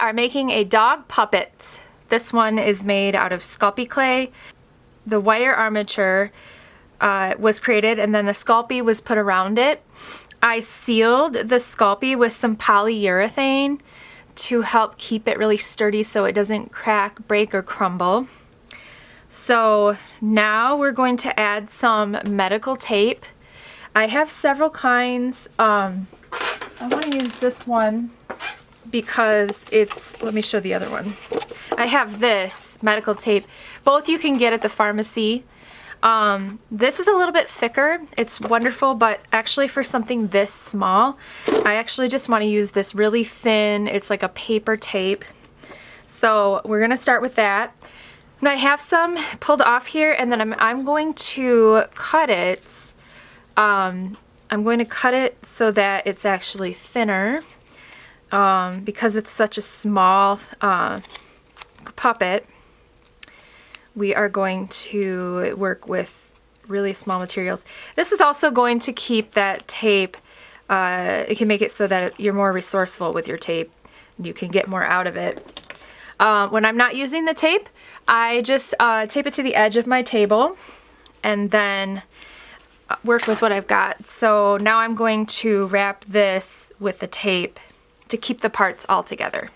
are making a dog puppet. This one is made out of Sculpey clay. The wire armature was created and then the Sculpey was put around it. I sealed the Sculpey with some polyurethane to help keep it really sturdy so it doesn't crack, break, or crumble. So now we're going to add some medical tape. I have several kinds. I want to use this one because it's, let me show the other one. I have this medical tape. Both you can get at the pharmacy. This is a little bit thicker. It's wonderful, but actually for something this small, I actually just want to use this really thin, it's like a paper tape. So we're going to start with that. And I have some pulled off here, and then I'm going to cut it. I'm going to cut it so that it's actually thinner because it's such a small puppet. We are going to work with really small materials. This is also going to keep that tape, it can make it so that you're more resourceful with your tape. You can get more out of it. When I'm not using the tape, I just tape it to the edge of my table and then work with what I've got. So now I'm going to wrap this with the tape to keep the parts all together.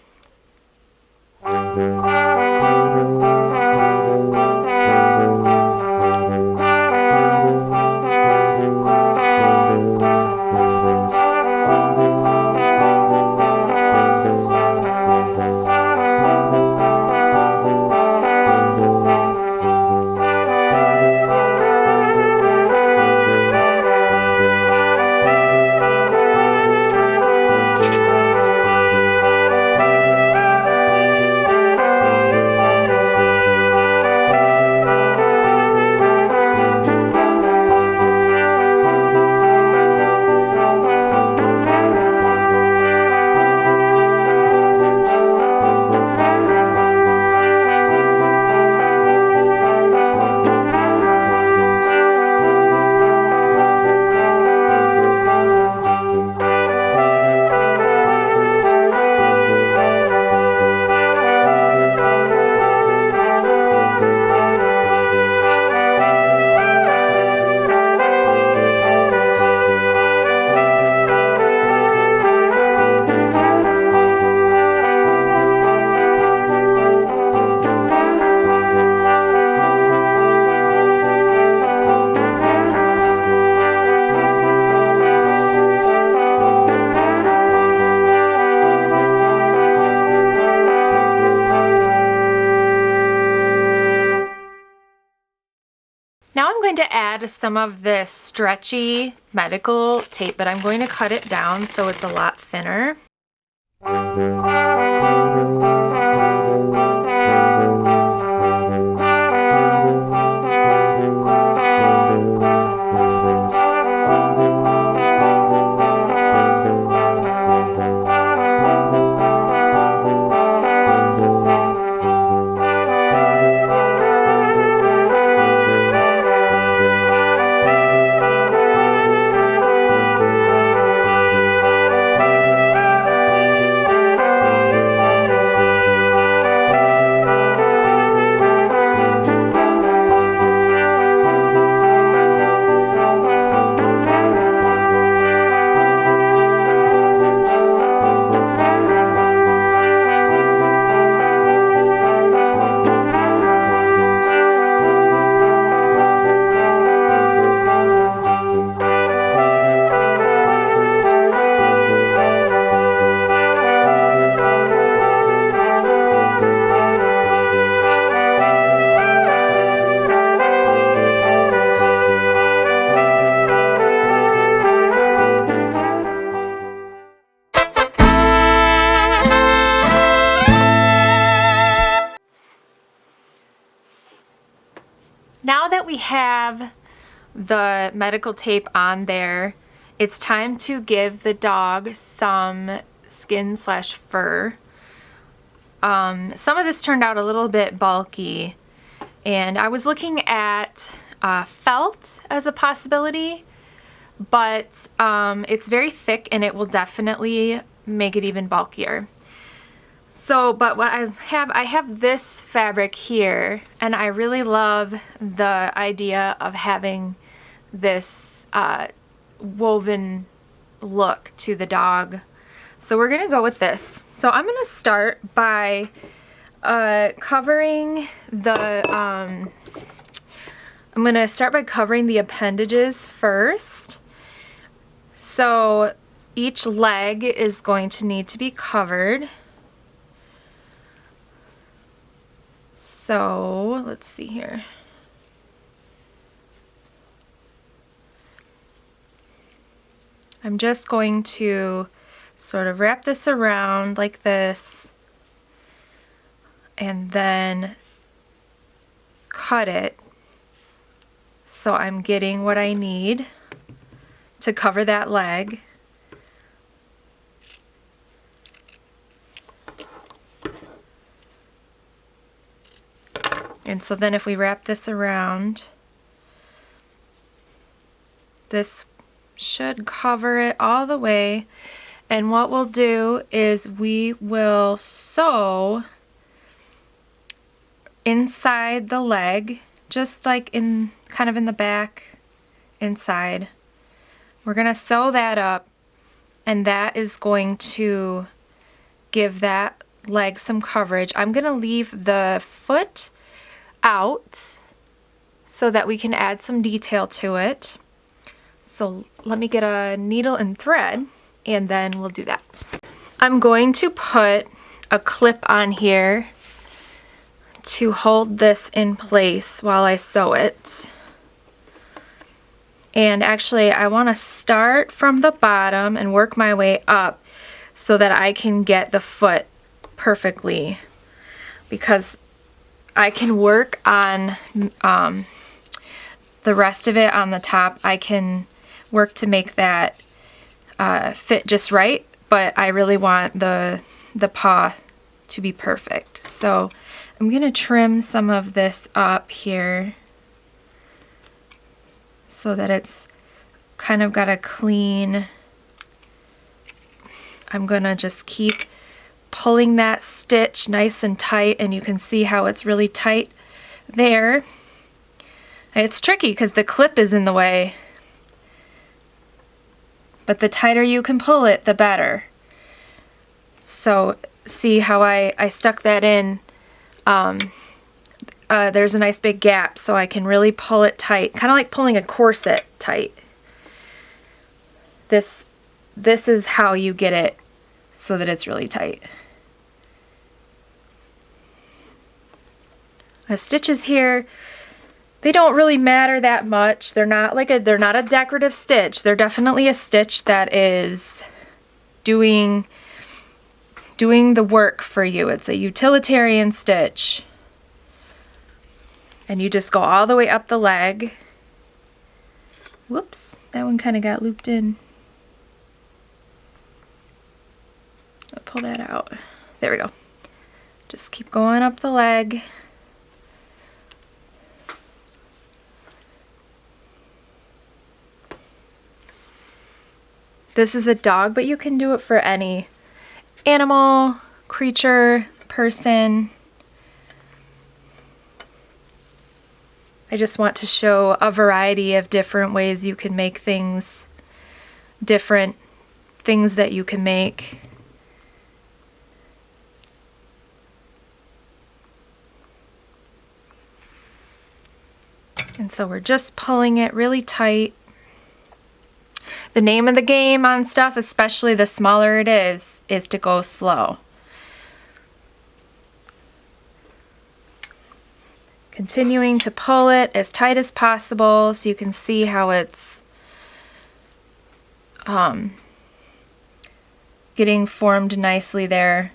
Now I'm going to add some of this stretchy medical tape, but I'm going to cut it down so it's a lot thinner. Now that we have the medical tape on there, it's time to give the dog some skin/fur. Some of this turned out a little bit bulky, and I was looking at felt as a possibility, but it's very thick and it will definitely make it even bulkier. So, but what I have this fabric here, and I really love the idea of having this woven look to the dog. So we're gonna go with this. So I'm gonna start by covering the appendages first. So each leg is going to need to be covered. So let's see here. I'm just going to sort of wrap this around like this and then cut it so I'm getting what I need to cover that leg. And so then if we wrap this around, this should cover it all the way. And what we'll do is we will sew inside the leg, just like in kind of in the back inside. We're gonna sew that up, and that is going to give that leg some coverage. I'm gonna leave the foot out so that we can add some detail to it. So let me get a needle and thread and then we'll do that. I'm going to put a clip on here to hold this in place while I sew it. And actually I want to start from the bottom and work my way up so that I can get the foot perfectly, because I can work on the rest of it on the top. I can work to make that fit just right, but I really want the paw to be perfect. So I'm gonna trim some of this up here so that it's kind of got a clean. I'm gonna just keep pulling that stitch nice and tight, and you can see how it's really tight there. It's tricky because the clip is in the way, but the tighter you can pull it, the better. So see how I stuck that in. There's a nice big gap, so I can really pull it tight, kind of like pulling a corset tight. This is how you get it so that it's really tight. The stitches here, they don't really matter that much. They're not a decorative stitch. They're definitely a stitch that is doing the work for you. It's a utilitarian stitch. And you just go all the way up the leg. Whoops, that one kind of got looped in. I'll pull that out. There we go. Just keep going up the leg. This is a dog, but you can do it for any animal, creature, person. I just want to show a variety of different ways you can make things, different things that you can make. And so we're just pulling it really tight. The name of the game on stuff, especially the smaller it is to go slow. Continuing to pull it as tight as possible so you can see how it's getting formed nicely there.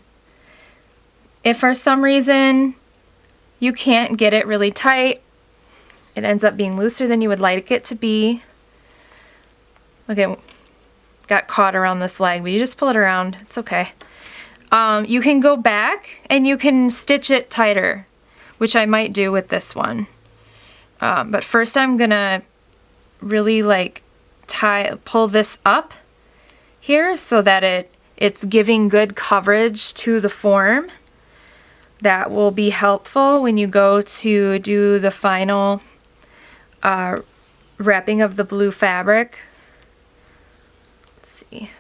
If for some reason you can't get it really tight, it ends up being looser than you would like it to be. Look, it got caught around this leg, but you just pull it around. It's okay. You can go back and you can stitch it tighter, which I might do with this one. But first I'm gonna really like pull this up here so that it's giving good coverage to the form. That will be helpful when you go to do the final wrapping of the blue fabric. Let's see.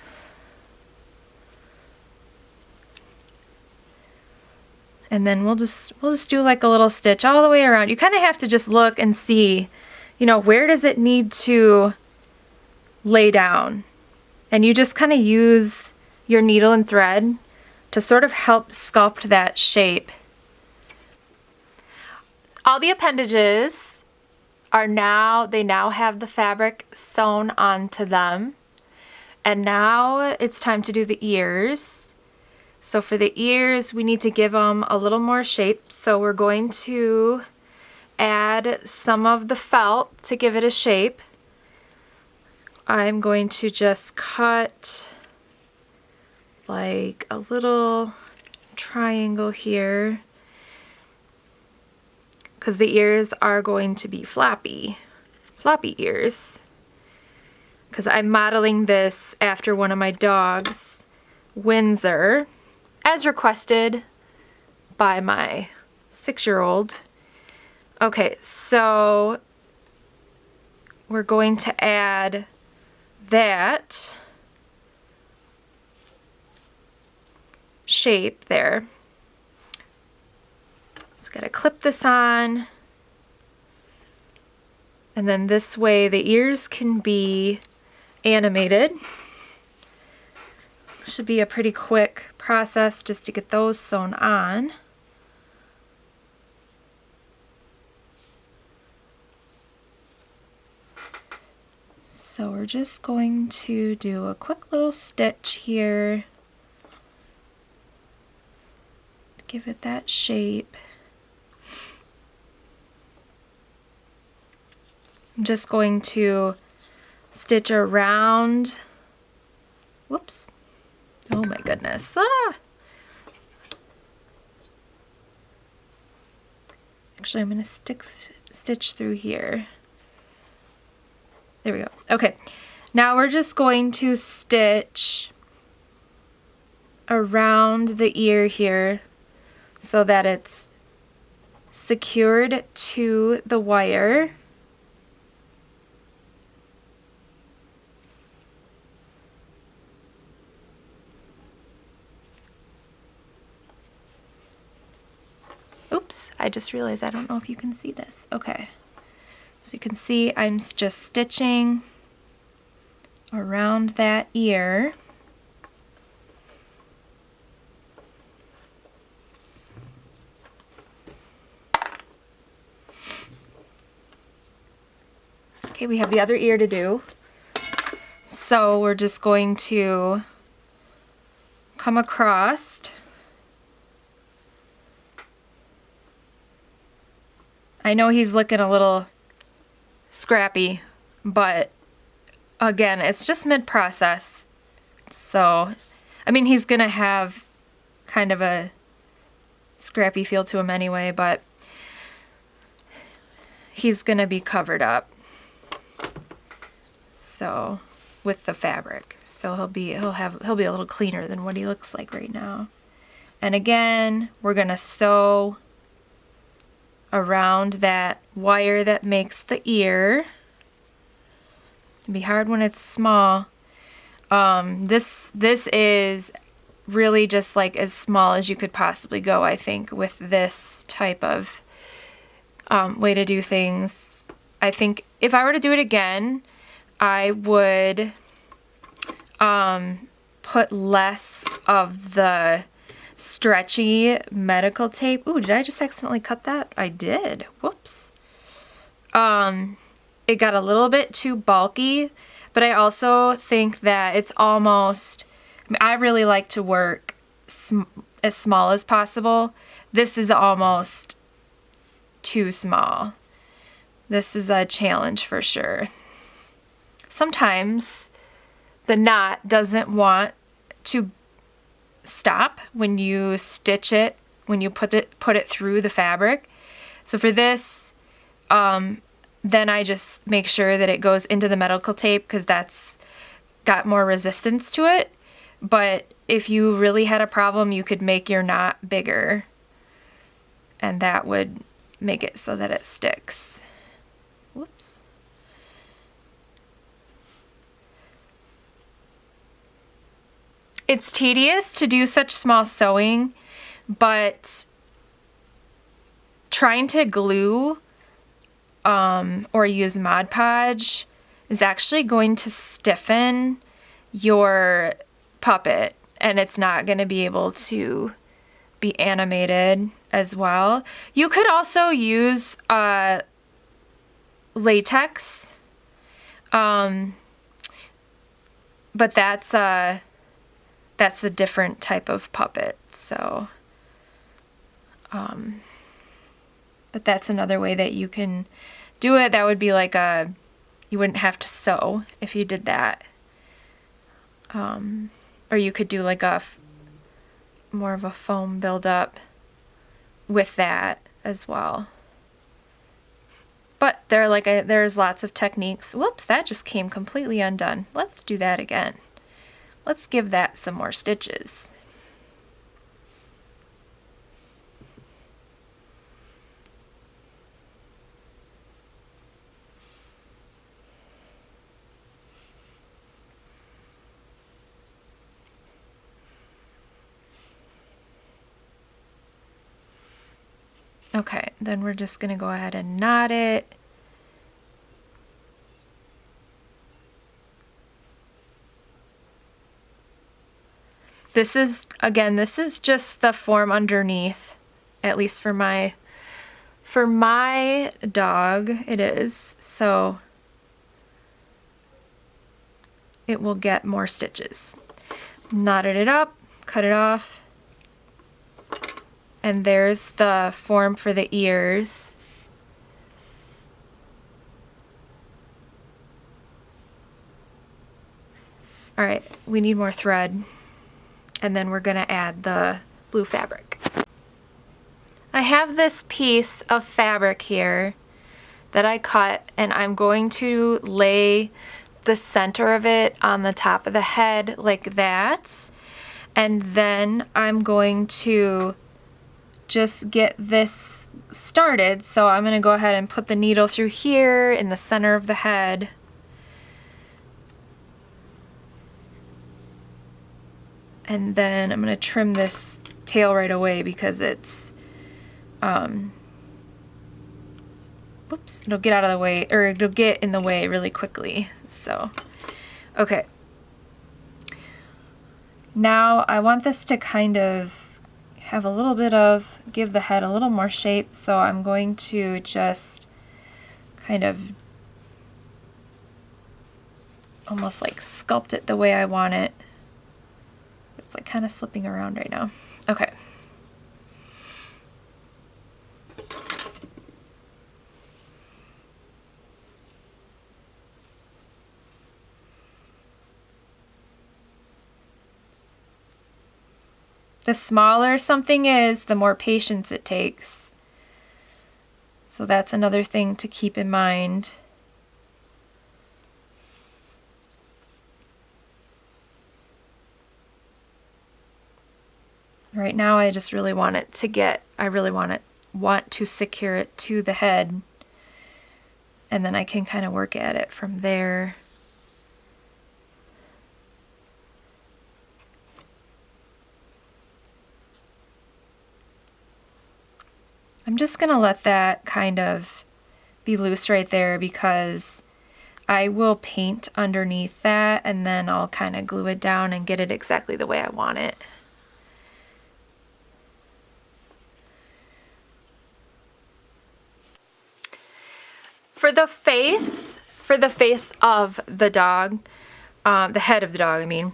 And then we'll just do like a little stitch all the way around. You kind of have to just look and see, you know, where does it need to lay down? And you just kind of use your needle and thread to sort of help sculpt that shape. All the appendages are they now have the fabric sewn onto them. And now it's time to do the ears. So for the ears, we need to give them a little more shape. So we're going to add some of the felt to give it a shape. I'm going to just cut like a little triangle here because the ears are going to be floppy ears. Because I'm modeling this after one of my dogs, Windsor, as requested by my 6-year-old. Okay, so we're going to add that shape there. So gotta clip this on, and then this way the ears can be animated. Should be a pretty quick process just to get those sewn on. So we're just going to do a quick little stitch here. Give it that shape. I'm just going to stitch around. Whoops. Oh my goodness. Ah! Actually, I'm going to stitch through here. There we go. Okay. Now we're just going to stitch around the ear here so that it's secured to the wire. Oops, I just realized I don't know if you can see this. Okay, so you can see I'm just stitching around that ear. Okay, we have the other ear to do. So we're just going to come across. I know he's looking a little scrappy, but again, it's just mid-process. So, I mean, he's gonna have kind of a scrappy feel to him anyway, but he's gonna be covered up. So, with the fabric. So he'll be a little cleaner than what he looks like right now. And again, we're gonna sew around that wire that makes the ear. It'd be hard when it's small. This is really just like as small as you could possibly go, I think, with this type of way to do things. I think if I were to do it again, I would put less of the stretchy medical tape. Ooh, did I just accidentally cut that? I did. Whoops. It got a little bit too bulky, but I also think that it's almost, I really like to work as small as possible. This is almost too small. This is a challenge for sure. Sometimes the knot doesn't want to stop when you stitch it, when you put it through the fabric. So for this, then I just make sure that it goes into the medical tape because that's got more resistance to it. but if you really had a problem, you could make your knot bigger, and that would make it so that it sticks. Whoops. It's tedious to do such small sewing, but trying to glue or use Mod Podge is actually going to stiffen your puppet, and it's not going to be able to be animated as well. You could also use latex, but that's a different type of puppet. So, but that's another way that you can do it. That would be like you wouldn't have to sew if you did that. Or you could do like more of a foam buildup with that as well. But there's lots of techniques. Whoops, that just came completely undone. Let's do that again. Let's give that some more stitches. Okay, then we're just gonna go ahead and knot it. This is just the form underneath, at least for my dog it is, so it will get more stitches. Knotted it up, cut it off, and there's the form for the ears. All right, we need more thread, and then we're gonna add the blue fabric. I have this piece of fabric here that I cut, and I'm going to lay the center of it on the top of the head like that, and then I'm going to just get this started. So I'm gonna go ahead and put the needle through here in the center of the head. And then I'm gonna trim this tail right away because it's, whoops, it'll get out of the way, or it'll get in the way really quickly. So, okay. Now I want this to kind of have a little bit of, give the head a little more shape, so I'm going to just kind of almost like sculpt it the way I want it. It's like kind of slipping around right now. Okay. The smaller something is, the more patience it takes. So that's another thing to keep in mind. Right now I just really want it to get, want to secure it to the head, and then I can kind of work at it from there. I'm just gonna let that kind of be loose right there because I will paint underneath that, and then I'll kind of glue it down and get it exactly the way I want it. For the face of the dog, the head of the dog, I mean,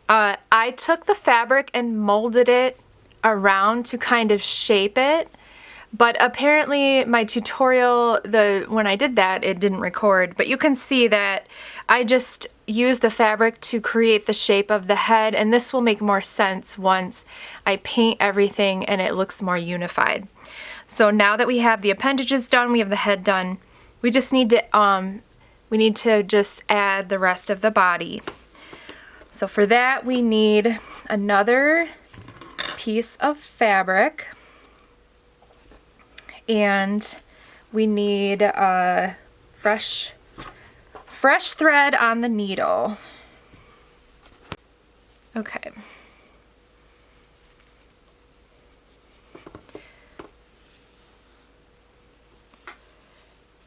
I took the fabric and molded it around to kind of shape it. But apparently my tutorial, when I did that, it didn't record. But you can see that I just used the fabric to create the shape of the head, and this will make more sense once I paint everything and it looks more unified. So now that we have the appendages done, we have the head done, we just need to just add the rest of the body. So for that we need another piece of fabric, and we need a fresh thread on the needle. Okay.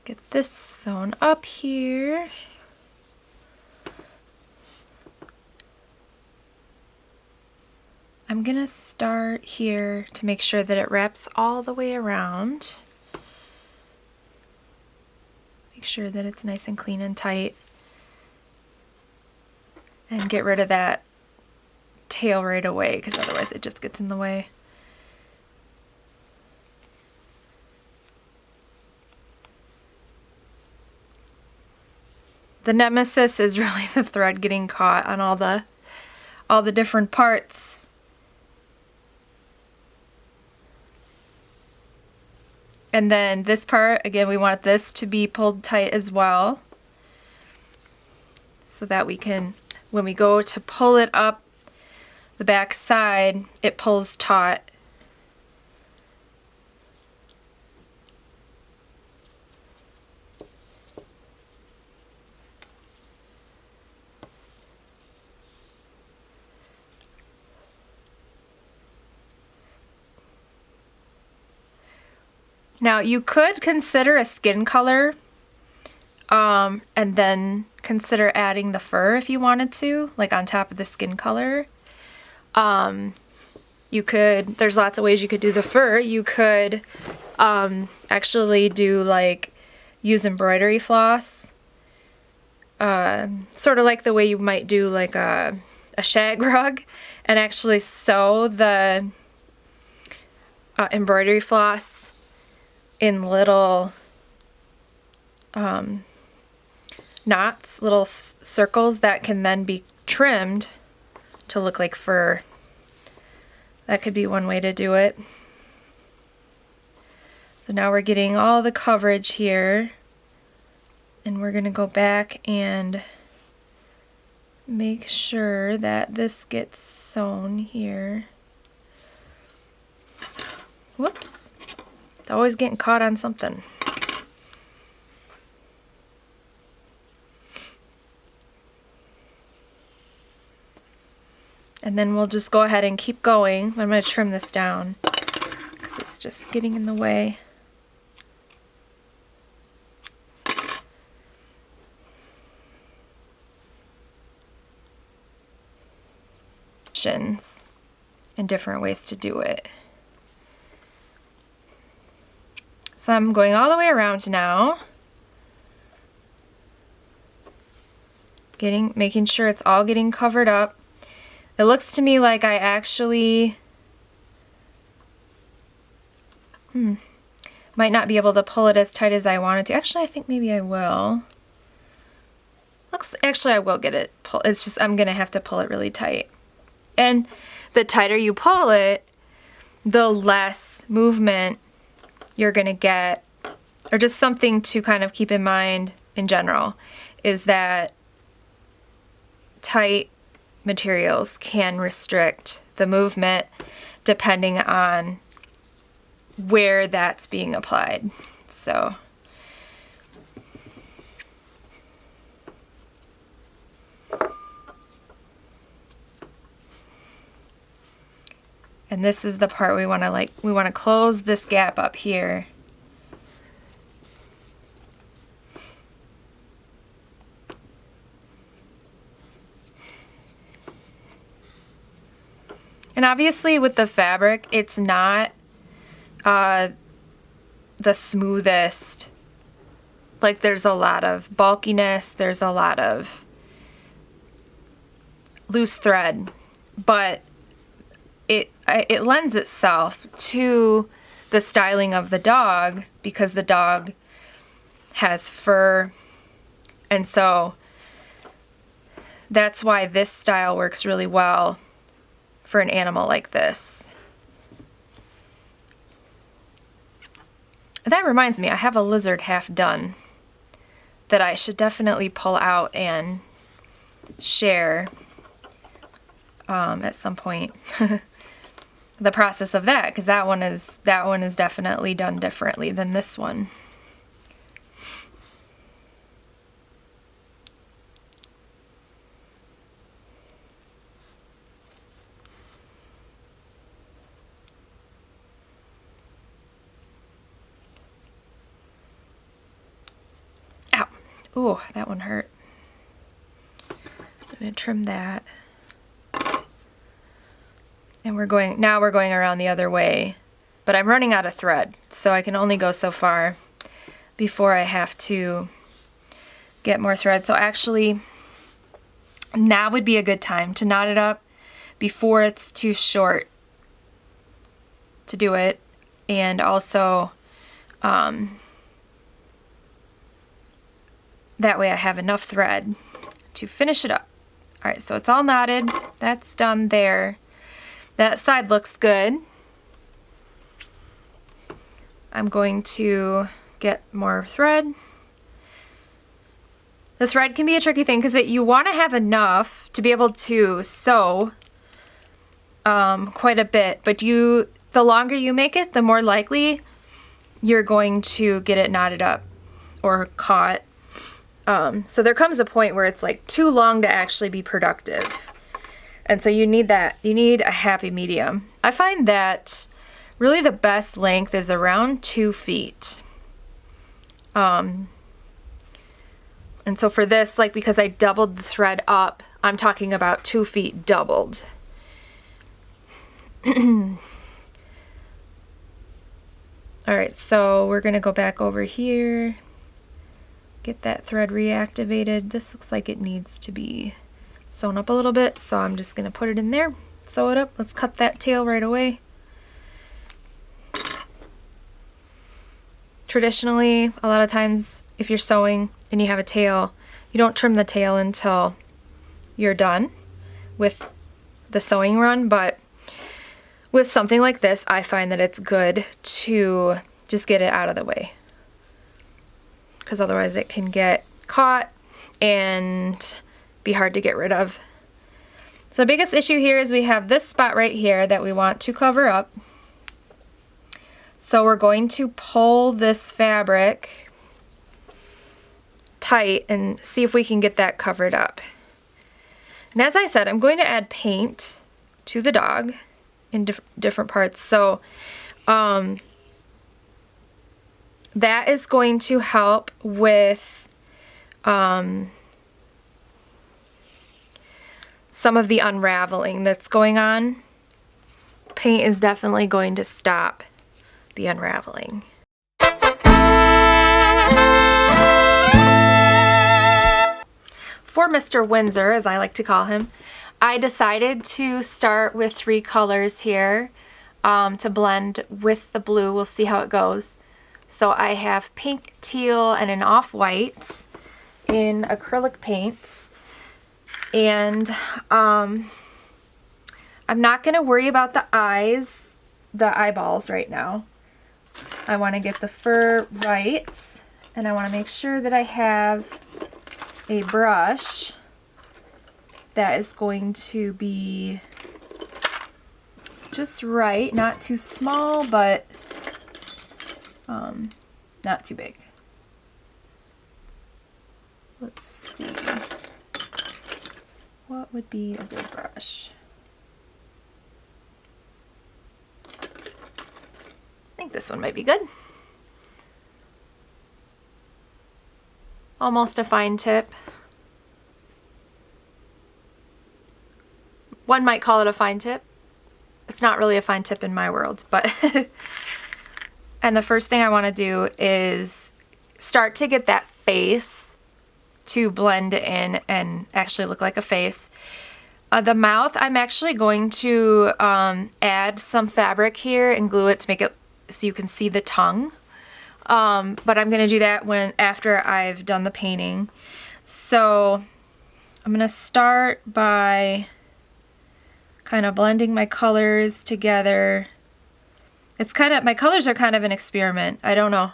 Get this sewn up here. I'm gonna start here to make sure that it wraps all the way around. Make sure that it's nice and clean and tight. And get rid of that tail right away, because otherwise it just gets in the way. The nemesis is really the thread getting caught on all the different parts. And then this part, again, we want this to be pulled tight as well, so that we can, when we go to pull it up the back side, it pulls taut. Now you could consider a skin color and then consider adding the fur if you wanted to, like on top of the skin color. You could, there's lots of ways you could do the fur. You could actually do like, use embroidery floss, sort of like the way you might do like a shag rug, and actually sew the embroidery floss in little knots, little circles that can then be trimmed to look like fur. That could be one way to do it. So now we're getting all the coverage here, and we're going to go back and make sure that this gets sewn here. Whoops. It's always getting caught on something. And then we'll just go ahead and keep going. I'm going to trim this down because it's just getting in the way. Options and different ways to do it. So I'm going all the way around now, making sure it's all getting covered up. It looks to me like I actually might not be able to pull it as tight as I wanted to. Actually, I think maybe I will. Actually, I will get it pulled. It's just I'm gonna have to pull it really tight. And the tighter you pull it, the less movement you're gonna get, or just something to kind of keep in mind in general, is that tight materials can restrict the movement depending on where that's being applied. So and this is the part we want to close this gap up here. And obviously with the fabric, it's not the smoothest. Like, there's a lot of bulkiness, there's a lot of loose thread, but it lends itself to the styling of the dog because the dog has fur, and so that's why this style works really well for an animal like this. That reminds me, I have a lizard half done that I should definitely pull out and share. at some point. The process of that, because that one is definitely done differently than this one. Ow. Ooh, that one hurt. I'm gonna trim that. And now we're going around the other way, but I'm running out of thread, so I can only go so far before I have to get more thread. So actually, now would be a good time to knot it up before it's too short to do it, and also that way I have enough thread to finish it up. All right, so it's all knotted. That's done there. That side looks good. I'm going to get more thread. The thread can be a tricky thing because you want to have enough to be able to sew quite a bit, but the longer you make it, the more likely you're going to get it knotted up or caught. So there comes a point where it's like too long to actually be productive. And so you need a happy medium. I find that really the best length is around 2 feet. And so for this, like, because I doubled the thread up, I'm talking about 2 feet doubled. All right, so we're gonna go back over here, get that thread reactivated. This looks like it needs to be sewn up a little bit, so I'm just gonna put it in there, sew it up. Let's cut that tail right away. Traditionally, a lot of times if you're sewing and you have a tail, you don't trim the tail until you're done with the sewing run, but with something like this, I find that it's good to just get it out of the way, because otherwise it can get caught and be hard to get rid of. So the biggest issue here is we have this spot right here that we want to cover up. So we're going to pull this fabric tight and see if we can get that covered up. And as I said, I'm going to add paint to the dog in different parts. So that is going to help with some of the unraveling that's going on. Paint is definitely going to stop the unraveling. For Mr. Windsor, as I like to call him, I decided to start with 3 colors here to blend with the blue. We'll see how it goes. So I have pink, teal, and an off-white in acrylic paints. And I'm not going to worry about the eyeballs right now. I want to get the fur right, and I want to make sure that I have a brush that is going to be just right, not too small, but not too big. Let's see. What would be a good brush? I think this one might be good. Almost a fine tip. One might call it a fine tip. It's not really a fine tip in my world, but and the first thing I want to do is start to get that face to blend in and actually look like a face. The mouth, I'm actually going to add some fabric here and glue it to make it so you can see the tongue. But I'm going to do that after I've done the painting. So I'm going to start by kind of blending my colors together. My colors are kind of an experiment. I don't know.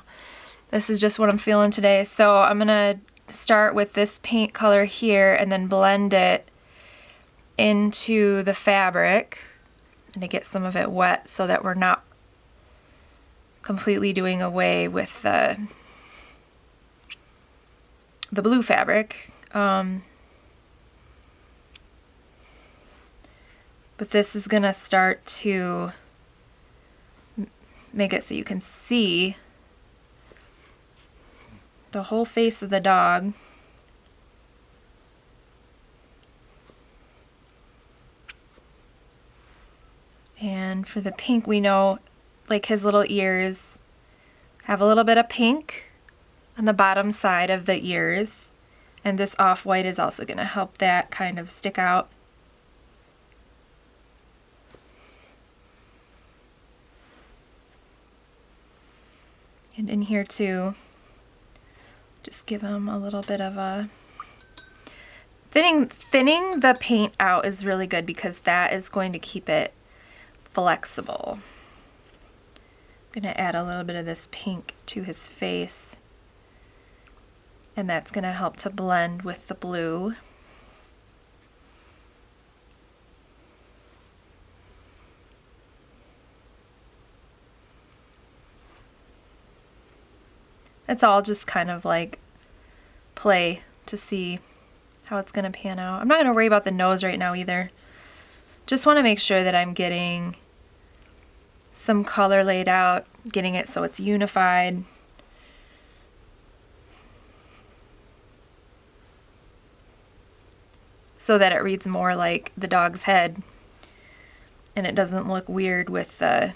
This is just what I'm feeling today. So I'm going to start with this paint color here and then blend it into the fabric and to get some of it wet so that we're not completely doing away with the blue fabric. But this is gonna start to make it so you can see the whole face of the dog. And for the pink, we know like his little ears have a little bit of pink on the bottom side of the ears, and this off-white is also going to help that kind of stick out. And in here too, just give him a little bit of a thinning the paint out is really good because that is going to keep it flexible. I'm going to add a little bit of this pink to his face, and that's going to help to blend with the blue. It's all just kind of like play to see how it's going to pan out. I'm not going to worry about the nose right now either. Just want to make sure that I'm getting some color laid out, getting it so it's unified. So that it reads more like the dog's head and it doesn't look weird with the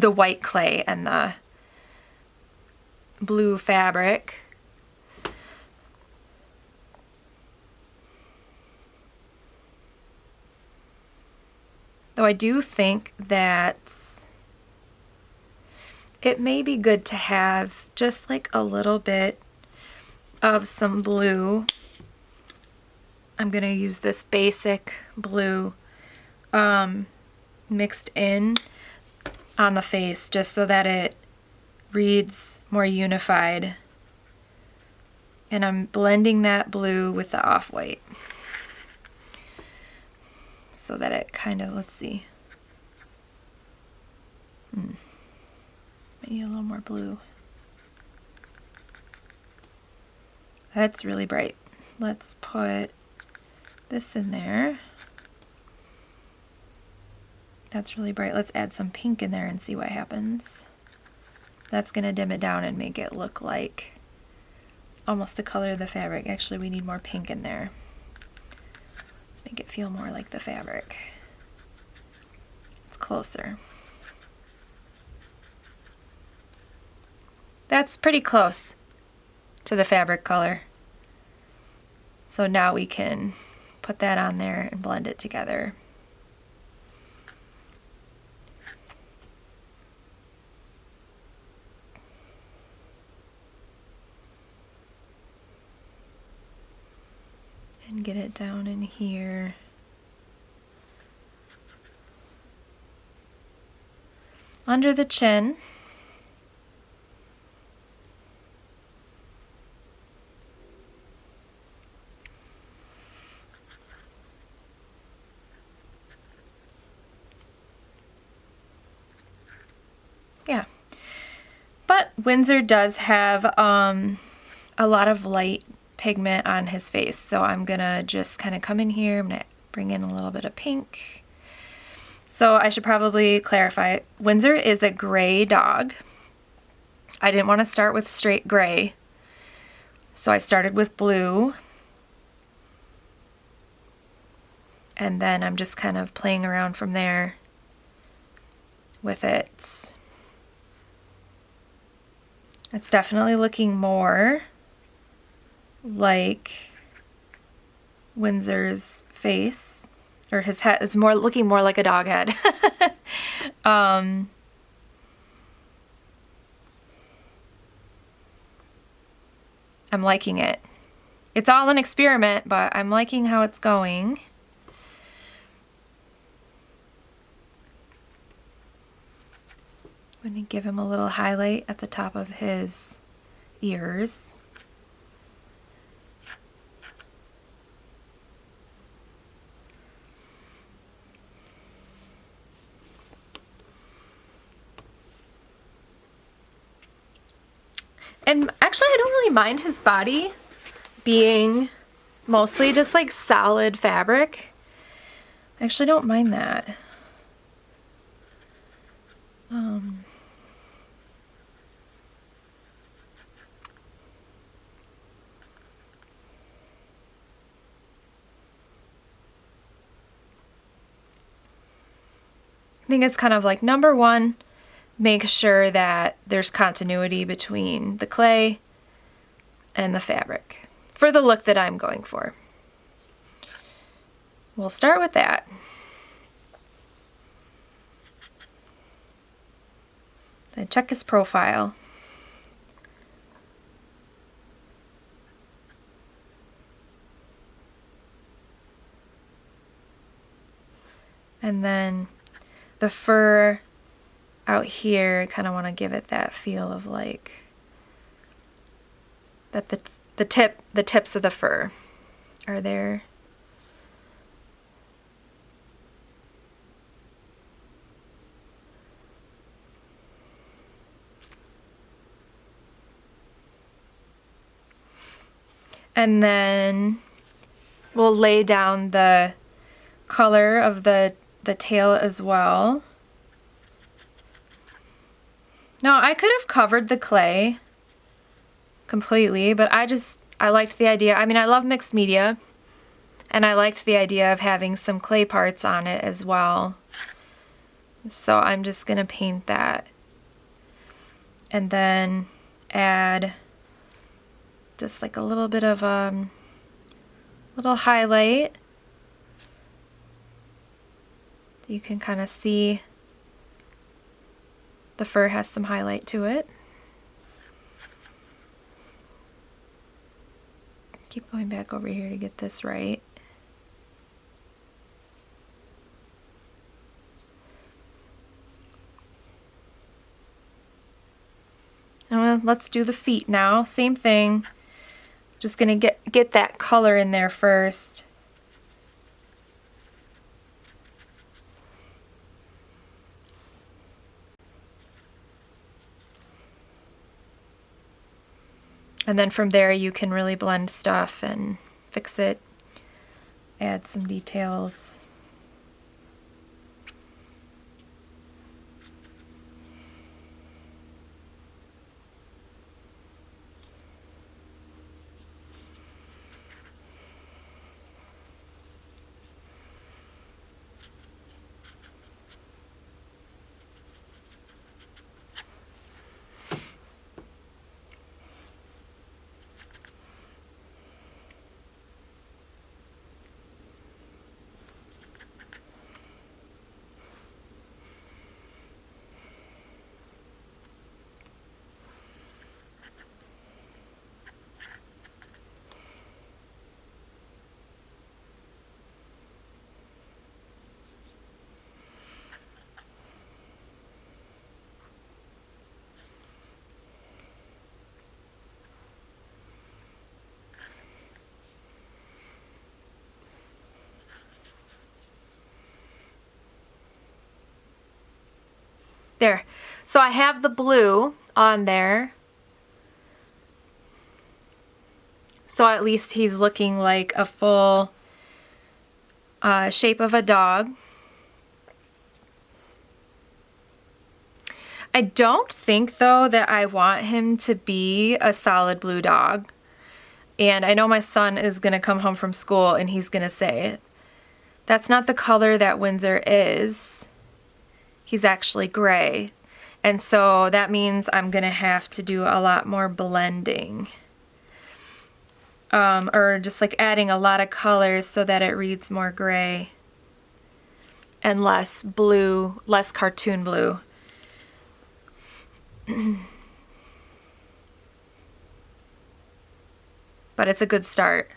white clay and the blue fabric. Though I do think that it may be good to have just like a little bit of some blue. I'm going to use this basic blue mixed in on the face just so that it reads more unified. And I'm blending that blue with the off-white so that it kind of, let's see. I need a little more blue. That's really bright. Let's put this in there. That's really bright. Let's add some pink in there and see what happens. That's going to dim it down and make it look like almost the color of the fabric. Actually, we need more pink in there. Let's make it feel more like the fabric. It's closer. That's pretty close to the fabric color. So now we can put that on there and blend it together. And get it down in here. Under the chin. Yeah. But Windsor does have a lot of light pigment on his face, so I'm gonna just kind of come in here. I'm gonna bring in a little bit of pink. So I should probably clarify, Windsor is a gray dog. I didn't want to start with straight gray, so I started with blue, and then I'm just kind of playing around from there with it. It's definitely looking more like Windsor's face, or his head is looking more like a dog head. I'm liking it. It's all an experiment, but I'm liking how it's going. I'm going to give him a little highlight at the top of his ears. And actually I don't really mind his body being mostly just like solid fabric. I actually don't mind that. I think it's kind of like number one, make sure that there's continuity between the clay and the fabric for the look that I'm going for. We'll start with that. Then check his profile. And then the fur out here, I kind of want to give it that feel of like that the tips of the fur are there. And then we'll lay down the color of the tail as well. Now I could have covered the clay completely, but I liked the idea. I mean, I love mixed media, and I liked the idea of having some clay parts on it as well. So I'm just gonna paint that and then add just like a little bit of little highlight. You can kind of see the fur has some highlight to it. Keep going back over here to get this right. And let's do the feet now. Same thing. Just gonna get that color in there first. And then from there you can really blend stuff and fix it, add some details. There. So I have the blue on there. So at least he's looking like a full shape of a dog. I don't think though that I want him to be a solid blue dog. And I know my son is going to come home from school and he's going to say, that's not the color that Windsor is. He's actually gray. And so that means I'm gonna have to do a lot more blending. Or just like adding a lot of colors so that it reads more gray and less blue, less cartoon blue. But it's a good start.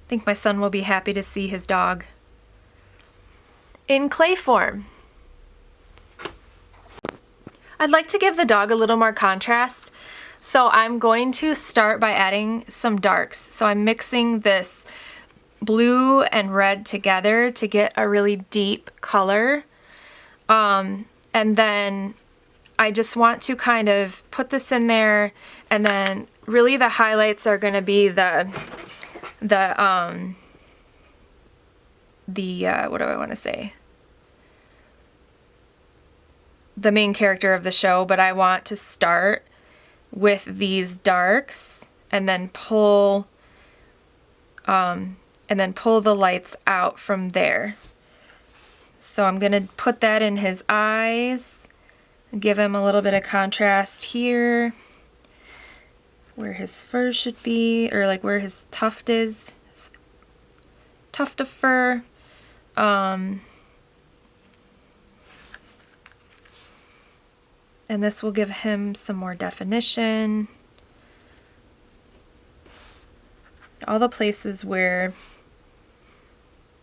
I think my son will be happy to see his dog in clay form. I'd like to give the dog a little more contrast, so I'm going to start by adding some darks. So I'm mixing this blue and red together to get a really deep color. And then I just want to kind of put this in there, and then really the highlights are going to be the what do I want to say? The main character of the show, but I want to start with these darks and then pull the lights out from there. So I'm gonna put that in his eyes, give him a little bit of contrast here, where his fur should be, or like where his tuft is, his tuft of fur. And this will give him some more definition. All the places where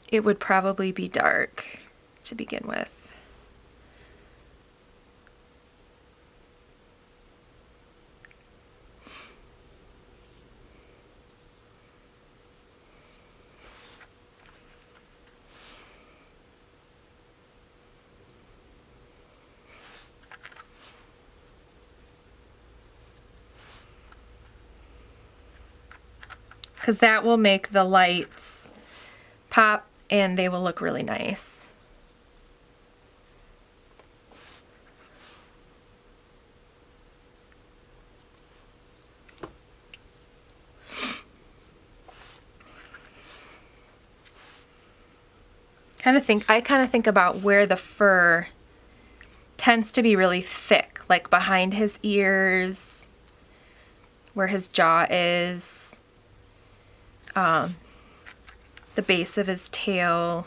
it would probably be dark to begin with. Because that will make the lights pop and they will look really nice. I kind of think about where the fur tends to be really thick, like behind his ears, where his jaw is. The base of his tail.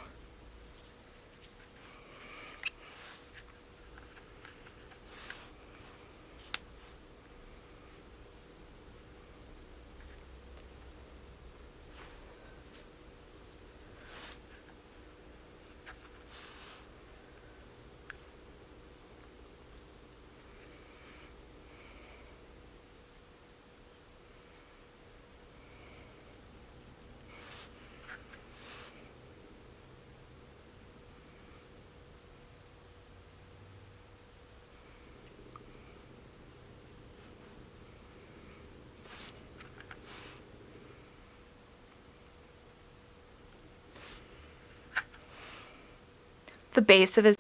The base of his...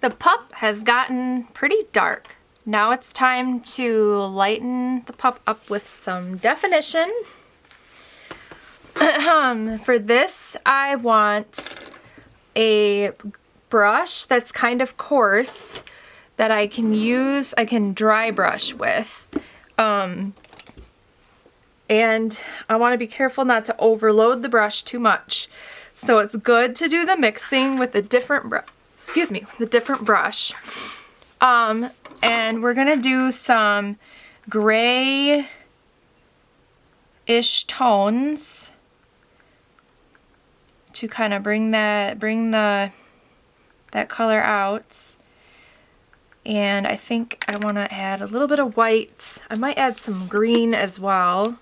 The pup has gotten pretty dark. Now it's time to lighten the pup up with some definition. For this, I want a brush that's kind of coarse that I can dry brush with. And I want to be careful not to overload the brush too much. So it's good to do the mixing with a different brush. And we're gonna do some gray-ish tones to kind of bring that color out. And I think I want to add a little bit of white. I might add some green as well.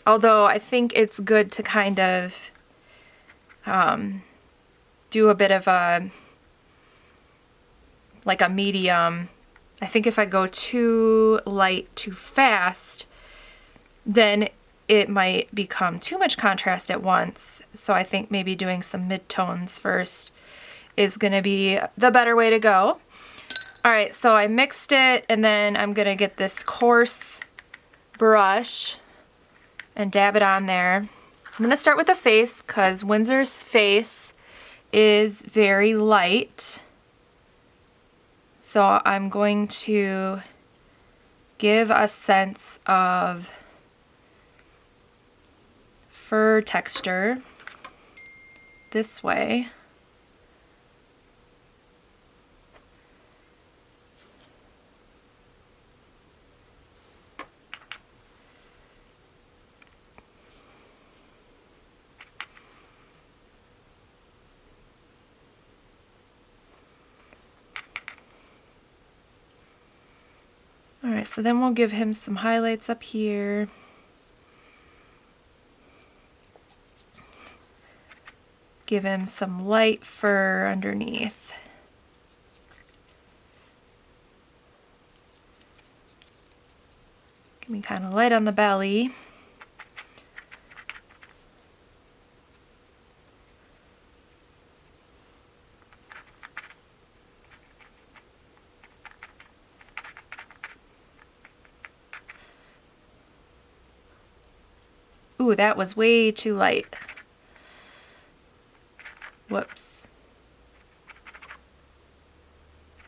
Although I think it's good to kind of do a bit of a medium. I think if I go too light too fast, then it might become too much contrast at once. So I think maybe doing some midtones first is going to be the better way to go. All right, so I mixed it, and then I'm going to get this coarse brush and dab it on there. I'm going to start with the face because Windsor's face is very light. So I'm going to give a sense of fur texture this way. All Alright, so then we'll give him some highlights up here. Give him some light fur underneath. Give me kind of light on the belly. Ooh, that was way too light. Whoops.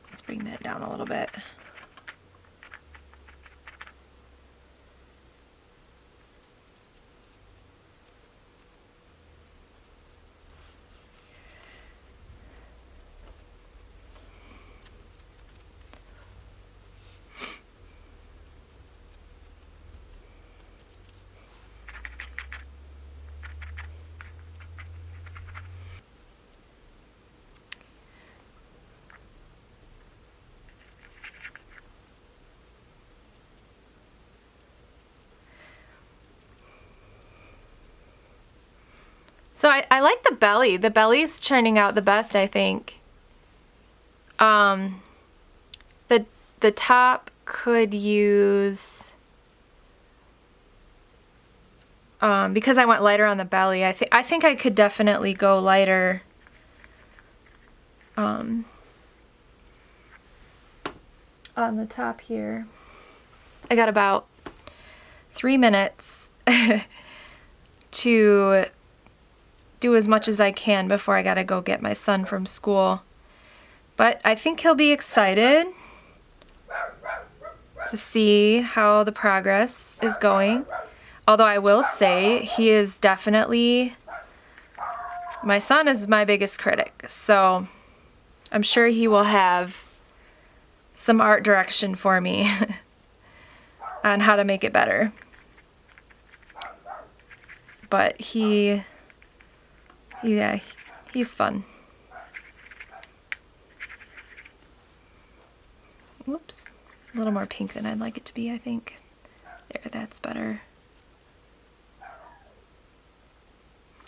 Let's bring that down a little bit. So I like the belly. The belly's turning out the best, I think. The top could use, because I went lighter on the belly, I think I could definitely go lighter on the top here. I got about 3 minutes to do as much as I can before I gotta go get my son from school. But I think he'll be excited to see how the progress is going. Although I will say, he is definitely, my son is my biggest critic, so I'm sure he will have some art direction for me on how to make it better. But yeah, he's fun. Whoops. A little more pink than I'd like it to be, I think. There, that's better.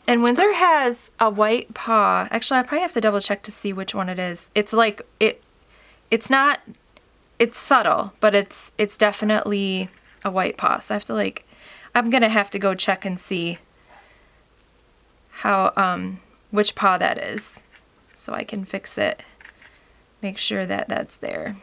And Windsor has a white paw. Actually, I probably have to double check to see which one it is. It's like, it's not, it's subtle, but it's definitely a white paw. So I have to I'm gonna have to go check and see how, which paw that is, so I can fix it, make sure that that's there.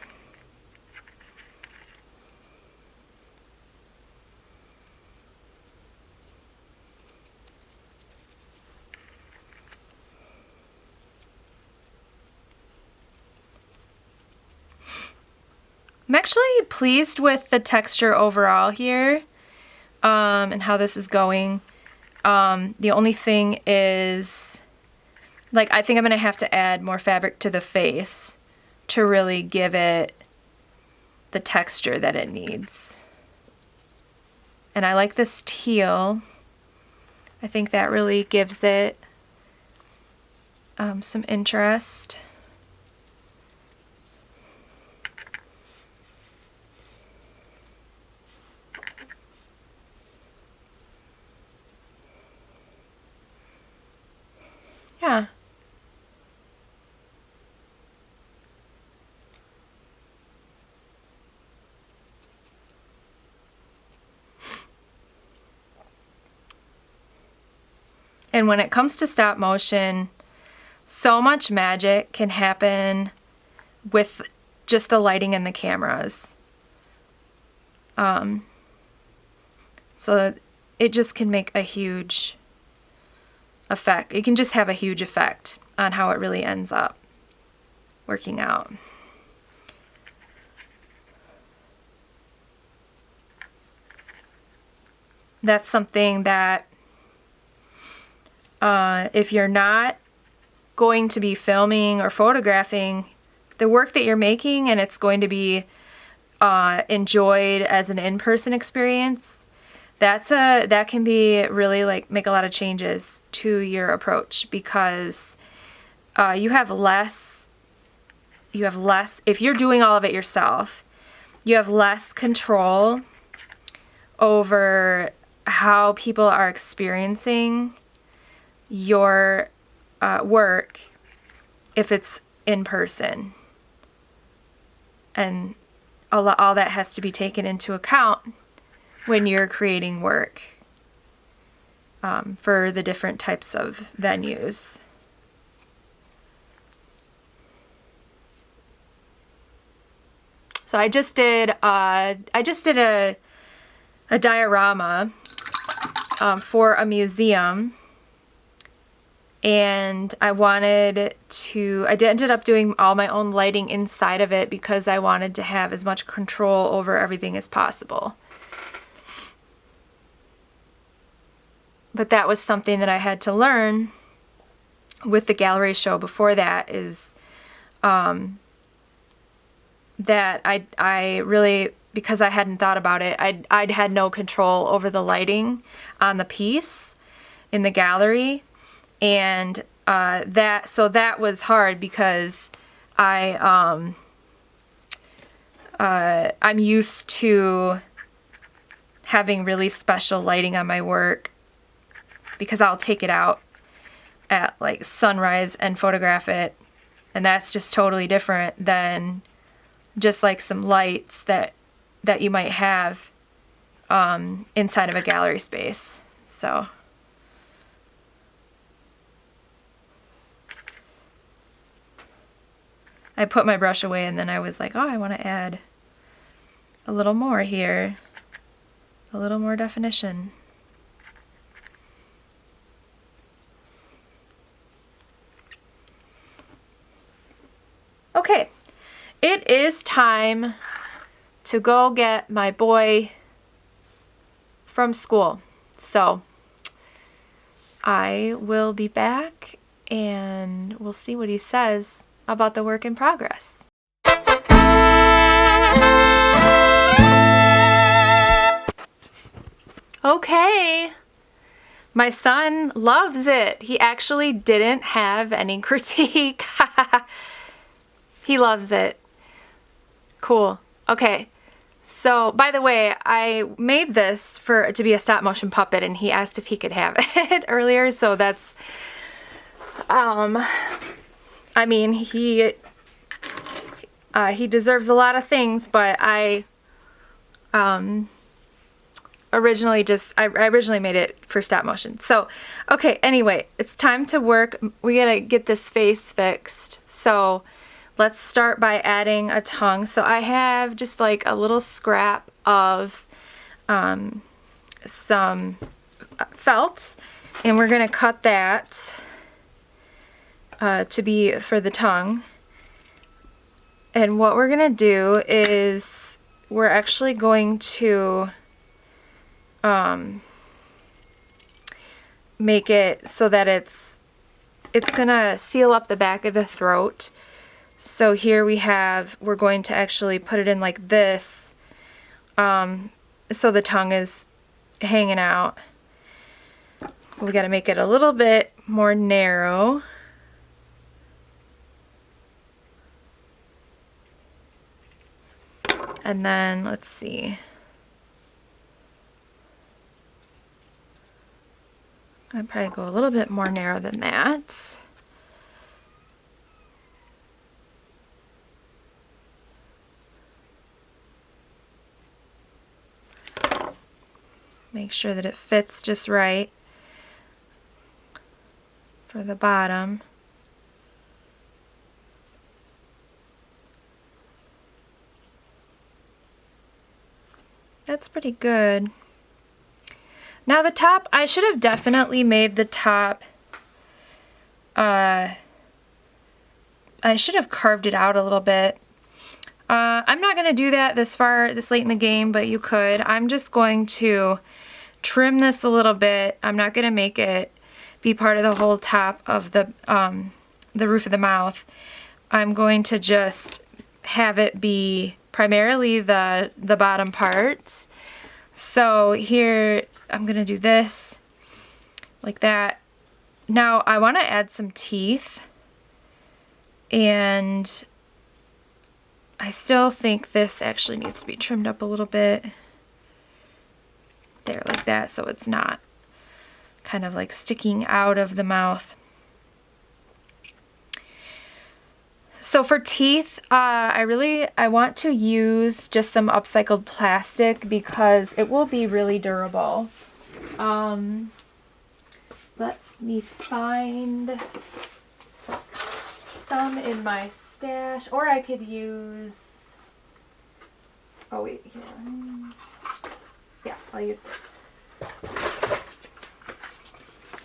I'm actually pleased with the texture overall here, and how this is going. The only thing is, I think I'm gonna have to add more fabric to the face to really give it the texture that it needs. And I like this teal. I think that really gives it some interest. Yeah. And when it comes to stop motion, so much magic can happen with just the lighting and the cameras. So it just can make a huge effect. It can just have a huge effect on how it really ends up working out. That's something that if you're not going to be filming or photographing the work that you're making and it's going to be enjoyed as an in-person experience, that can be really make a lot of changes to your approach, because you have less, if you're doing all of it yourself, you have less control over how people are experiencing your work if it's in person. And all that has to be taken into account when you're creating work for the different types of venues. So I just did a diorama for a museum, and I ended up doing all my own lighting inside of it because I wanted to have as much control over everything as possible. But that was something that I had to learn with the gallery show before that, is that I really, because I hadn't thought about it, I'd had no control over the lighting on the piece in the gallery, and that was hard because I'm used to having really special lighting on my work because I'll take it out at like sunrise and photograph it, and that's just totally different than just like some lights that you might have inside of a gallery space. So I put my brush away, and then I was like, oh, I want to add a little more here, a little more definition. Okay, it is time to go get my boy from school. So I will be back and we'll see what he says about the work in progress. Okay, my son loves it. He actually didn't have any critique. He loves it. Cool. Okay. So, by the way, I made this to be a stop motion puppet, and he asked if he could have it earlier. So that's, I mean, he deserves a lot of things, but I originally made it for stop motion. So, okay. Anyway, it's time to work. We gotta get this face fixed. So let's start by adding a tongue. So I have just like a little scrap of some felt, and we're going to cut that to be for the tongue. And what we're going to do is we're actually going to make it so that it's going to seal up the back of the throat. So here we're going to actually put it in like this, so the tongue is hanging out. We got to make it a little bit more narrow. And then, let's see. I'd probably go a little bit more narrow than that. Make sure that it fits just right for the bottom. That's pretty good. Now the top, I should have definitely made the top, I should have carved it out a little bit. I'm not going to do that this late in the game, but you could. I'm just going to trim this a little bit. I'm not going to make it be part of the whole top of the roof of the mouth. I'm going to just have it be primarily the bottom parts. So here, I'm going to do this like that. Now I want to add some teeth, and I still think this actually needs to be trimmed up a little bit. There, like that, so it's not kind of like sticking out of the mouth. So for teeth, I want to use just some upcycled plastic because it will be really durable. Let me find some in my stash, or I could use, oh wait, here. Yeah, I'll use this.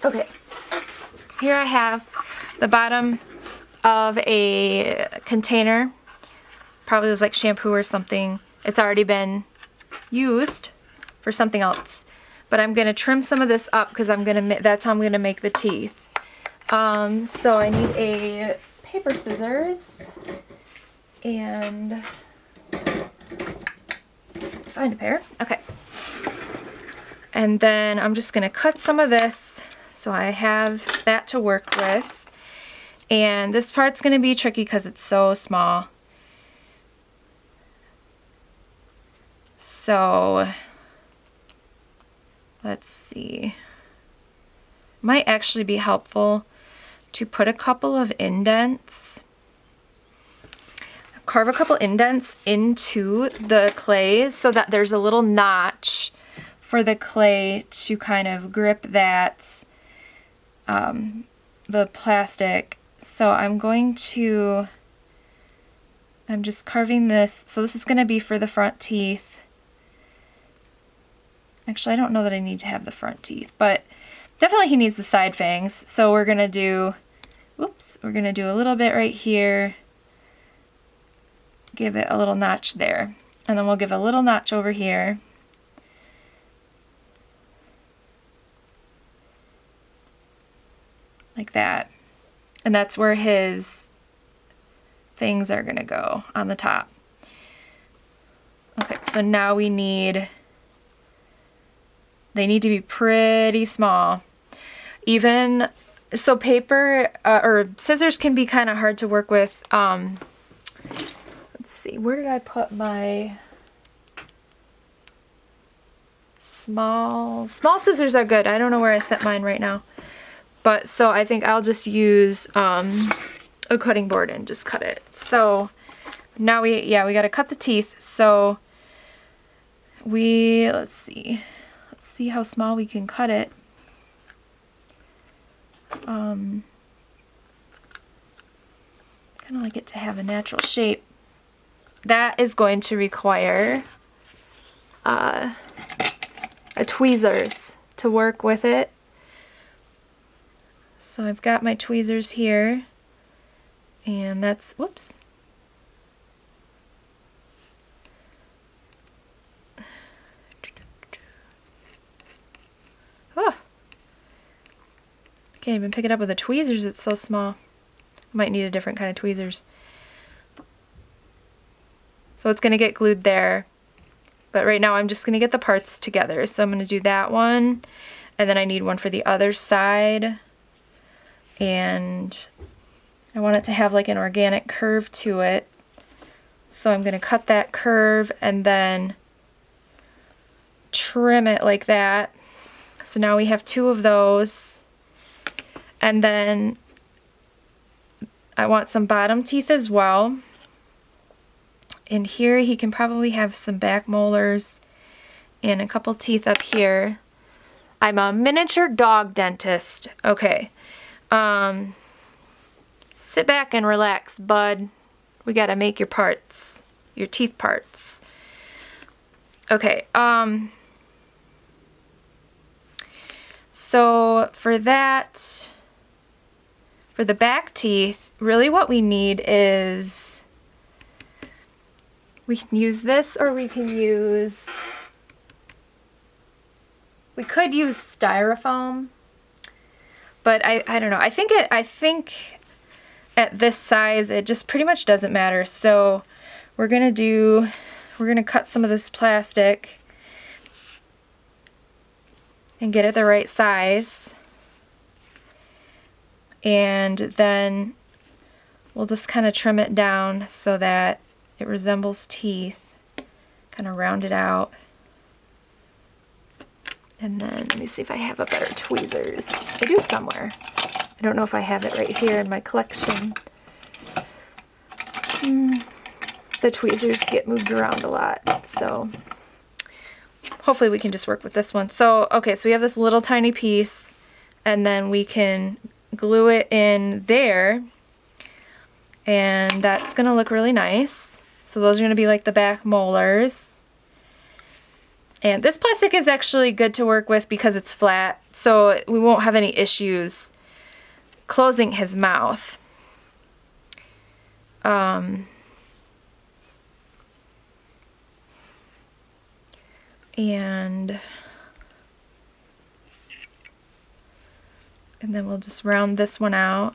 Okay, here I have the bottom of a container. Probably was like shampoo or something. It's already been used for something else. But I'm gonna trim some of this up because that's how I'm gonna make the teeth. So I need a paper scissors and find a pair. Okay. And then I'm just gonna cut some of this so I have that to work with. And this part's gonna be tricky because it's so small. So let's see. Might actually be helpful to put a couple of indents. Carve a couple indents into the clay so that there's a little notch for the clay to kind of grip that, the plastic. So I'm just carving this. So this is going to be for the front teeth. Actually, I don't know that I need to have the front teeth, but definitely he needs the side fangs. So we're going to do, we're going to do a little bit right here. Give it a little notch there. And then we'll give a little notch over here. Like that. And that's where his fangs are going to go, on the top. Okay, so now they need to be pretty small. Even, so paper or scissors can be kind of hard to work with. Let's see, where did I put my small scissors are good. I don't know where I set mine right now. But so I think I'll just use a cutting board and just cut it. So now we got to cut the teeth. So let's see how small we can cut it. Kind of like it to have a natural shape. That is going to require a tweezers to work with it. So I've got my tweezers here, and that's, whoops. Oh, I can't even pick it up with the tweezers, it's so small. Might need a different kind of tweezers. So it's going to get glued there, but right now I'm just going to get the parts together. So I'm going to do that one, and then I need one for the other side. And I want it to have like an organic curve to it. So I'm going to cut that curve and then trim it like that. So now we have two of those. And then I want some bottom teeth as well. And here he can probably have some back molars and a couple teeth up here. I'm a miniature dog dentist. Okay. Sit back and relax, bud. We gotta make your parts, your teeth parts. Okay, so for that, for the back teeth, really what we need is, we can use this, or we could use styrofoam. But I don't know. I think at this size it just pretty much doesn't matter. So we're gonna cut some of this plastic and get it the right size. And then we'll just kind of trim it down so that It resembles teeth, kind of rounded out. And then let me see if I have a better tweezers. I do somewhere. I don't know if I have it right here in my collection. The tweezers get moved around a lot, so hopefully we can just work with this one. So, okay, so we have this little tiny piece, and then we can glue it in there, and that's gonna look really nice. So those are gonna be like the back molars. And this plastic is actually good to work with because it's flat, so we won't have any issues closing his mouth. And then we'll just round this one out.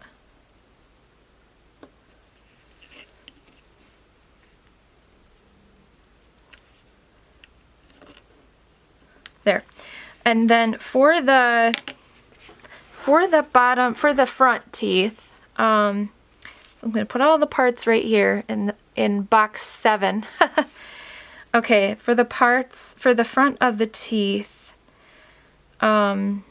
There. And then for the front teeth, so I'm going to put all the parts right here in box 7. Okay, for the parts, for the front of the teeth, I'm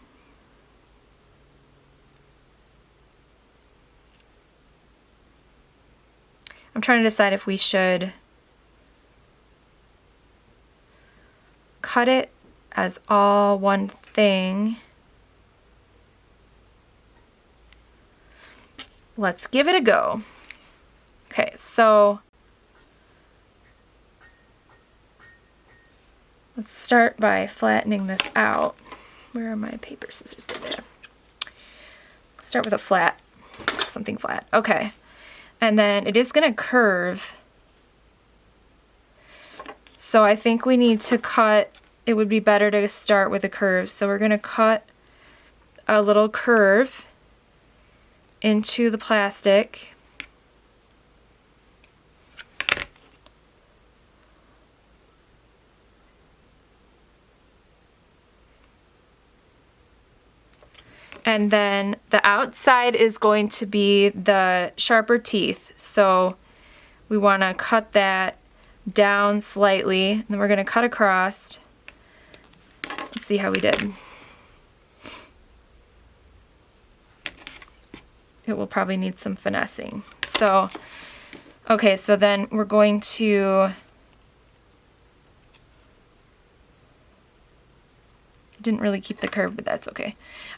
trying to decide if we should cut it as all one thing. Let's give it a go. Okay, so let's start by flattening this out. Where are my paper scissors? There. Start with a flat, something flat. Okay, and then it is going to curve. So I think we need to cut, it would be better to start with a curve. So we're going to cut a little curve into the plastic. And then the outside is going to be the sharper teeth. So we want to cut that down slightly. And then we're going to cut across. Let's see how we did. It will probably need some finessing. So, okay, so then we're going to didn't really keep the curve, but that's okay.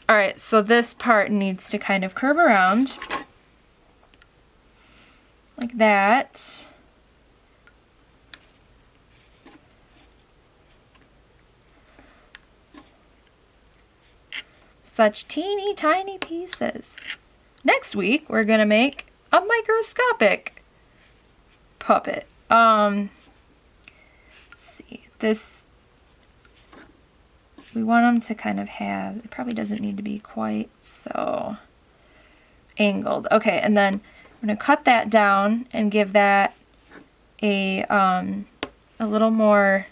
All right, so this part needs to kind of curve around like that. Such teeny tiny pieces. Next week, we're gonna make a microscopic puppet. Let's see, this, we want them to kind of have, it probably doesn't need to be quite so angled. Okay, and then I'm gonna cut that down and give that a little more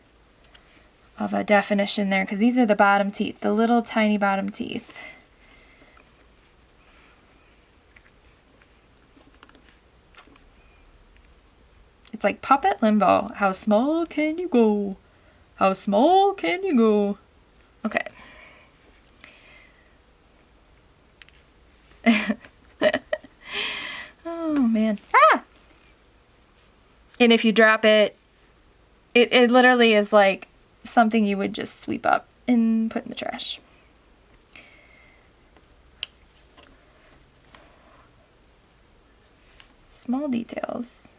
of a definition there, because these are the bottom teeth, the little tiny bottom teeth. It's like puppet limbo. How small can you go? How small can you go? Okay. Oh man. Ah! And if you drop it, it literally is like something you would just sweep up and put in the trash. Small details.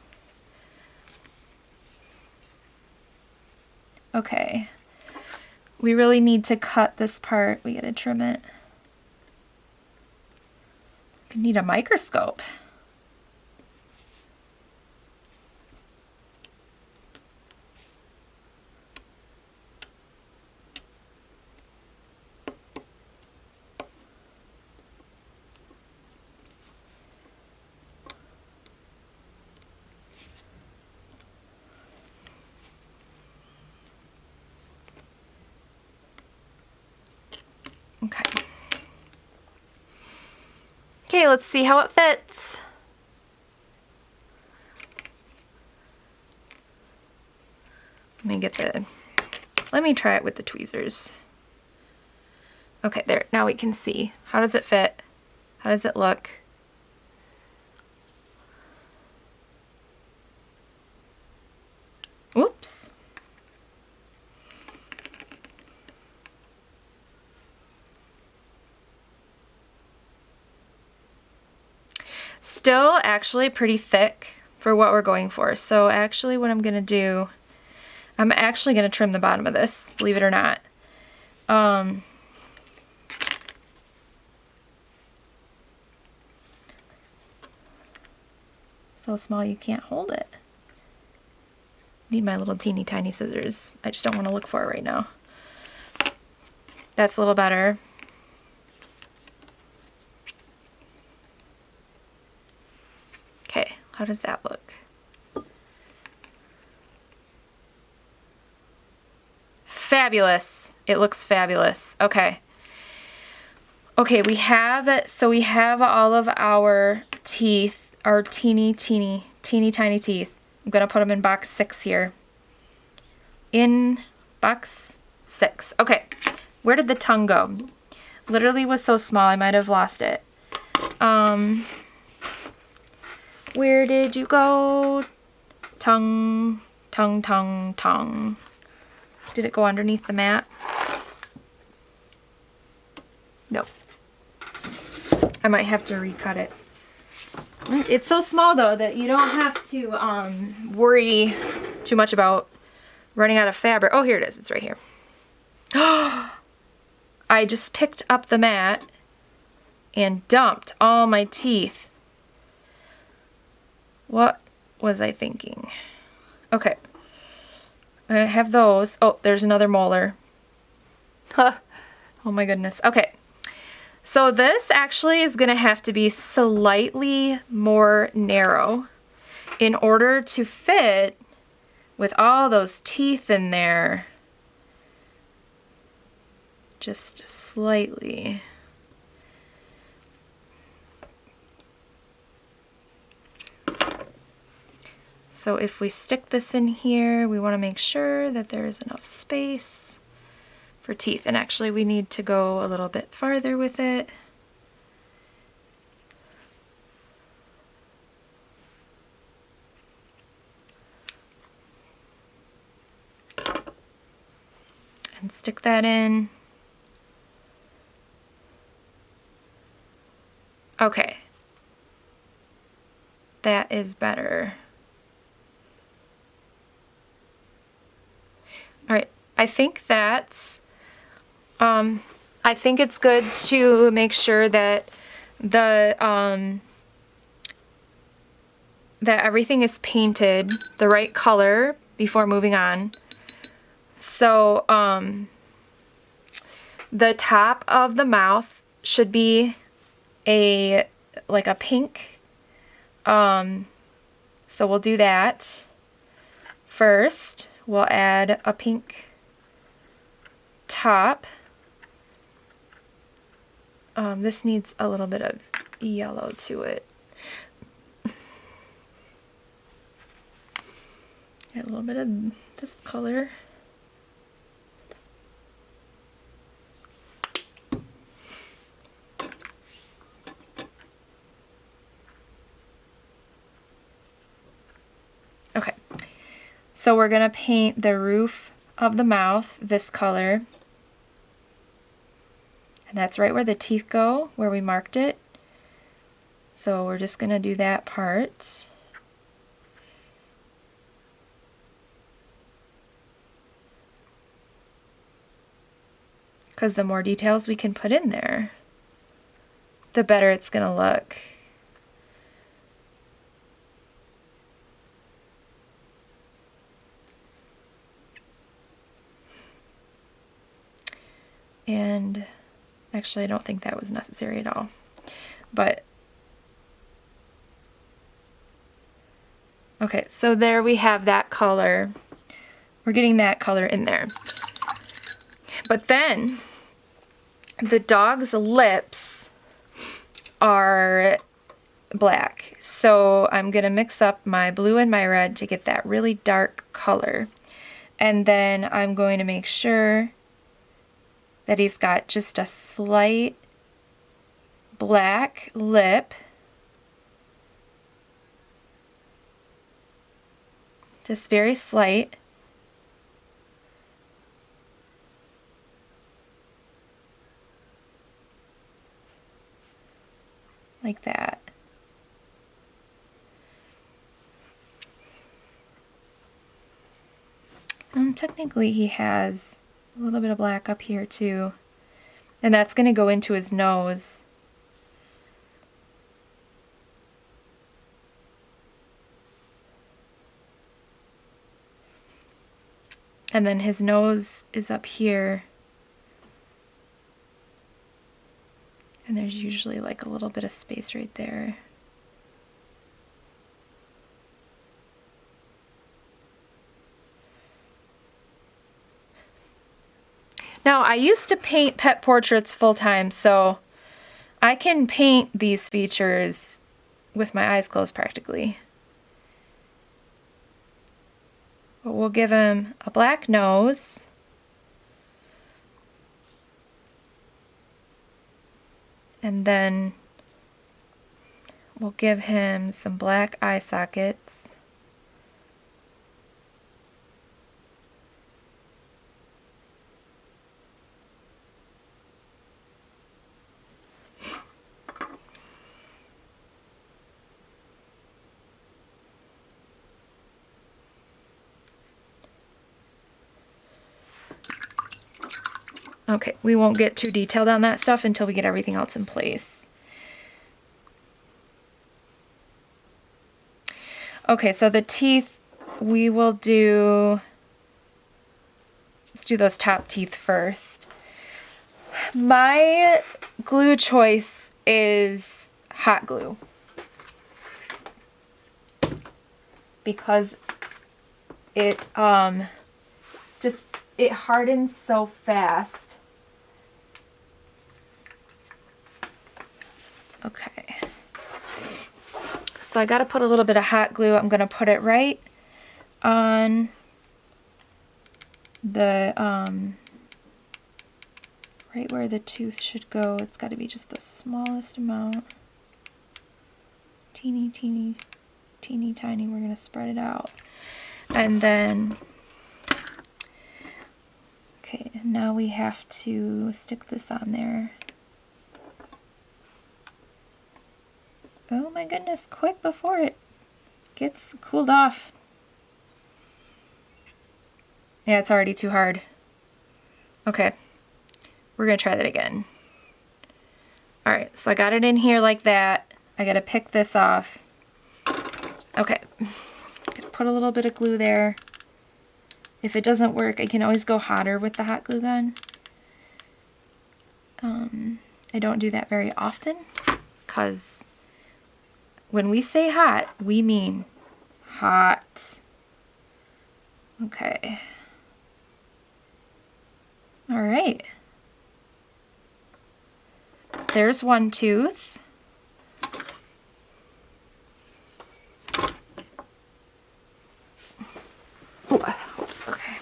Okay. We really need to cut this part. We gotta trim it. We need a microscope. Okay. Okay, let's see how it fits. let me try it with the tweezers. Okay, there, now we can see. How does it fit? How does it look? Oops. Still actually pretty thick for what we're going for. So actually what I'm gonna do, I'm actually gonna trim the bottom of this, believe it or not. So small you can't hold it. Need my little teeny tiny scissors. I just don't want to look for it right now. That's a little better. Okay, how does that look? Fabulous. It looks fabulous. Okay. Okay, we have all of our teeth, our teeny tiny teeth. I'm gonna put them in box 6 here. In box 6. Okay, where did the tongue go? Literally was so small I might have lost it. Where did you go? Tongue. Did it go underneath the mat? Nope. I might have to recut it. It's so small though that you don't have to worry too much about running out of fabric. Oh, here it is. It's right here. I just picked up the mat and dumped all my teeth. What was I thinking? Okay. I have those. Oh, there's another molar. Huh. Oh my goodness. Okay. So this actually is going to have to be slightly more narrow in order to fit with all those teeth in there. Just slightly. So if we stick this in here, we want to make sure that there is enough space for teeth. And actually we need to go a little bit farther with it. And stick that in. Okay. That is better. All right, I think that's, I think it's good to make sure that the, that everything is painted the right color before moving on. So, the top of the mouth should be like a pink. So we'll do that first. We'll add a pink top. This needs a little bit of yellow to it. Add a little bit of this color. Okay. So we're going to paint the roof of the mouth this color. And that's right where the teeth go, where we marked it. So we're just going to do that part. Because the more details we can put in there, the better it's going to look. And actually I don't think that was necessary at all, but okay, so there we have that color. We're getting that color in there. But then the dog's lips are black, so I'm gonna mix up my blue and my red to get that really dark color. And then I'm going to make sure that he's got just a slight black lip. Just very slight. Like that. Technically he has a little bit of black up here too. And that's going to go into his nose. And then his nose is up here. And there's usually like a little bit of space right there. Now, I used to paint pet portraits full time, so I can paint these features with my eyes closed practically. But we'll give him a black nose. And then we'll give him some black eye sockets. Okay, we won't get too detailed on that stuff until we get everything else in place. Okay, so the teeth, we will do, let's do those top teeth first. My glue choice is hot glue, because it it hardens so fast. Okay. So I got to put a little bit of hot glue. I'm going to put it right on the right where the tooth should go. It's got to be just the smallest amount. Teeny, teeny, teeny, tiny. We're going to spread it out. And then, okay, now we have to stick this on there. Oh my goodness, quick before it gets cooled off. Yeah, it's already too hard. Okay, we're gonna try that again. All right, so I got it in here like that. I gotta pick this off. Okay, gonna put a little bit of glue there. If it doesn't work, I can always go hotter with the hot glue gun. I don't do that very often, because when we say hot, we mean hot. Okay. All right. There's one tooth. Oh, oops, okay.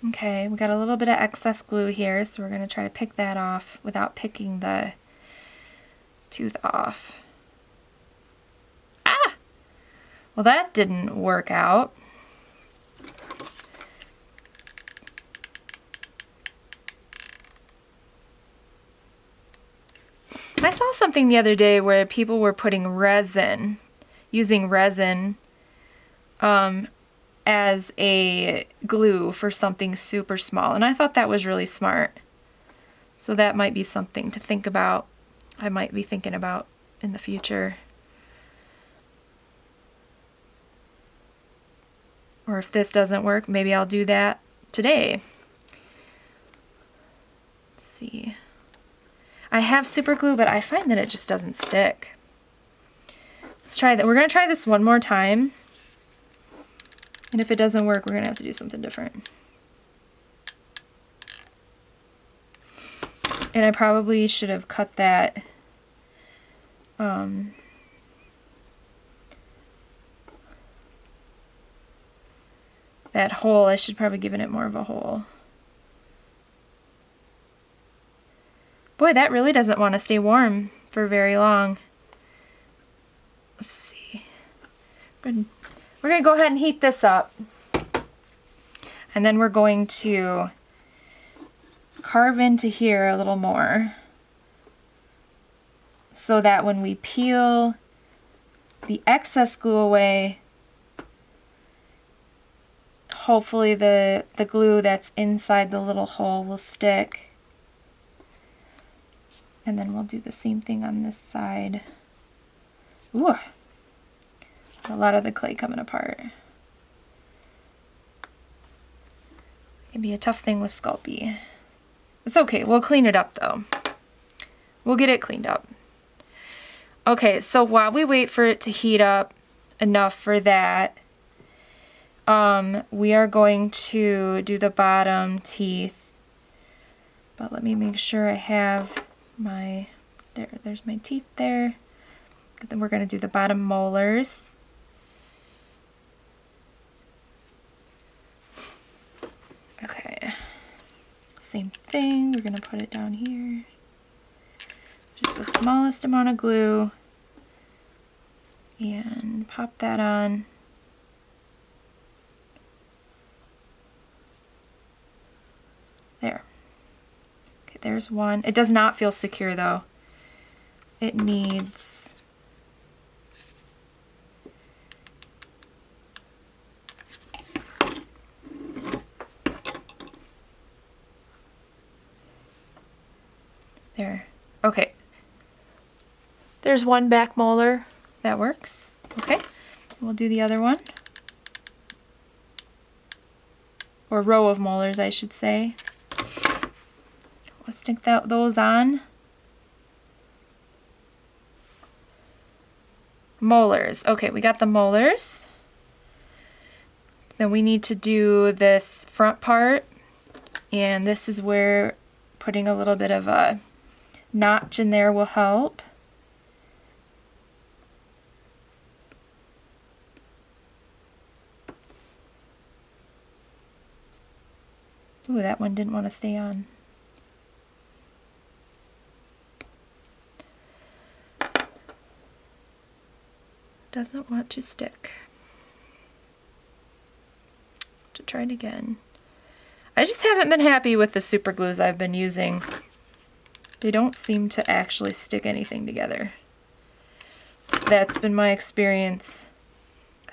Okay, we got a little bit of excess glue here, so we're going to try to pick that off without picking the tooth off. Ah! Well, that didn't work out. I saw something the other day where people were putting resin, using resin, as a glue for something super small, and I thought that was really smart. So that might be something to think about. I might be thinking about in the future. Or if this doesn't work, maybe I'll do that today. Let's see. I have super glue, but I find that it just doesn't stick. Let's try that. We're going to try this one more time. And if it doesn't work, we're going to have to do something different. And I probably should have cut that that hole. I should probably given it more of a hole. Boy, that really doesn't want to stay warm for very long. Let's see. We're going to go ahead and heat this up. And then we're going to carve into here a little more so that when we peel the excess glue away, hopefully the glue that's inside the little hole will stick. And then we'll do the same thing on this side. Ooh, a lot of the clay coming apart. It can be a tough thing with Sculpey. It's okay, we'll clean it up though. We'll get it cleaned up. Okay, so while we wait for it to heat up enough for that, we are going to do the bottom teeth. But let me make sure I have my, there's my teeth there. Then we're going to do the bottom molars. Okay, same thing, we're going to put it down here. Just the smallest amount of glue and pop that on. There. Okay, there's one. It does not feel secure though. It needs there. Okay. There's one back molar. That works. Okay. We'll do the other one. Or row of molars, I should say. We'll stick those on. Molars. Okay, we got the molars. Then we need to do this front part. And this is where putting a little bit of a notch in there will help. Ooh, that one didn't want to stay on. Doesn't want to stick. To try it again. I just haven't been happy with the super glues I've been using. They don't seem to actually stick anything together. That's been my experience.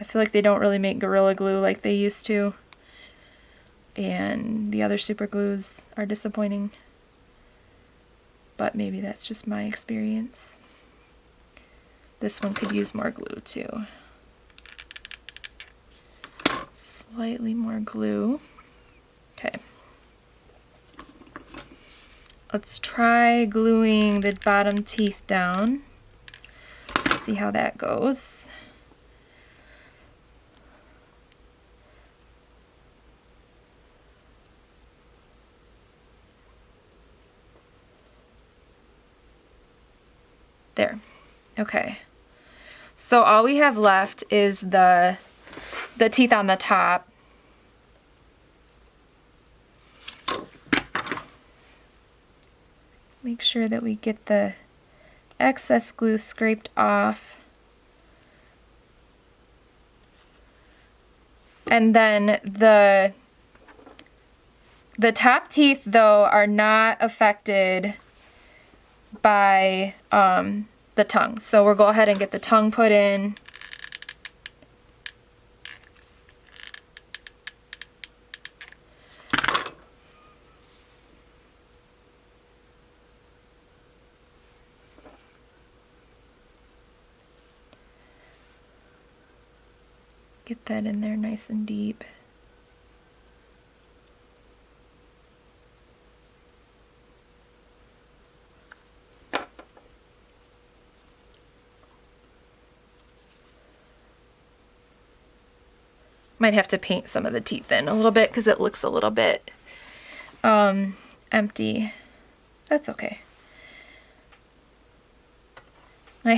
I feel like they don't really make Gorilla Glue like they used to. And the other super glues are disappointing. But maybe that's just my experience. This one could use more glue too. Slightly more glue. Okay. Let's try gluing the bottom teeth down. Let's see how that goes. There. Okay. So all we have left is the teeth on the top. Make sure that we get the excess glue scraped off. And then the top teeth though are not affected by the tongue. So we'll go ahead and get the tongue put in. Get that in there nice and deep. Might have to paint some of the teeth in a little bit because it looks a little bit empty. That's okay. I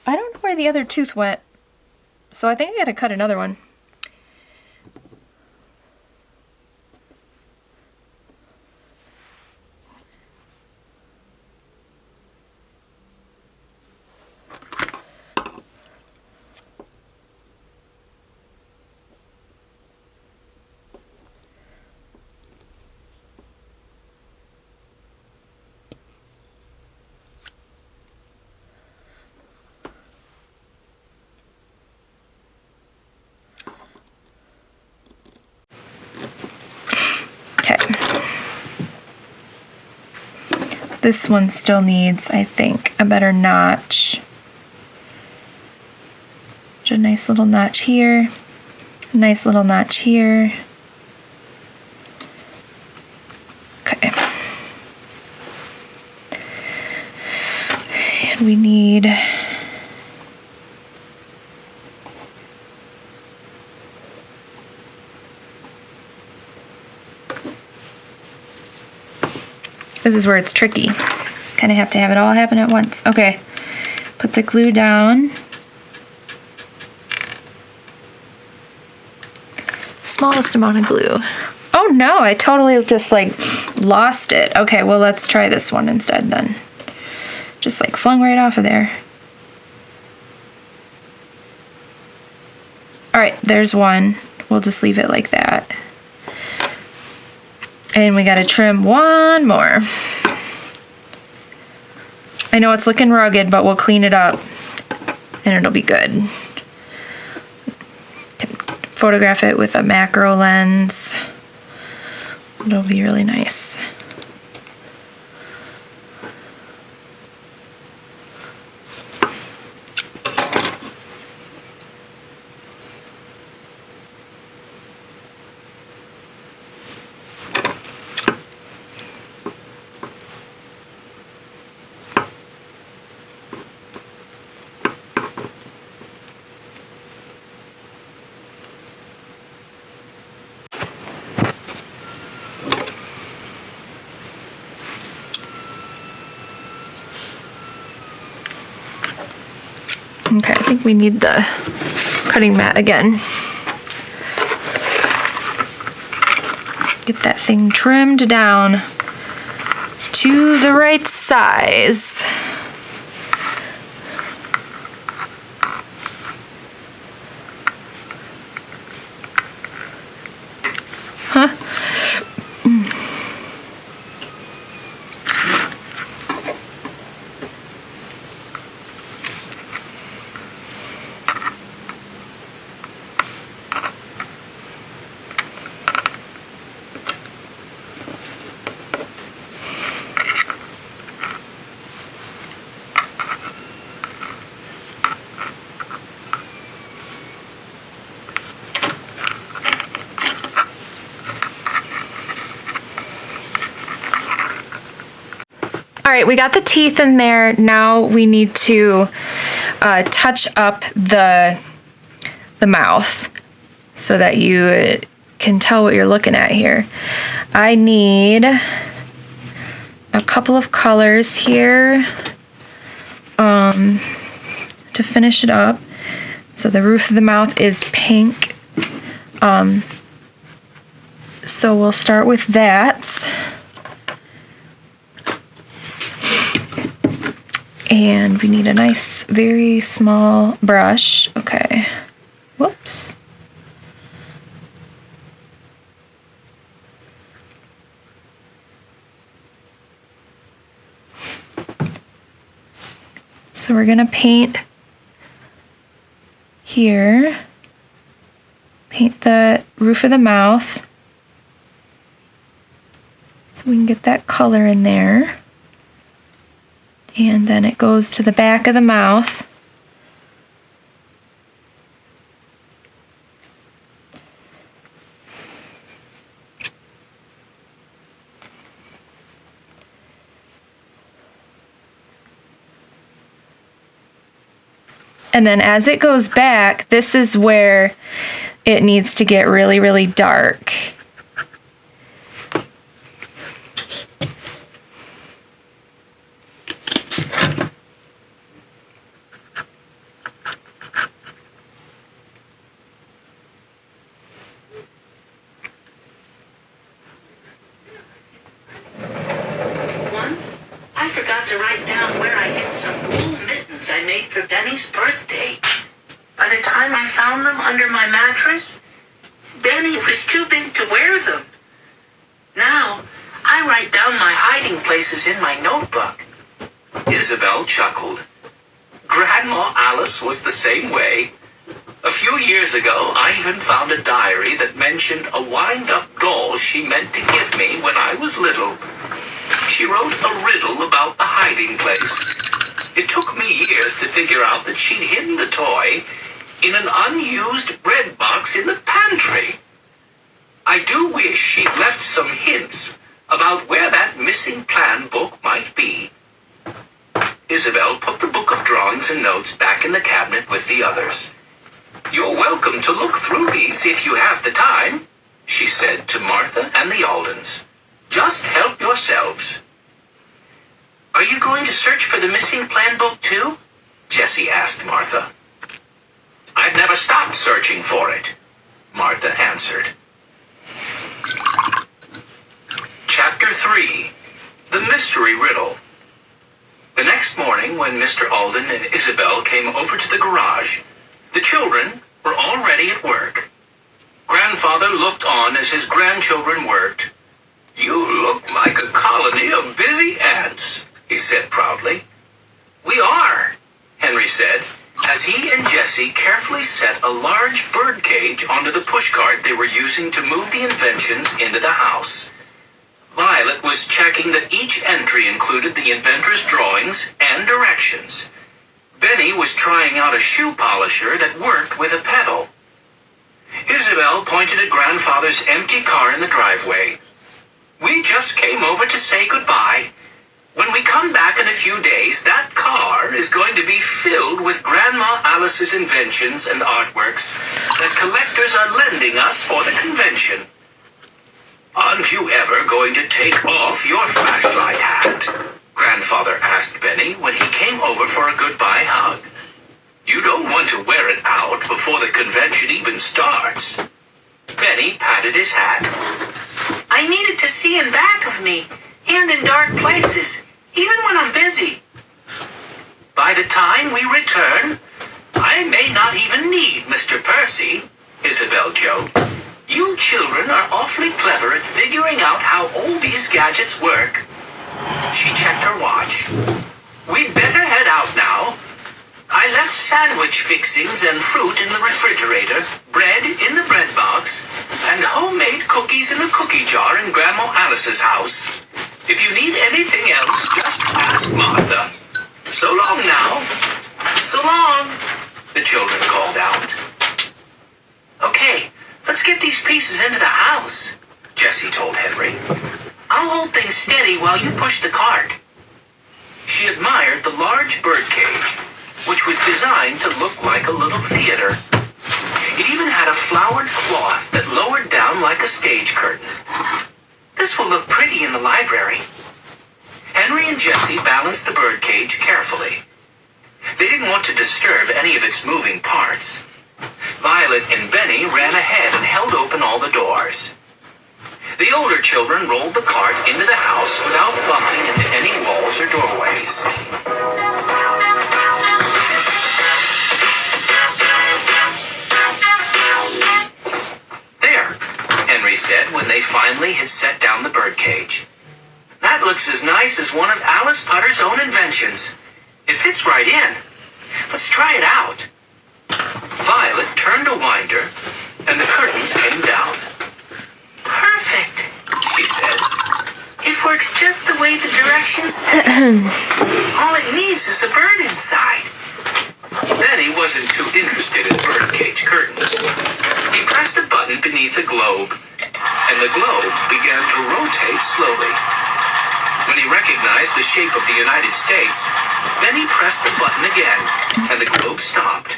don't know where the other tooth went, so I think I gotta cut another one. This one still needs, I think, a better notch. There's a nice little notch here, a nice little notch here. Okay. And we need this is where it's tricky. Kind of have to have it all happen at once. Okay, put the glue down. Smallest amount of glue. Oh no, I totally just like lost it. Okay, well let's try this one instead then. Just like flung right off of there. All right, there's one. We'll just leave it like that. And we gotta trim one more. I know it's looking rugged, but we'll clean it up and it'll be good. Photograph it with a macro lens. It'll be really nice. Okay, I think we need the cutting mat again. Get that thing trimmed down to the right size. Huh? All right, we got the teeth in there. Now we need to touch up the mouth so that you can tell what you're looking at here. I need a couple of colors here to finish it up. So the roof of the mouth is pink. So we'll start with that. And we need a nice, very small brush. Okay. Whoops. So we're gonna paint here. Paint the roof of the mouth. So we can get that color in there. And then it goes to the back of the mouth. And then as it goes back, this is where it needs to get really, really dark. I forgot to write down where I hid some wool mittens I made for Benny's birthday. By the time I found them under my mattress, Benny was too big to wear them. Now, I write down my hiding places in my notebook. Isabel chuckled. Grandma Alice was the same way. A few years ago, I even found a diary that mentioned a wind-up doll she meant to give me when I was little. She wrote a riddle about the hiding place. It took me years to figure out that she'd hidden the toy in an unused bread box in the pantry. I do wish she'd left some hints about where that missing plan book might be. Isabel put the book of drawings and notes back in the cabinet with the others. "You're welcome to look through these if you have the time," she said to Martha and the Aldens. "Just help yourselves." "Are you going to search for the missing plan book too?" Jessie asked Martha. "I've never stopped searching for it," Martha answered. Chapter 3. The Mystery Riddle. The next morning, when Mr. Alden and Isabel came over to the garage, the children were already at work. Grandfather looked on as his grandchildren worked. "You look like a colony of busy ants," he said proudly. "We are," Henry said, as he and Jessie carefully set a large bird cage onto the pushcart they were using to move the inventions into the house. Violet was checking that each entry included the inventor's drawings and directions. Benny was trying out a shoe polisher that worked with a pedal. Isabel pointed at Grandfather's empty car in the driveway. "We just came over to say goodbye. When we come back in a few days, that car is going to be filled with Grandma Alice's inventions and artworks that collectors are lending us for the convention." "Aren't you ever going to take off your flashlight hat?" Grandfather asked Benny when he came over for a goodbye hug. "You don't want to wear it out before the convention even starts." Benny patted his hat. "I need it to see in back of me, and in dark places, even when I'm busy. By the time we return, I may not even need Mr. Percy," Isabel joked. "You children are awfully clever at figuring out how all these gadgets work." She checked her watch. "We'd better head out now. I left sandwich fixings and fruit in the refrigerator, bread in the bread box, and homemade cookies in the cookie jar in Grandma Alice's house. If you need anything else, just ask Martha. So long now." "So long," the children called out. "Okay, let's get these pieces into the house," Jessie told Henry. "I'll hold things steady while you push the cart." She admired the large bird cage, which was designed to look like a little theater. It even had a flowered cloth that lowered down like a stage curtain. "This will look pretty in the library." Henry and Jessie balanced the bird cage carefully. They didn't want to disturb any of its moving parts. Violet and Benny ran ahead and held open all the doors. The older children rolled the cart into the house without bumping into any walls or doorways. "There," Henry said when they finally had set down the birdcage. "That looks as nice as one of Alice Putter's own inventions. It fits right in. Let's try it out." Violet turned a winder, and the curtains came down. "Perfect," she said. "It works just the way the directions say. All it needs is a bird inside." Benny wasn't too interested in birdcage curtains. He pressed a button beneath the globe, and the globe began to rotate slowly. When he recognized the shape of the United States, Benny pressed the button again, and the globe stopped.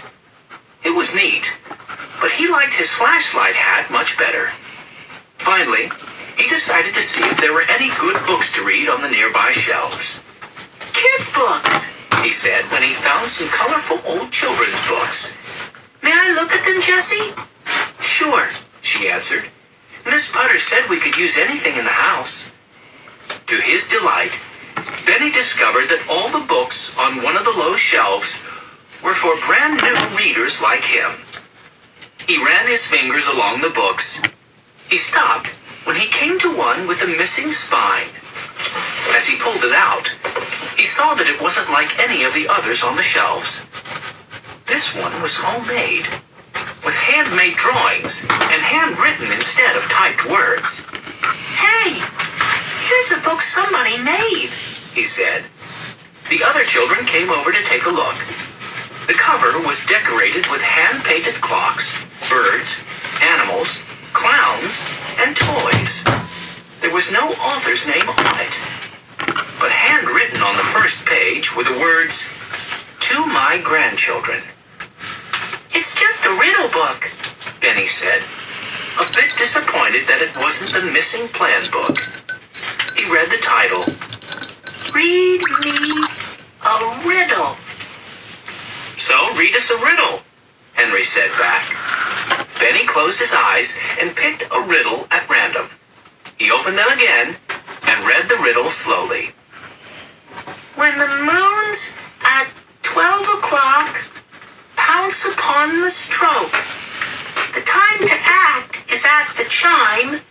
It was neat, but he liked his flashlight hat much better. Finally, he decided to see if there were any good books to read on the nearby shelves. "Kids' books," he said when he found some colorful old children's books. "May I look at them, Jessie?" "Sure," she answered. "Miss Putter said we could use anything in the house." To his delight, Benny discovered that all the books on one of the low shelves were for brand new readers like him. He ran his fingers along the books. He stopped when he came to one with a missing spine. As he pulled it out, he saw that it wasn't like any of the others on the shelves. This one was homemade, with handmade drawings and handwritten instead of typed words. "Hey, Here's a book somebody made, he said. The other children came over to take a look. The cover was decorated with hand-painted clocks, birds, animals, clowns, and toys. There was no author's name on it, but handwritten on the first page were the words, "To my grandchildren." "It's just a riddle book," Benny said, a bit disappointed that it wasn't the missing plan book. He read the title, "Read me a riddle." "So read us a riddle," Henry said back. Benny closed his eyes and picked a riddle at random. He opened them again and read the riddle slowly. "When the moon's at 12 o'clock, pounce upon the stroke. The time to act is at the chime,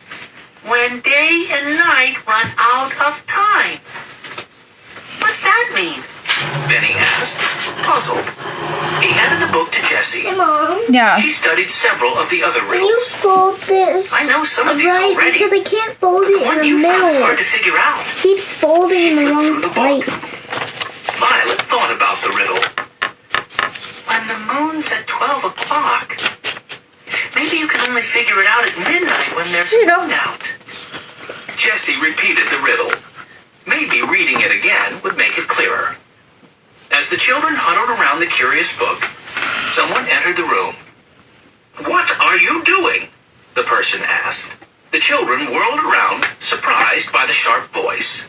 when day and night run out of time." "What's that mean?" Benny asked, puzzled. He handed the book to Jessie. Hey, Mom. Yeah. She studied several of the other Can you riddles. fold this? "I know some of these right, already. because I can't fold The it in one the you found is middle. hard to figure out." It keeps folding She in the flipped wrong through the book. place. Violet thought about the riddle. "When the moon's at 12 o'clock, maybe you can only figure it out at midnight when there's a moon out." Jessie repeated the riddle. Maybe reading it again would make it clearer. As the children huddled around the curious book, someone entered the room. "What are you doing?" the person asked. The children whirled around, surprised by the sharp voice.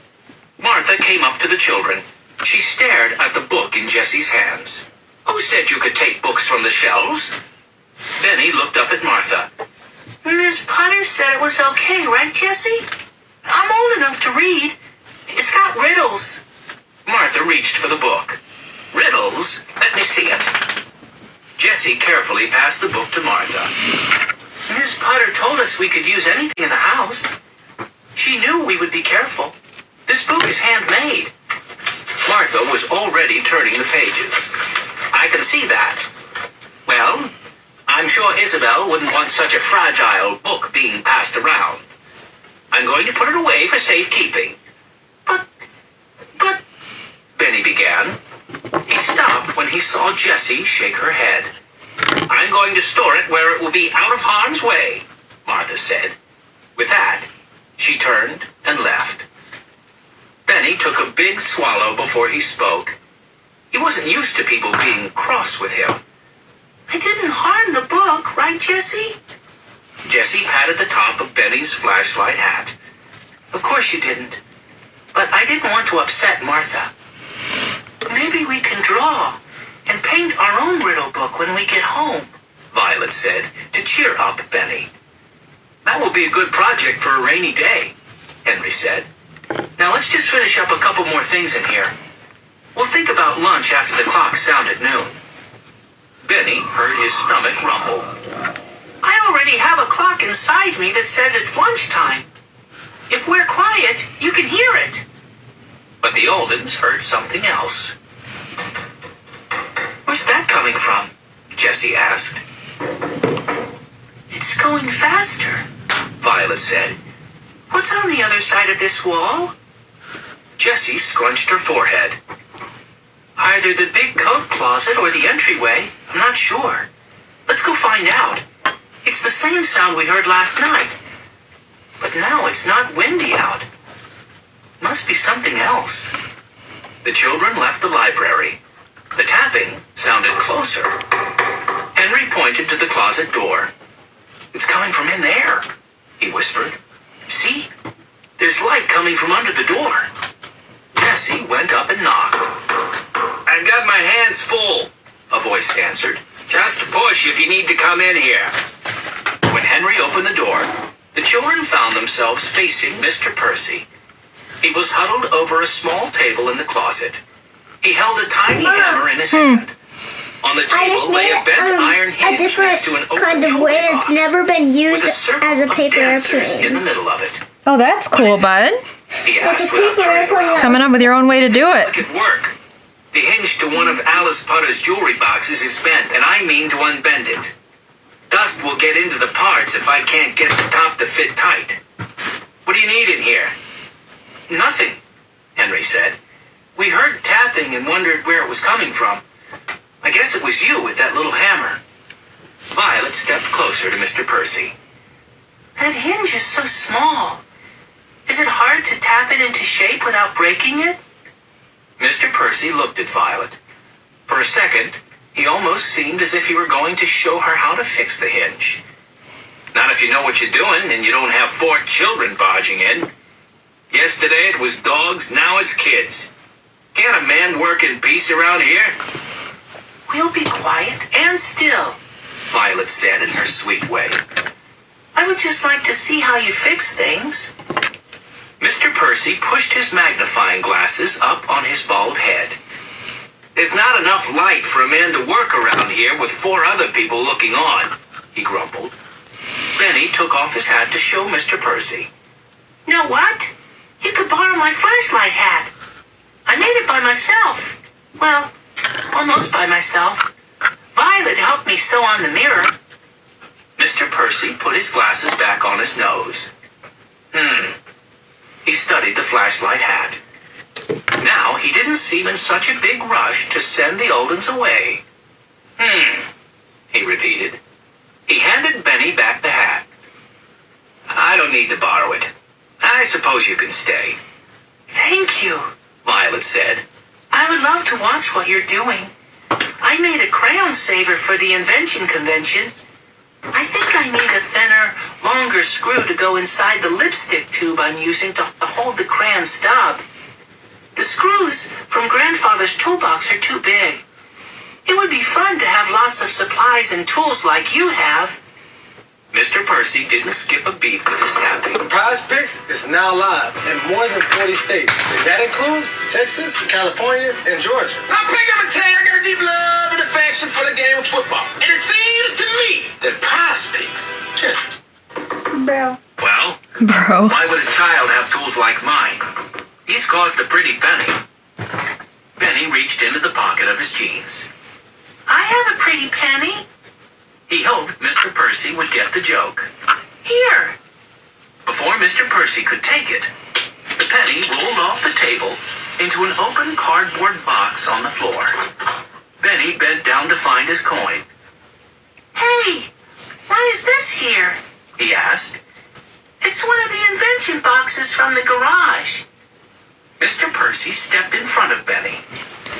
Martha came up to the children. She stared at the book in Jessie's hands. "Who said you could take books from the shelves?" Benny looked up at Martha. "Miss Potter said it was okay, right, Jessie? I'm old enough to read. It's got riddles." Martha reached for the book. "Riddles? Let me see it." Jessie carefully passed the book to Martha. "Miss Potter told us we could use anything in the house. She knew we would be careful. This book is handmade." Martha was already turning the pages. "I can see that. Well, I'm sure Isabel wouldn't want such a fragile book being passed around. I'm going to put it away for safekeeping." But, Benny began. He stopped when he saw Jessie shake her head. "I'm going to store it where it will be out of harm's way," Martha said. With that, she turned and left. Benny took a big swallow before he spoke. He wasn't used to people being cross with him. "I didn't harm the book, right, Jessie?" Jessie patted the top of Benny's flashlight hat. "Of course you didn't. But I didn't want to upset Martha. Maybe we can draw and paint our own riddle book when we get home," Violet said to cheer up Benny. "That will be a good project for a rainy day," Henry said. "Now let's just finish up a couple more things in here. We'll think about lunch after the clocks sound at noon." Benny heard his stomach rumble. "I already have a clock inside me that says it's lunchtime. If we're quiet, you can hear it." But the Oldens heard something else. "Where's that coming from?" Jessie asked. "It's going faster," Violet said. "What's on the other side of this wall?" Jessie scrunched her forehead. "Either the big coat closet or the entryway. I'm not sure. Let's go find out. It's the same sound we heard last night. But now it's not windy out. Must be something else." The children left the library. The tapping sounded closer. Henry pointed to the closet door. "It's coming from in there," he whispered. "See? There's light coming from under the door." Jessie went up and knocked. "I've got my hands full," a voice answered. "Just push if you need to come in here." When Henry opened the door, the children found themselves facing Mr. Percy. He was huddled over a small table in the closet. He held a tiny hammer in his hand. On the I table just lay made a bent iron a hinge different next to an open kind of jewelry way that's box never been with used a circle as a of paper dancers in the airplane. middle of it. Oh, that's cool, bud. He Like a asked without paper turning airplane. around. Coming up with your own way to do it. Look at work. The hinge to one of Alice Potter's jewelry boxes is bent, and I mean to unbend it. Dust will get into the parts if I can't get the top to fit tight. What do you need in here? Nothing, Henry said. We heard tapping and wondered where it was coming from. I guess it was you with that little hammer. Violet stepped closer to Mr. Percy. That hinge is so small. Is it hard to tap it into shape without breaking it? Mr. Percy looked at Violet. For a second, he almost seemed as if he were going to show her how to fix the hinge. Not if you know what you're doing and you don't have 4 children barging in. Yesterday it was dogs, now it's kids. Can't a man work in peace around here? We'll be quiet and still, Violet said in her sweet way. I would just like to see how you fix things. Mr. Percy pushed his magnifying glasses up on his bald head. There's not enough light for a man to work around here with 4 other people looking on, he grumbled. Benny took off his hat to show Mr. Percy. Know what? You could borrow my flashlight hat. I made it by myself. Well, almost by myself. Violet helped me sew on the mirror. Mr. Percy put his glasses back on his nose. He studied the flashlight hat. Now he didn't seem in such a big rush to send the Oldens away. He repeated. He handed Benny back the hat. I don't need to borrow it. I suppose you can stay. Thank you, Violet said. I would love to watch what you're doing. I made a crayon saver for the invention convention. I think I need a thinner, longer screw to go inside the lipstick tube I'm using to hold the crayon stub. The screws from Grandfather's toolbox are too big. It would be fun to have lots of supplies and tools like you have. Mr. Percy didn't skip a beat with his tapping. Prize Picks is now live in more than 40 states. And that includes Texas, California, and Georgia. Now, Pig, I'm gonna tell you, I got a deep love and affection for the game of football. And it seems to me that Prize Picks just... Bro. Well, Bro. why would a child have tools like mine? These cost a pretty penny. Benny reached into the pocket of his jeans. I have a pretty penny. He hoped Mr. Percy would get the joke. Here. Before Mr. Percy could take it, the penny rolled off the table into an open cardboard box on the floor. Benny bent down to find his coin. Hey, why is this here? He asked. It's one of the invention boxes from the garage. Mr. Percy stepped in front of Benny.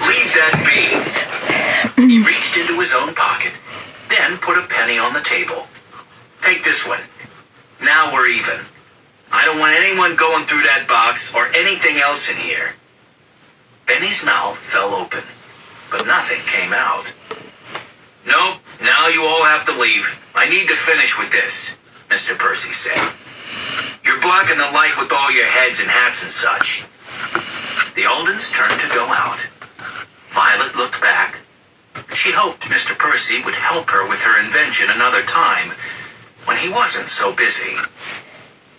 Leave that be. He reached into his own pocket, then put a penny on the table. Take this one. Now we're even. I don't want anyone going through that box or anything else in here. Benny's mouth fell open, but nothing came out. Nope, now you all have to leave. I need to finish with this, Mr. Percy said. You're blocking the light with all your heads and hats and such. The Aldens turned to go out. Violet looked back. She hoped Mr. Percy would help her with her invention another time, when he wasn't so busy.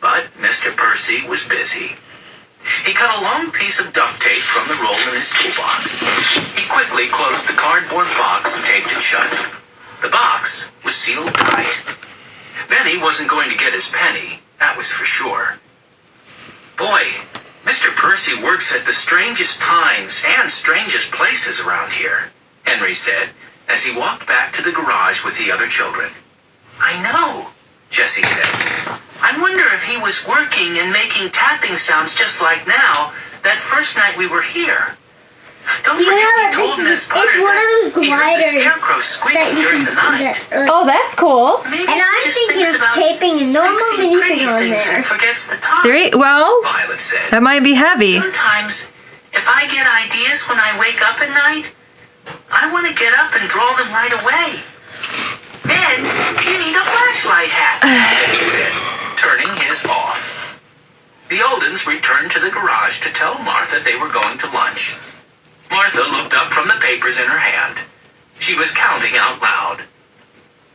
But Mr. Percy was busy. He cut a long piece of duct tape from the roll in his toolbox. He quickly closed the cardboard box and taped it shut. The box was sealed tight. Benny wasn't going to get his penny, that was for sure. Boy, Mr. Percy works at the strangest times and strangest places around here, Henry said, as he walked back to the garage with the other children. I know, Jessie said. I wonder if he was working and making tapping sounds just like now, that first night we were here. Don't Do you forget know we told that Miss it's Butter one of those that he heard the gliders scarecrow that squeaking you during can the see night. that, Oh, that's cool. Maybe and he I'm just thinking thinks of about taping a normal fixing minifigure pretty on things there. and forgets the top, Well, Violet said. that might be heavy. Sometimes, if I get ideas when I wake up at night, I want to get up and draw them right away. Then, you need a flashlight hat, he said, turning his off. The Oldens returned to the garage to tell Martha they were going to lunch. Martha looked up from the papers in her hand. She was counting out loud.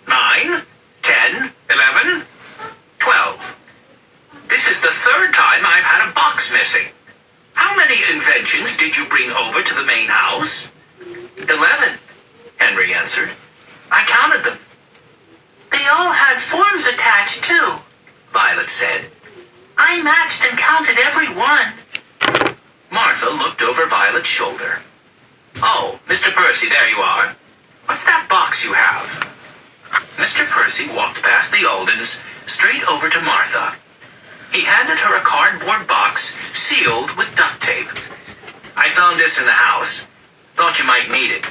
9, 10, 11, 12. This is the third time I've had a box missing. How many inventions did you bring over to the main house? 11, Henry answered. I counted them. They all had forms attached too, Violet said. I matched and counted every one. looked over Violet's shoulder. "Oh, Mr. Percy, there you are. What's that box you have?" Mr. Percy walked past the Aldens, straight over to Martha. He handed her a cardboard box sealed with duct tape. "I found this in the house. Thought you might need it.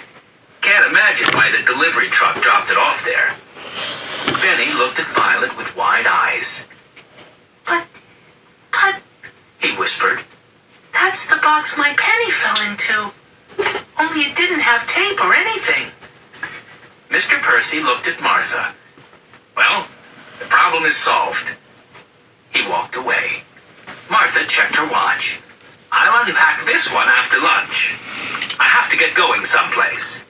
Can't imagine why the delivery truck dropped it off there." Benny looked at Violet with wide eyes. But, he whispered, "that's the box my penny fell into. Only it didn't have tape or anything." Mr. Percy looked at Martha. "Well, the problem is solved." He walked away. Martha checked her watch. "I'll unpack this one after lunch. I have to get going someplace."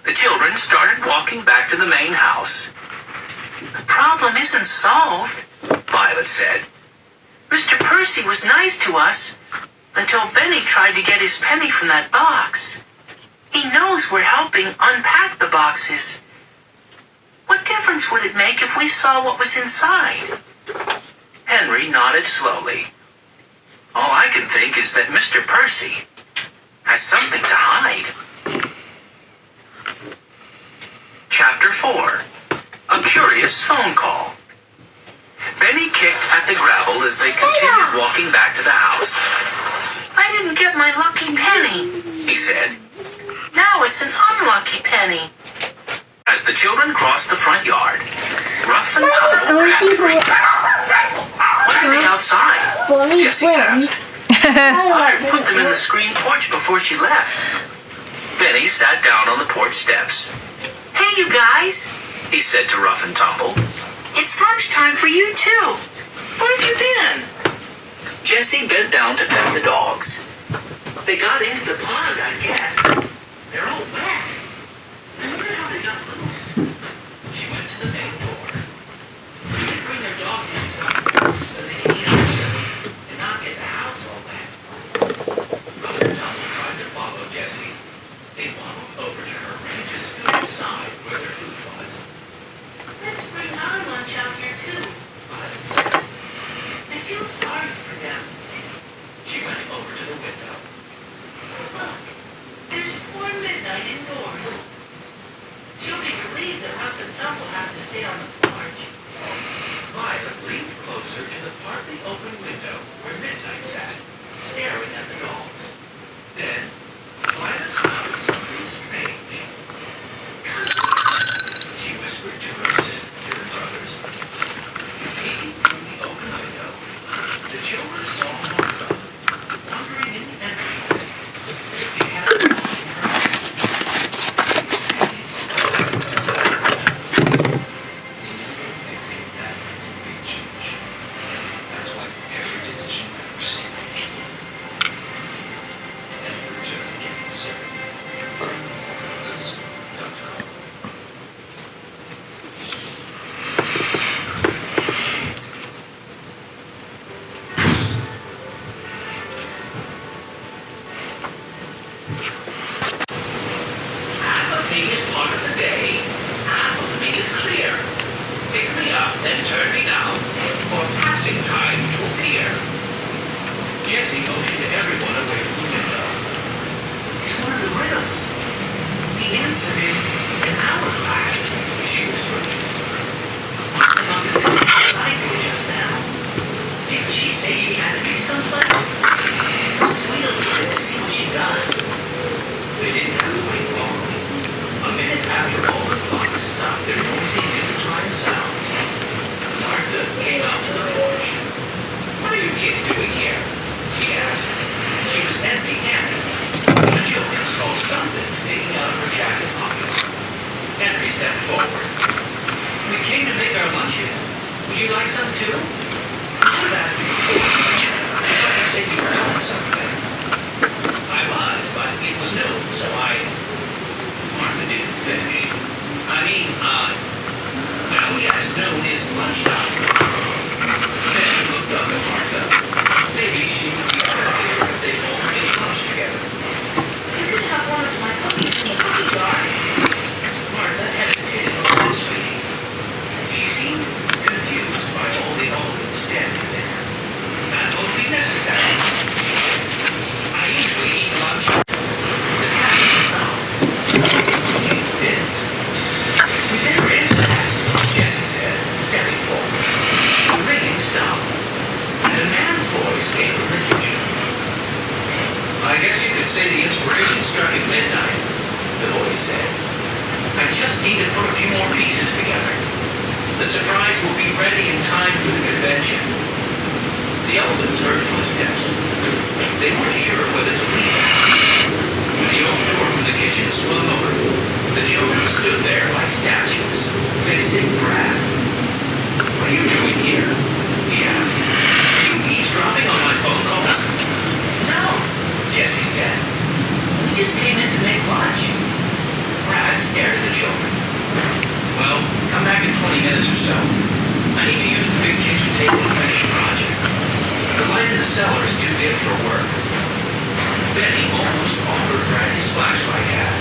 The children started walking back to the main house. "The problem isn't solved," Violet said. "Mr. Percy was nice to us until Benny tried to get his penny from that box. He knows we're helping unpack the boxes. What difference would it make if we saw what was inside?" Henry nodded slowly. "All I can think is that Mr. Percy has something to hide." Chapter 4. A Curious Phone Call. Benny kicked at the gravel as they continued walking back to the house. "I didn't get my lucky penny," he said. "Now it's an unlucky penny." As the children crossed the front yard, Rough and Tumble ran to greet them. "Why are they outside?" Bully Jessie twins. asked. Mother put them in the screen porch before she left. Benny sat down on the porch steps. "Hey, you guys," he said to Rough and Tumble. "It's lunchtime for you, too. Where have you been?" Jessie bent down to pet the dogs. "They got into the pond, I guess. They're all wet. I wonder how they got loose." She went to the main door. They didn't bring their dog dishes on the porch so they could eat out here and not get the house all wet. Rough and Tumble tried to follow Jessie. They waddled over to her and just stood inside where their food was. "Let's bring our lunch out here too," Violet said. "I feel sorry for them." She went over to the window. "Look, there's poor Midnight indoors. She'll be relieved that Rough and Tumble have to stay on the porch." Violet leaned closer to the partly open window where Midnight sat, staring at the dogs. Then, Violet spotted something strange. "Come here," she whispered to her sister and brothers. Peeking through the open window, the children saw Martha wandering in the entryway. She had a watch in her hand. She was reading. Things came back to a big change. That's why every decision matters. And we're just getting started. Those.com. Half of me is part of the day, half of me is clear. Pick me up, then turn me down, for passing time to appear. Jessie motioned everyone away from the window. "It's one of the riddles. The answer is an hourglass," she whispered. "Martha must have been outside here just now. Didn't she say she had to be someplace? Let's wait a little bit to see what she does." They didn't have to wait long. A minute after all the clocks stopped their noisy dinner-time sounds, Martha came out to the porch. "What are you kids doing here?" she asked. She was empty-handed. The children saw something sticking out of her jacket pocket. Henry stepped forward. "We came to make our lunches. Would you like some too?" "You should have asked me before. I thought you said you were going someplace." "I was, but it was noon, so Martha didn't finish. Well, yes, noon is lunchtime." Then he looked up at Martha. Maybe she would be happier if they all ate lunch together. "You could have one of my cookies in the cookie jar." Martha hesitated before speaking. She seemed confused by all the elements standing there. "That won't be necessary," she said. "I usually eat Need to put a few more pieces together. The surprise will be ready in time for the convention. The Eldons heard footsteps. They weren't sure whether to leave the house. When the open door from the kitchen swung open, the children stood there like statues, facing Brad. "What are you doing here?" he asked. "Are you eavesdropping on my phone calls?" "No," Jesse said. "We just came in to make lunch." Brad stared at the children. "Well, come back in 20 minutes or so. I need to use the big kitchen table to finish a project. The light in the cellar is too dim for work." Benny almost offered Brad his flashlight hat,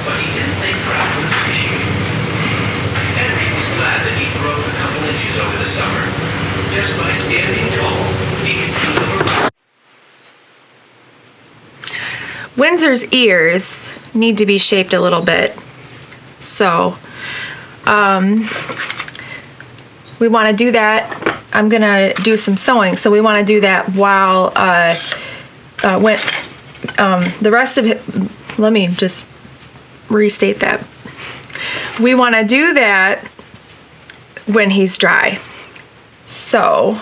but he didn't think Brad would appreciate it. Henry was glad that he'd grown a couple inches over the summer. Just by standing tall, he could see over. Windsor's ears need to be shaped a little bit. So, we want to do that. I'm going to do some sewing. So we want to do that while, when, the rest of it, let me just restate that. We want to do that when he's dry. So,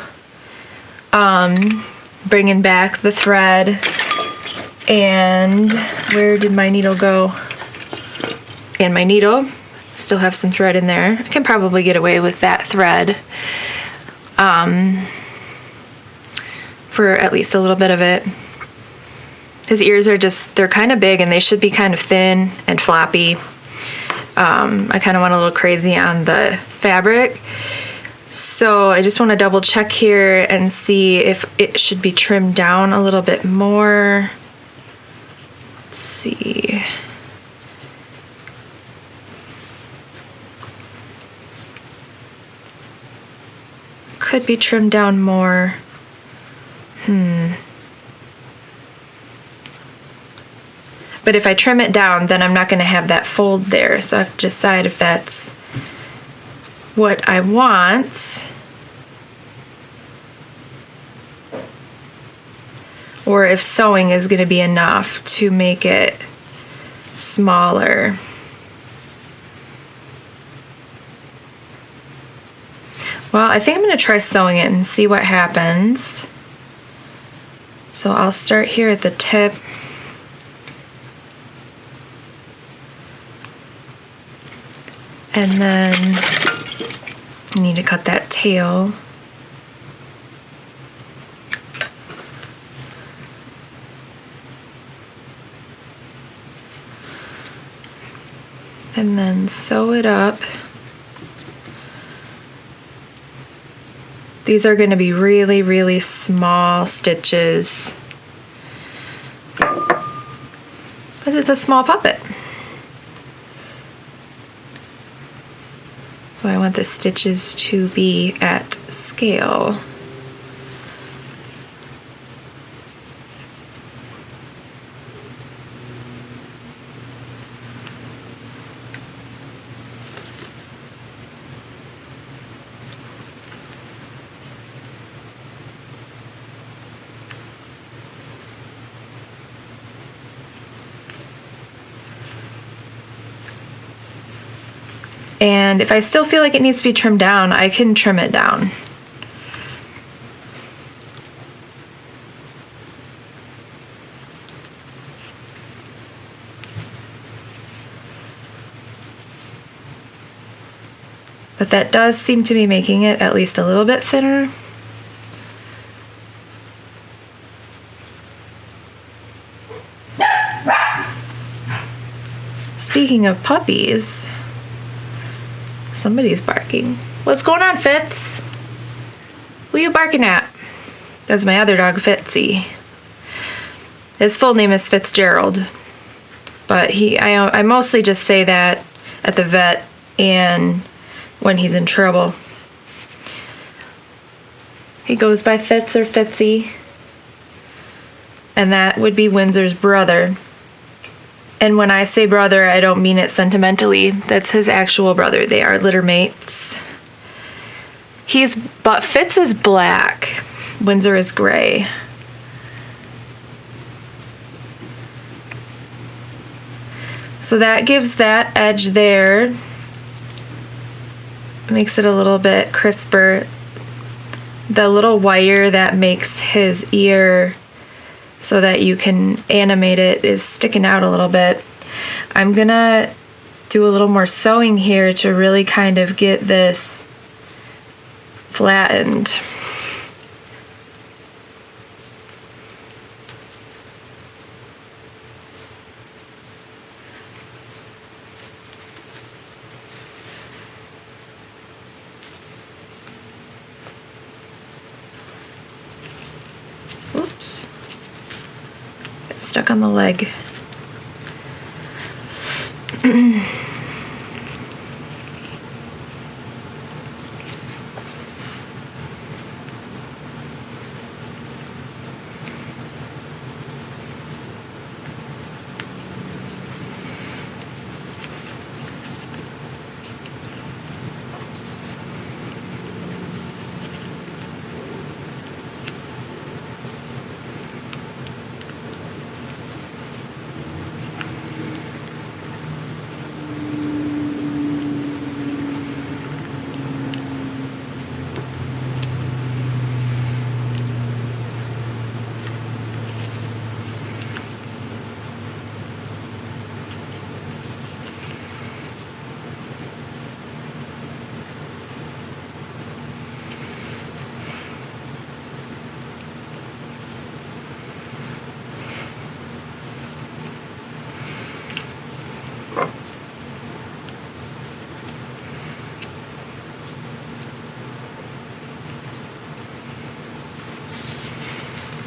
bringing back the thread, and where did my needle go? And my needle, still have some thread in there. I can probably get away with that thread for at least a little bit of it. His ears are just, they're kind of big and they should be kind of thin and floppy. I kind of went a little crazy on the fabric. So I just want to double check here and see if it should be trimmed down a little bit more. Let's see. Could be trimmed down more. But if I trim it down, then I'm not going to have that fold there. So I have to decide if that's what I want. Or if sewing is going to be enough to make it smaller. Well, I think I'm going to try sewing it and see what happens. So I'll start here at the tip. And then I need to cut that tail. And then sew it up. These are going to be really, really small stitches. Because it's a small puppet. So I want the stitches to be at scale. And if I still feel like it needs to be trimmed down, I can trim it down. But that does seem to be making it at least a little bit thinner. Speaking of puppies, somebody's barking. What's going on, Fitz? Who are you barking at? That's my other dog, Fitzy. His full name is Fitzgerald, but I mostly just say that at the vet and when he's in trouble. He goes by Fitz or Fitzy, and that would be Windsor's brother. And when I say brother, I don't mean it sentimentally. That's his actual brother. They are litter mates. But Fitz is black. Windsor is gray. So that gives that edge there, makes it a little bit crisper. The little wire that makes his ear so that you can animate it is sticking out a little bit. I'm gonna do a little more sewing here to really kind of get this flattened. Oops. It's stuck on the leg.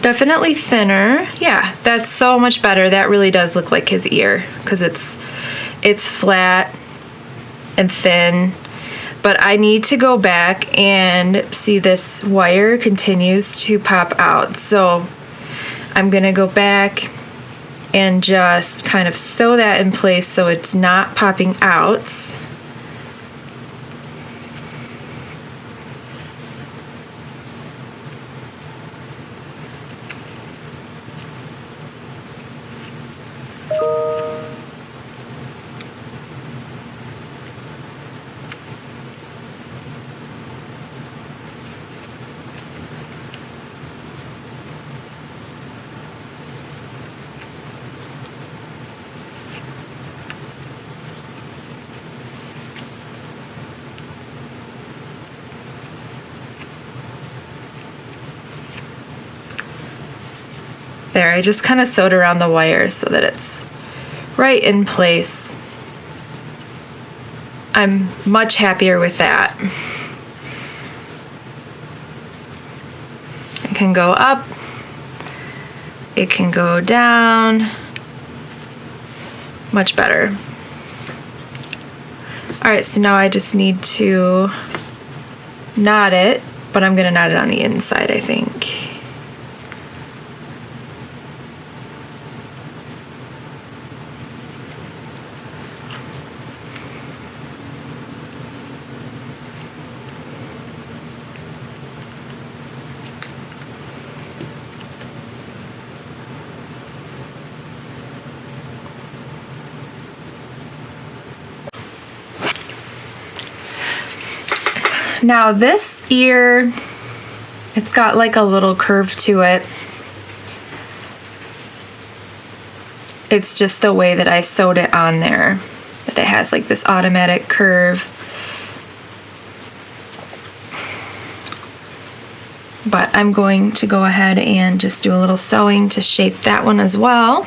Definitely thinner. Yeah, that's so much better. That really does look like his ear because it's flat and thin. But I need to go back and see this wire continues to pop out. So I'm gonna go back and just kind of sew that in place so it's not popping out. There, I just kind of sewed around the wires so that it's right in place. I'm much happier with that. It can go up, it can go down, much better. All right, so now I just need to knot it, but I'm gonna knot it on the inside, I think. Now this ear, it's got like a little curve to it. It's just the way that I sewed it on there, that it has like this automatic curve. But I'm going to go ahead and just do a little sewing to shape that one as well.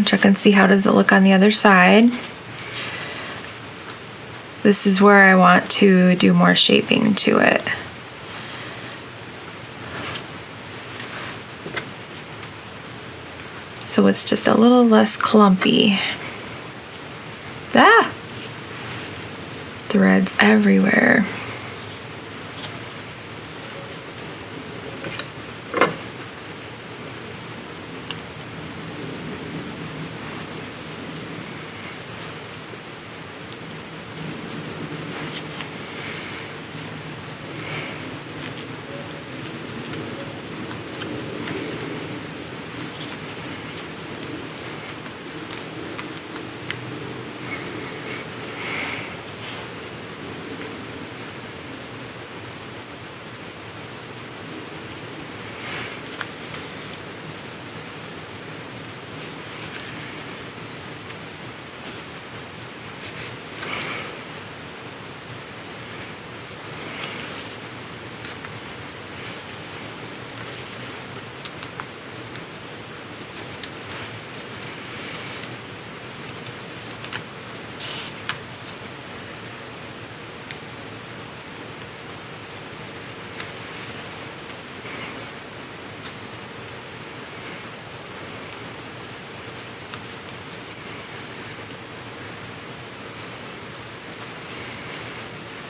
I'll check and see how does it look on the other side. This is where I want to do more shaping to it. So it's just a little less clumpy. Ah! Threads everywhere.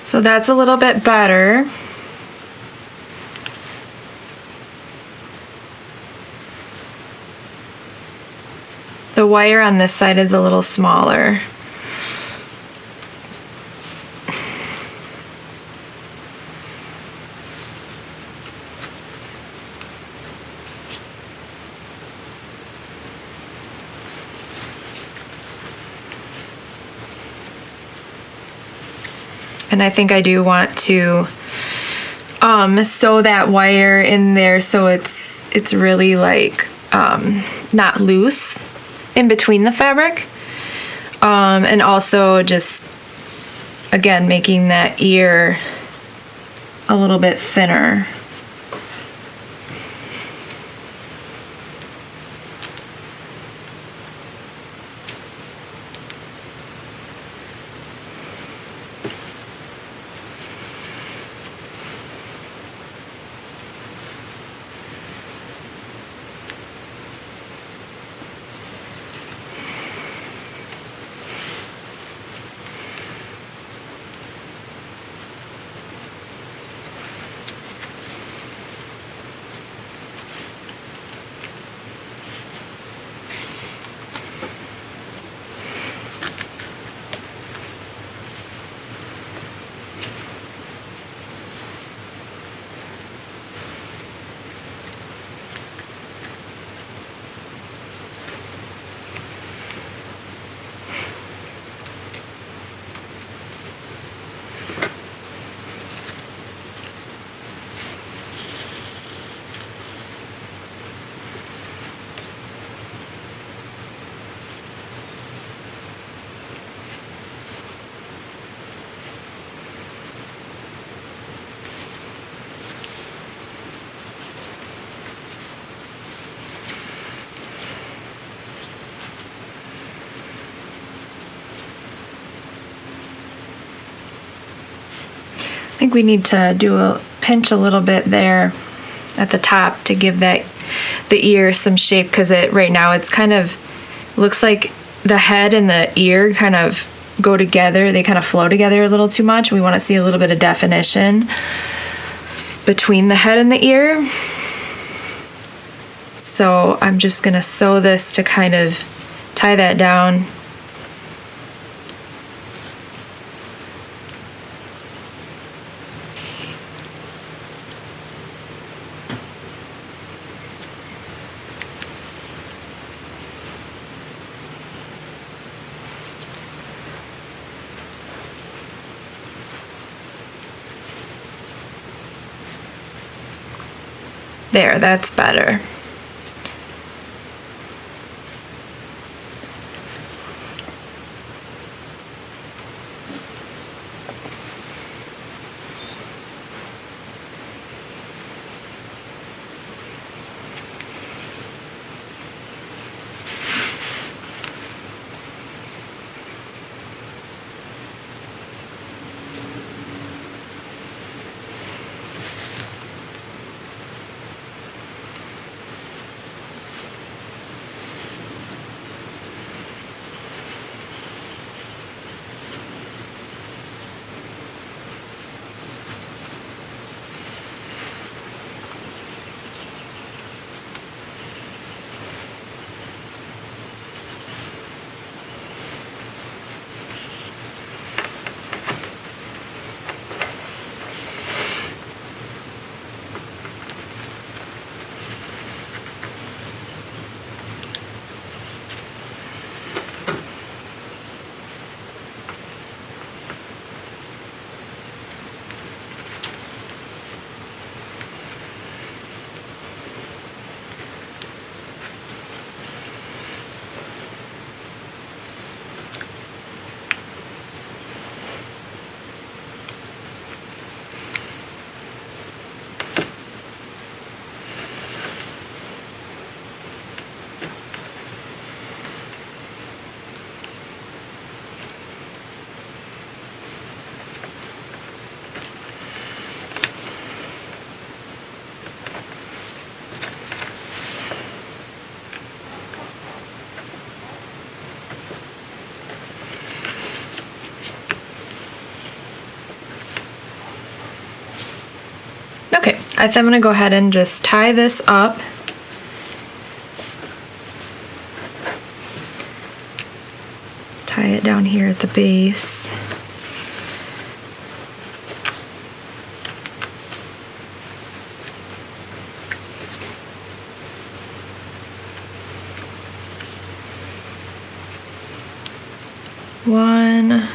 So that's a little bit better. The wire on this side is a little smaller. And I think I do want to sew that wire in there so it's really like not loose in between the fabric. And also just, again, making that ear a little bit thinner. I think we need to pinch a little bit there at the top to give that the ear some shape, because right now it's kind of looks like the head and the ear kind of go together. They kind of flow together a little too much. We want to see a little bit of definition between the head and the ear. So I'm just going to sew this to kind of tie that down. There, that's better. Okay, I think I'm gonna go ahead and just tie this up. Tie it down here at the base. One,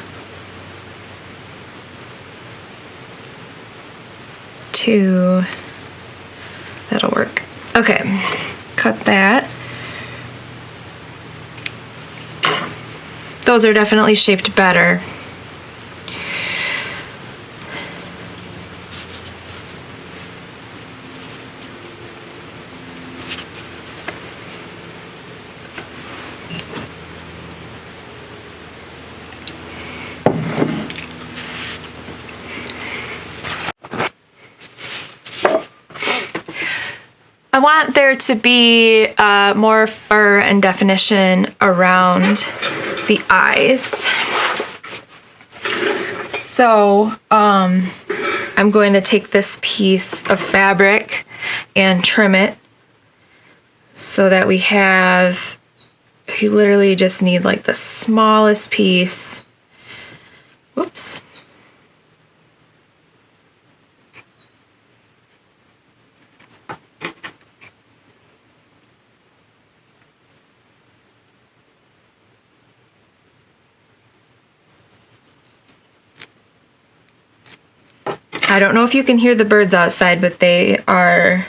two, that'll work. Okay, cut that. Those are definitely shaped better. I want there to be more fur and definition around the eyes. So I'm going to take this piece of fabric and trim it so that you literally just need like the smallest piece. Whoops. I don't know if you can hear the birds outside, but they are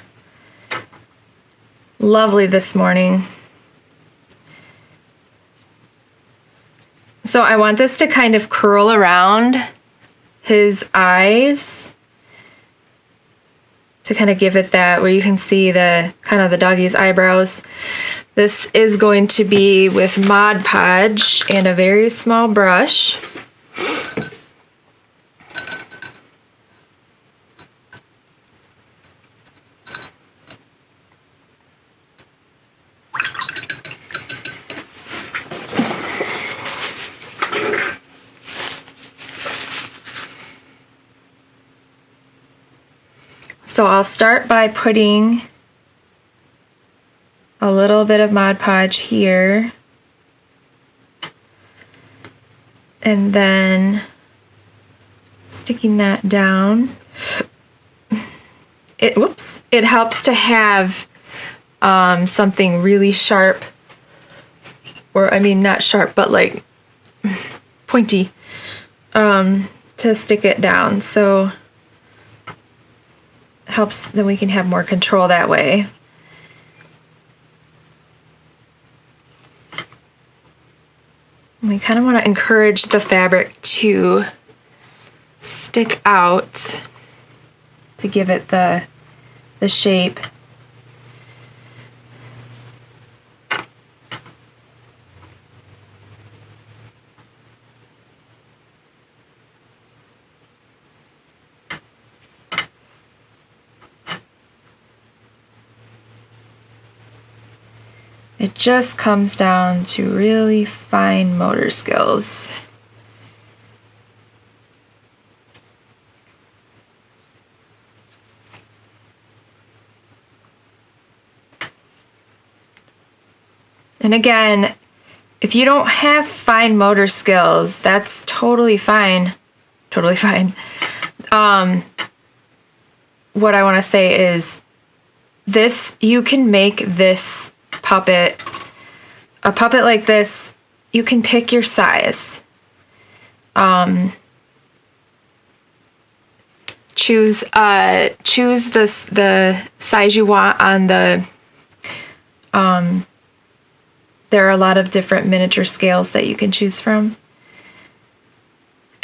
lovely this morning. So I want this to kind of curl around his eyes to kind of give it that, where you can see the kind of the doggy's eyebrows. This is going to be with Mod Podge and a very small brush. So I'll start by putting a little bit of Mod Podge here, and then sticking that down. It helps to have something really sharp, or I mean not sharp, but like pointy, to stick it down. So helps, then we can have more control that way. And we kind of want to encourage the fabric to stick out to give it the shape. It just comes down to really fine motor skills. And again, if you don't have fine motor skills, that's totally fine. Totally fine. What I want to say is this, you can make this puppet, a puppet like this, you can pick your size. Choose the size you want on the, there are a lot of different miniature scales that you can choose from.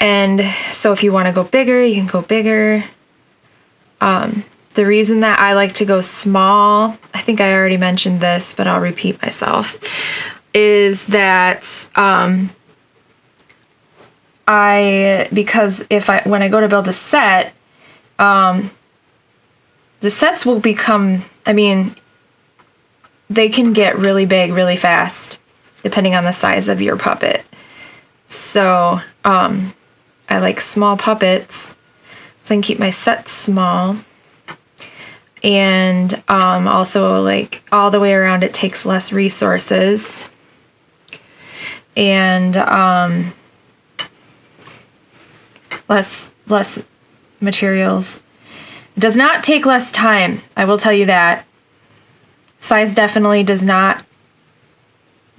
And so if you want to go bigger, you can go bigger. The reason that I like to go small, I think I already mentioned this, but I'll repeat myself, is that because when I go to build a set, the sets will become, I mean, they can get really big really fast, depending on the size of your puppet. So I like small puppets, so I can keep my sets small. and also like all the way around it takes less resources, and less materials. It does not take less time, I will tell you that. Size definitely does not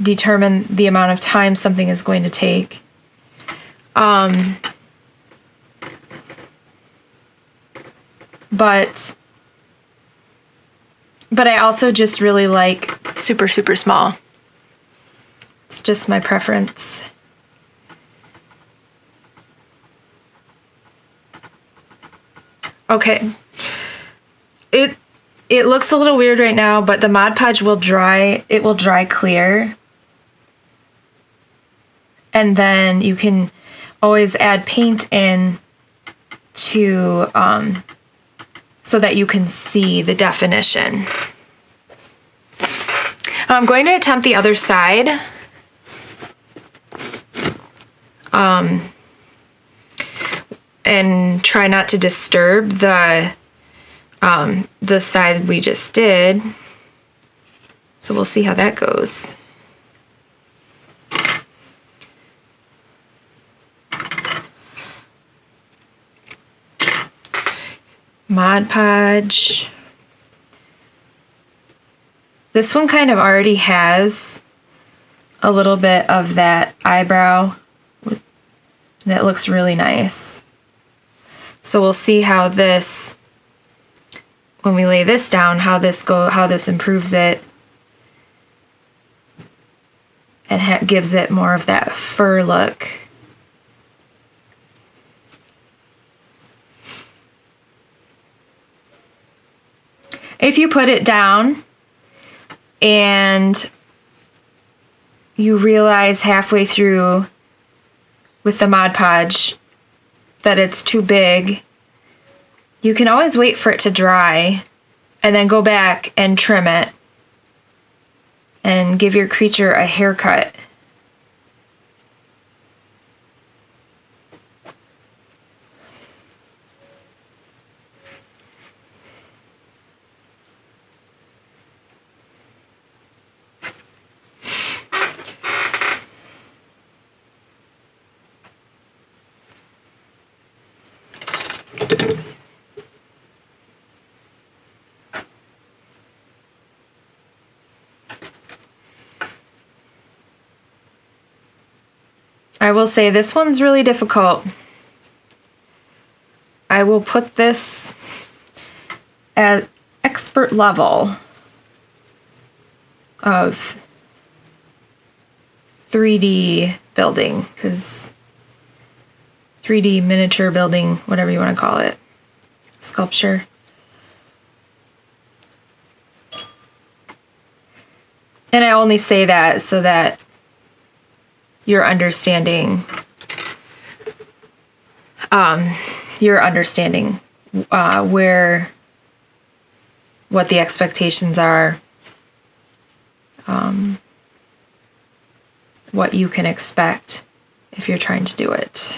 determine the amount of time something is going to take. But I also just really like super, super small. It's just my preference. Okay. It looks a little weird right now, but the Mod Podge will dry. It will dry clear. And then you can always add paint in to so that you can see the definition. I'm going to attempt the other side. And try not to disturb the side we just did. So we'll see how that goes. Mod Podge. This one kind of already has a little bit of that eyebrow, and it looks really nice. So we'll see how this, when we lay this down, how this improves it and gives it more of that fur look. If you put it down and you realize halfway through with the Mod Podge that it's too big, you can always wait for it to dry and then go back and trim it and give your creature a haircut. I will say this one's really difficult. I will put this at expert level of 3D building, because 3D miniature building, whatever you want to call it, sculpture. And I only say that so that you're understanding where, what the expectations are, what you can expect if you're trying to do it.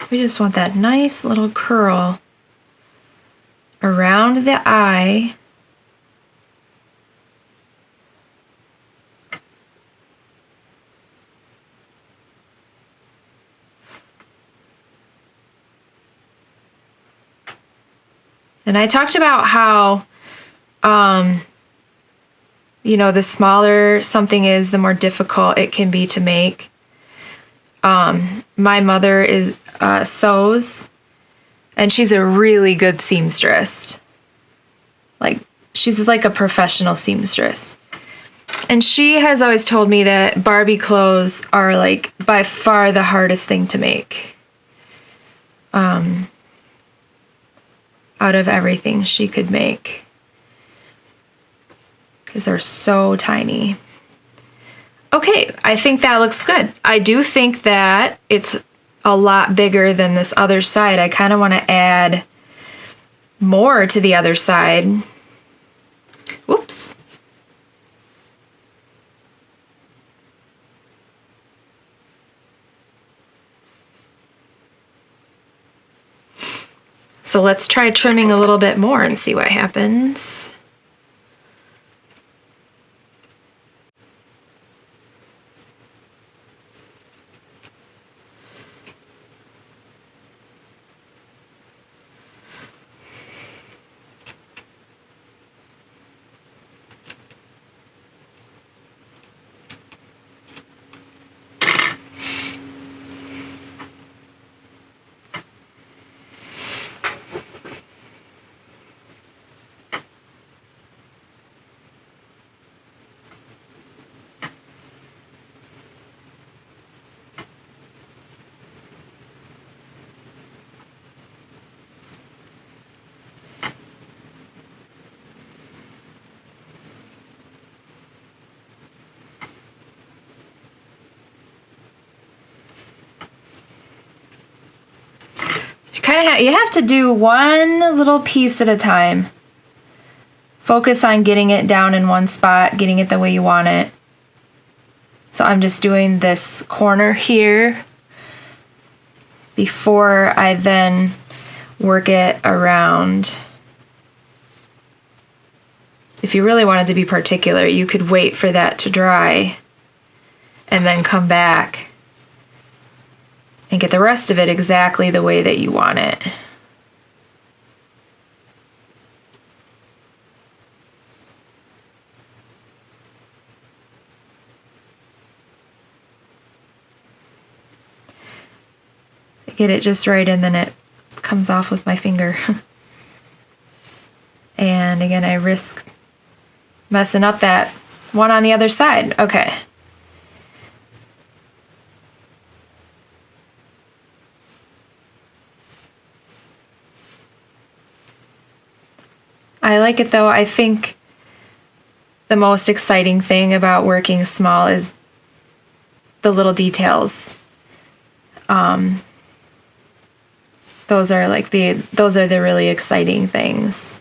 We just want that nice little curl around the eye. And I talked about how, the smaller something is, the more difficult it can be to make. My mother sews, and she's a really good seamstress. She's like a professional seamstress. And she has always told me that Barbie clothes are like by far the hardest thing to make. Out of everything she could make. Because they're so tiny. Okay, I think that looks good. I do think that it's a lot bigger than this other side. I kind of want to add more to the other side. Whoops. So let's try trimming a little bit more and see what happens. You have to do one little piece at a time. Focus on getting it down in one spot, getting it the way you want it. So I'm just doing this corner here before I then work it around. If you really wanted to be particular, you could wait for that to dry and then come back and get the rest of it exactly the way that you want it. Get it just right and then it comes off with my finger. And again, I risk messing up that one on the other side. Okay. I like it though. I think the most exciting thing about working small is the little details. Those are the really exciting things.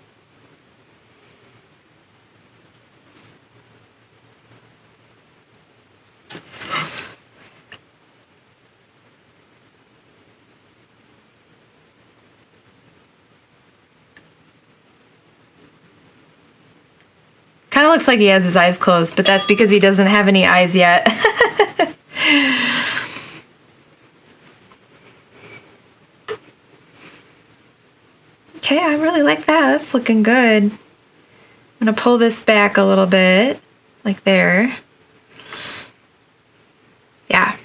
Kind of looks like he has his eyes closed, but that's because he doesn't have any eyes yet. Okay, I really like that. That's looking good. I'm gonna pull this back a little bit, like there. Yeah.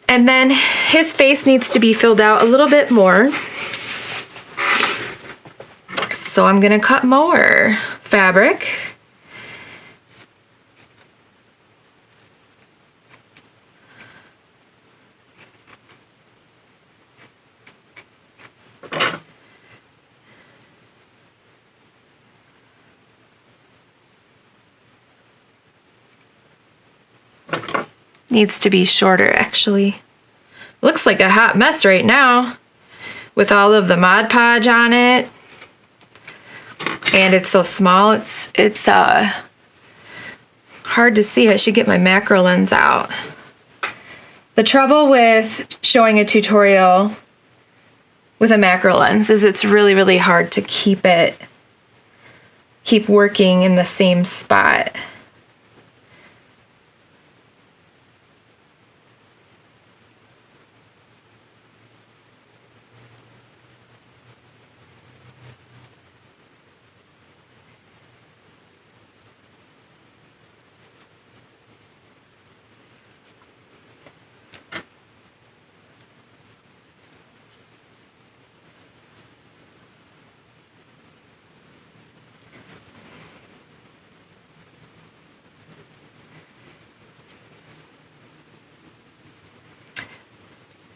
And then his face needs to be filled out a little bit more. So I'm gonna cut more fabric. Needs to be shorter, actually. Looks like a hot mess right now with all of the Mod Podge on it. And it's so small, it's hard to see. I should get my macro lens out. The trouble with showing a tutorial with a macro lens is it's really, really hard to keep working in the same spot.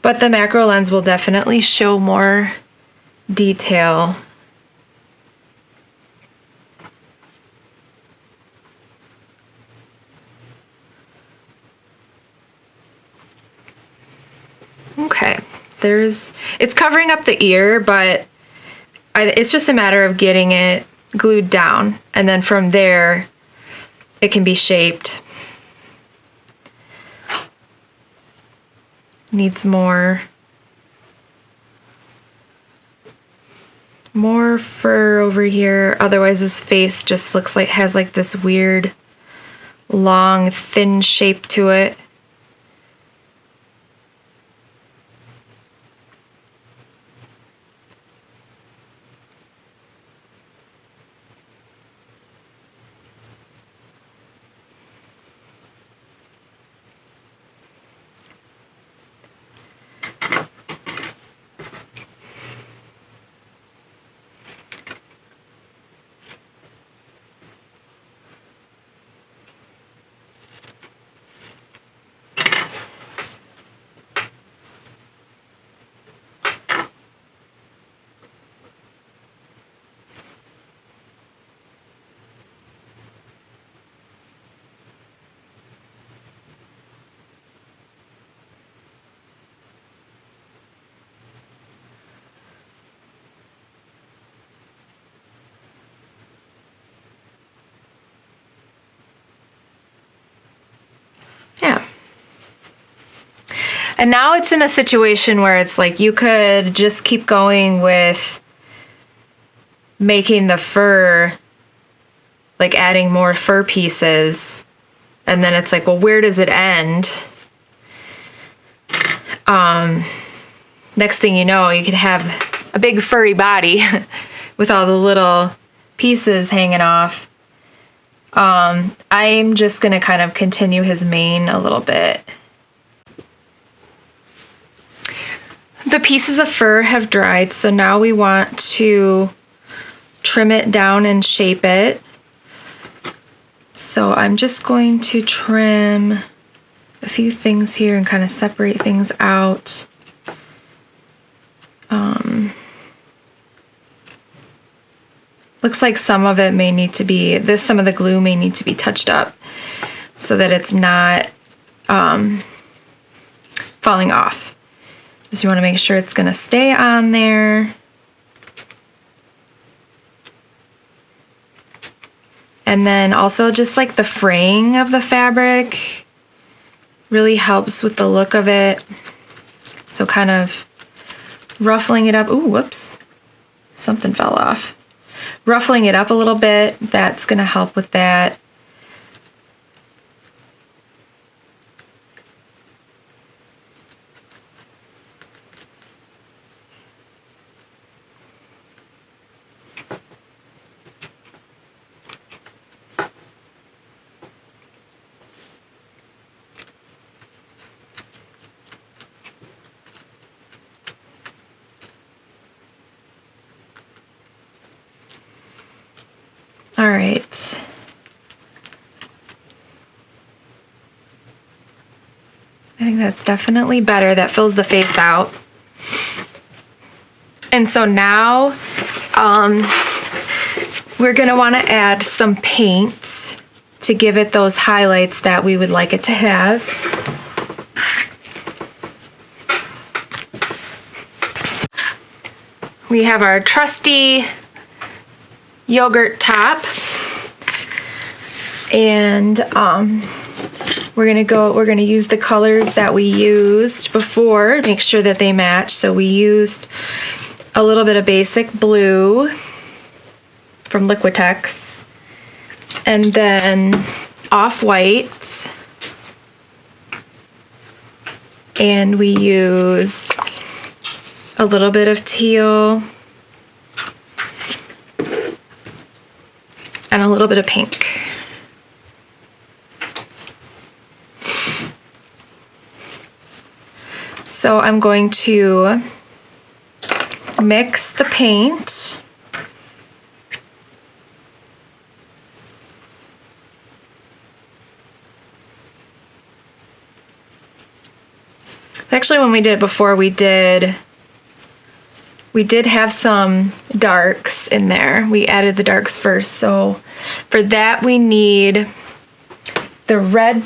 But the macro lens will definitely show more detail. it's covering up the ear, but it's just a matter of getting it glued down, and then from there it can be shaped. Needs more fur over here, otherwise his face just looks like has like this weird long thin shape to it. Yeah. And now it's in a situation where it's like you could just keep going with making the fur, like adding more fur pieces. And then it's like, well, where does it end? Next thing you know, you could have a big furry body with all the little pieces hanging off. I'm just going to kind of continue his mane a little bit. The pieces of fur have dried, so now we want to trim it down and shape it. So I'm just going to trim a few things here and kind of separate things out. Looks like some of it may need to be, some of the glue may need to be touched up so that it's not falling off. So you want to make sure it's going to stay on there. And then also just like the fraying of the fabric really helps with the look of it. So kind of ruffling it up. Ooh, whoops. Something fell off. Ruffling it up a little bit, that's going to help with that. All right. I think that's definitely better. That fills the face out. And so now we're going to want to add some paint to give it those highlights that we would like it to have. We have our trusty yogurt top, and we're gonna use the colors that we used before, make sure that they match. So we used a little bit of basic blue from Liquitex, and then off-white, and we used a little bit of teal and a little bit of pink. So I'm going to mix the paint. Actually, when we did it before, we did have some darks in there. We added the darks first. So for that, we need the red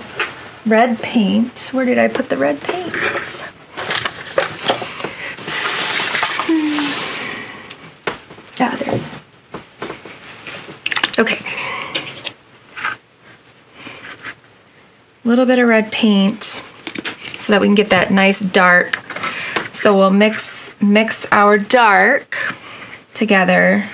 paint. Where did I put the red paint? a little bit of red paint so that we can get that nice dark. So we'll mix our dark together.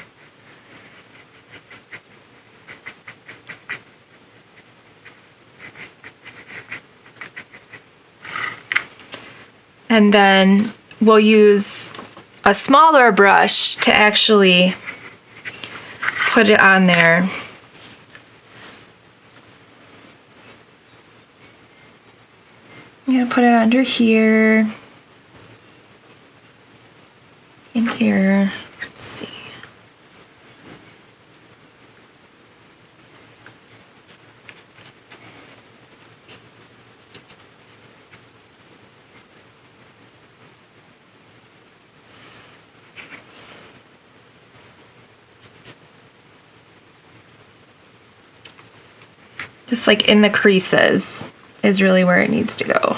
And then we'll use a smaller brush to actually put it on there. I'm gonna put it under here, in here. Let's see. Just like in the creases is really where it needs to go.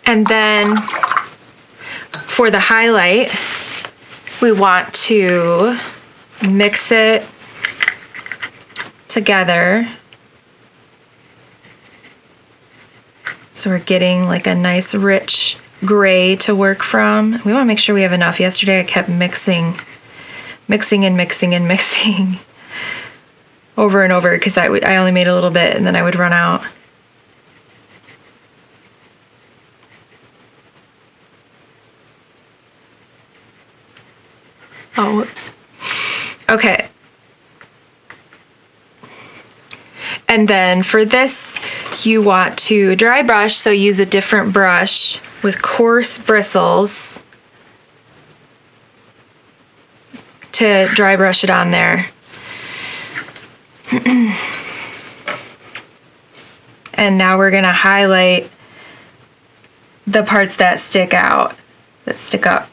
And then for the highlight, we want to mix it together. So we're getting like a nice rich gray to work from. We want to make sure we have enough. Yesterday I kept mixing over and over because I only made a little bit and then I would run out. Oh, whoops. Okay. And then for this, you want to dry brush, so use a different brush with coarse bristles to dry brush it on there. And now we're gonna highlight the parts that stick out, that stick up.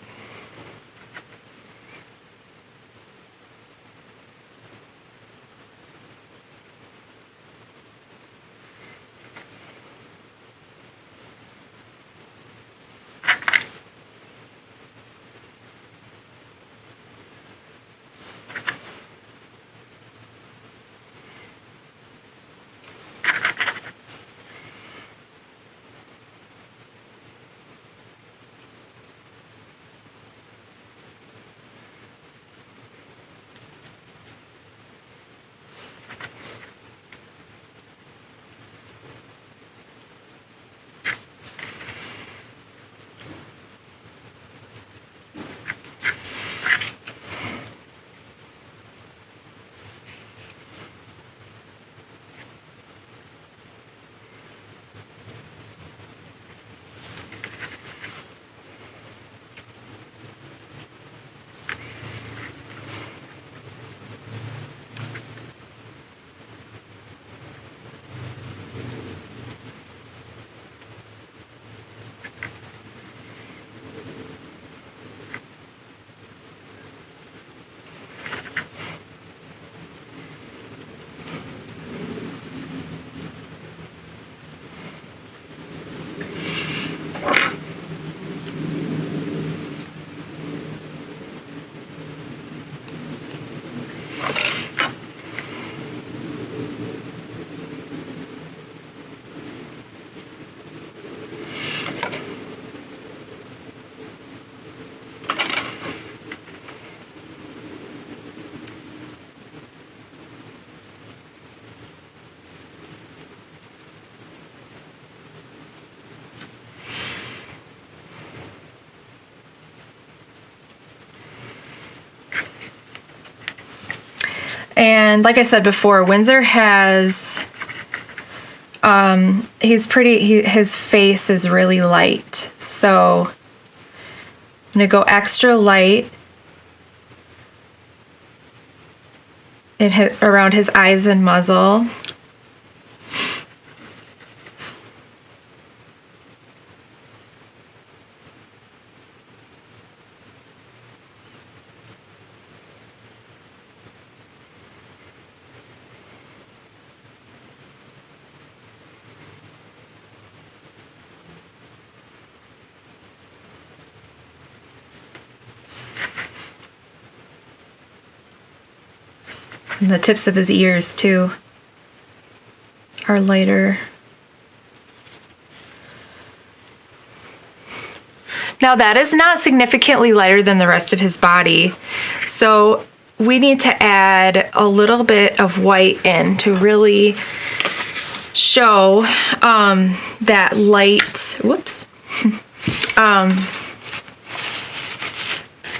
And like I said before, Windsor has, his face is really light. So I'm gonna go extra light around his eyes and muzzle. And the tips of his ears too are lighter. Now that is not significantly lighter than the rest of his body, so we need to add a little bit of white in to really show that light,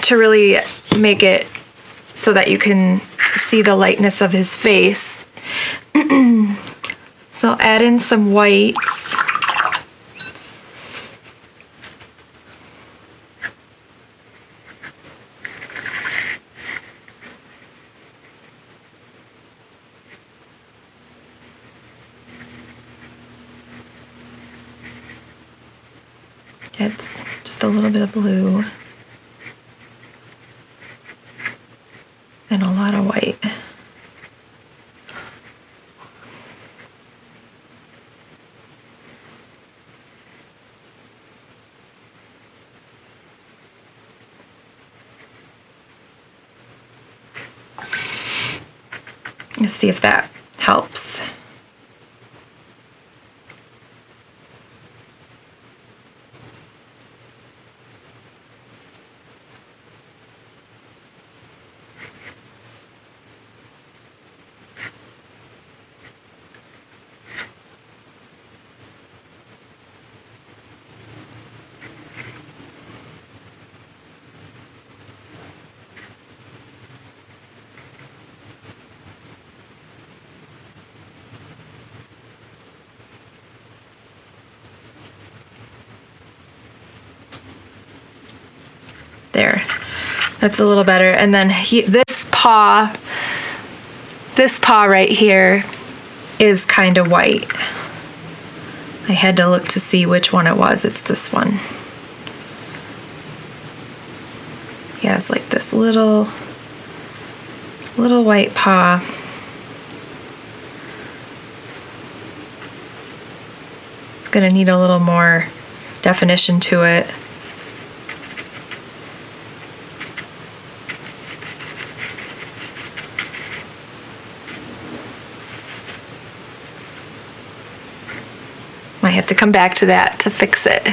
to really make it so that you can see the lightness of his face. So I'll add in some white. It's just a little bit of blue and a lot of white. Let's see if that helps. There, that's a little better. And then this paw right here is kind of white. I had to look to see which one it was. It's this one. He has like this little white paw. It's gonna need a little more definition to it. Might have to come back to that to fix it.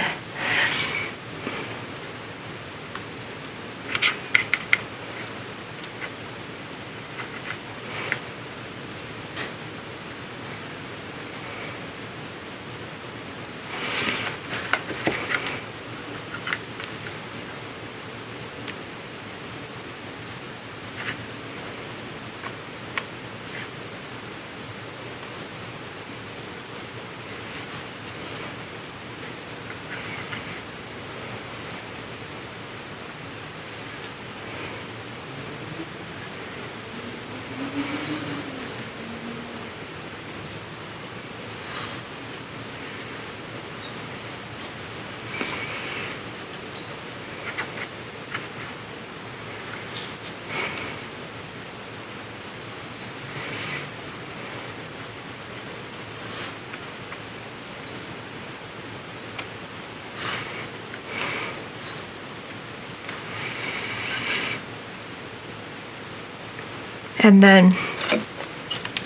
And then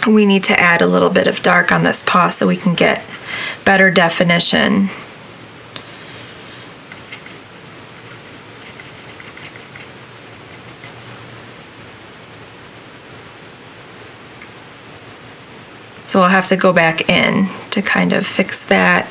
we need to add a little bit of dark on this paw so we can get better definition. So we'll have to go back in to kind of fix that.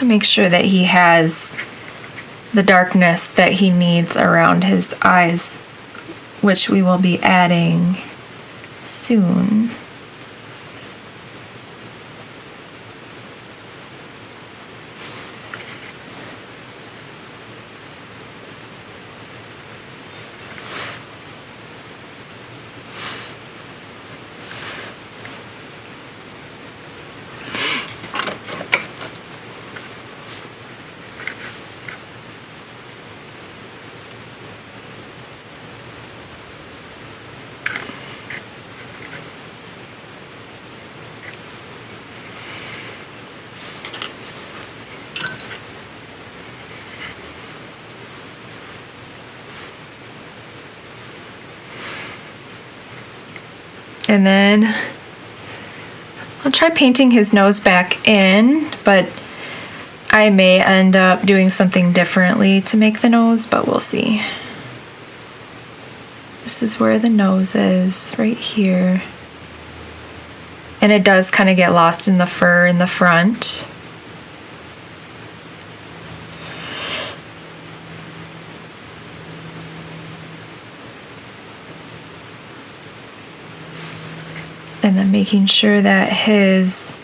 Make sure that he has the darkness that he needs around his eyes, which we will be adding soon. And then I'll try painting his nose back in, but I may end up doing something differently to make the nose, but we'll see. This is where the nose is, right here. And it does kind of get lost in the fur in the front. And then making sure that his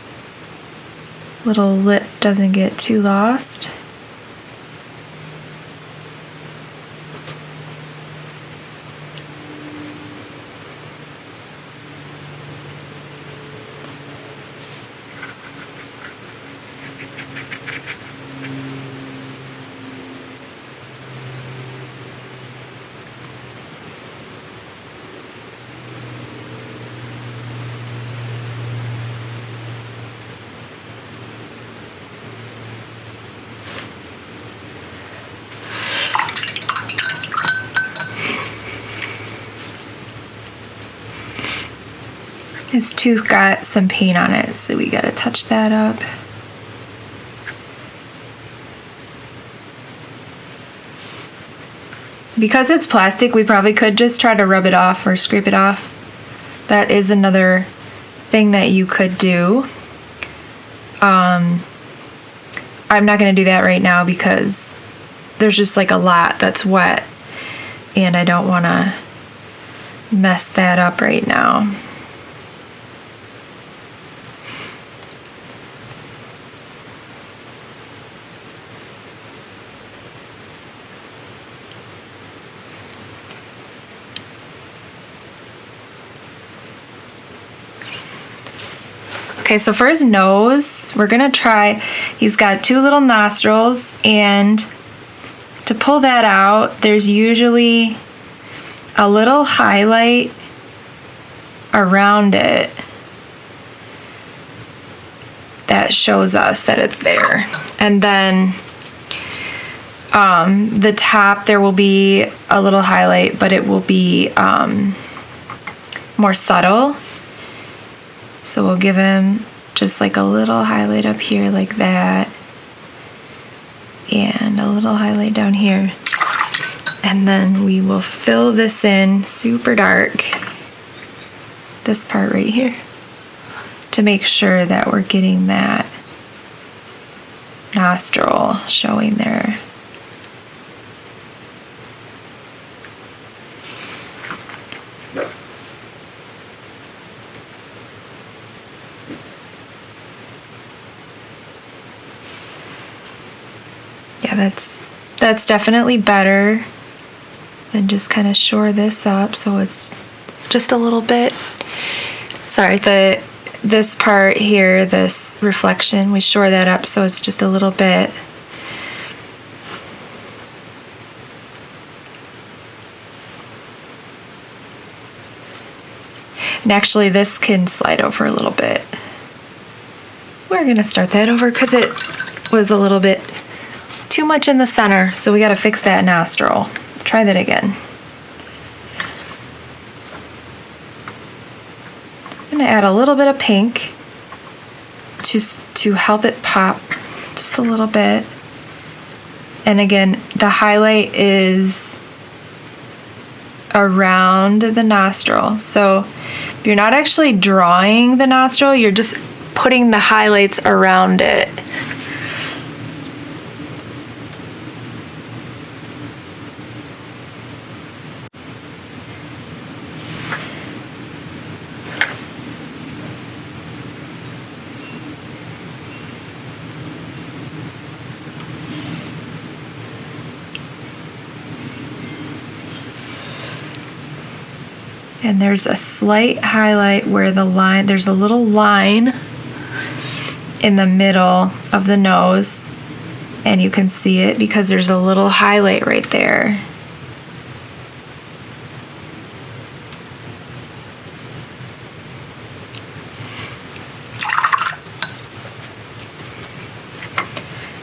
little lip doesn't get too lost. His tooth got some paint on it, so we gotta touch that up. Because it's plastic, we probably could just try to rub it off or scrape it off. That is another thing that you could do. I'm not gonna do that right now because there's just like a lot that's wet and I don't wanna mess that up right now. Okay, so for his nose, we're gonna try, he's got two little nostrils, and to pull that out, there's usually a little highlight around it that shows us that it's there. And then the top, there will be a little highlight, but it will be more subtle. So we'll give him just like a little highlight up here like that, and a little highlight down here. And then we will fill this in super dark, this part right here, to make sure that we're getting that nostril showing there. Yeah, that's definitely better than just kind of shore this up so it's just a little bit. Sorry, this part here, this reflection, we shore that up so it's just a little bit. And actually this can slide over a little bit. We're gonna start that over because it was a little bit too much in the center, so we gotta fix that nostril. Try that again. I'm gonna add a little bit of pink to help it pop just a little bit. And again, the highlight is around the nostril. So if you're not actually drawing the nostril, you're just putting the highlights around it. And there's a slight highlight where the line, there's a little line in the middle of the nose, and you can see it because there's a little highlight right there.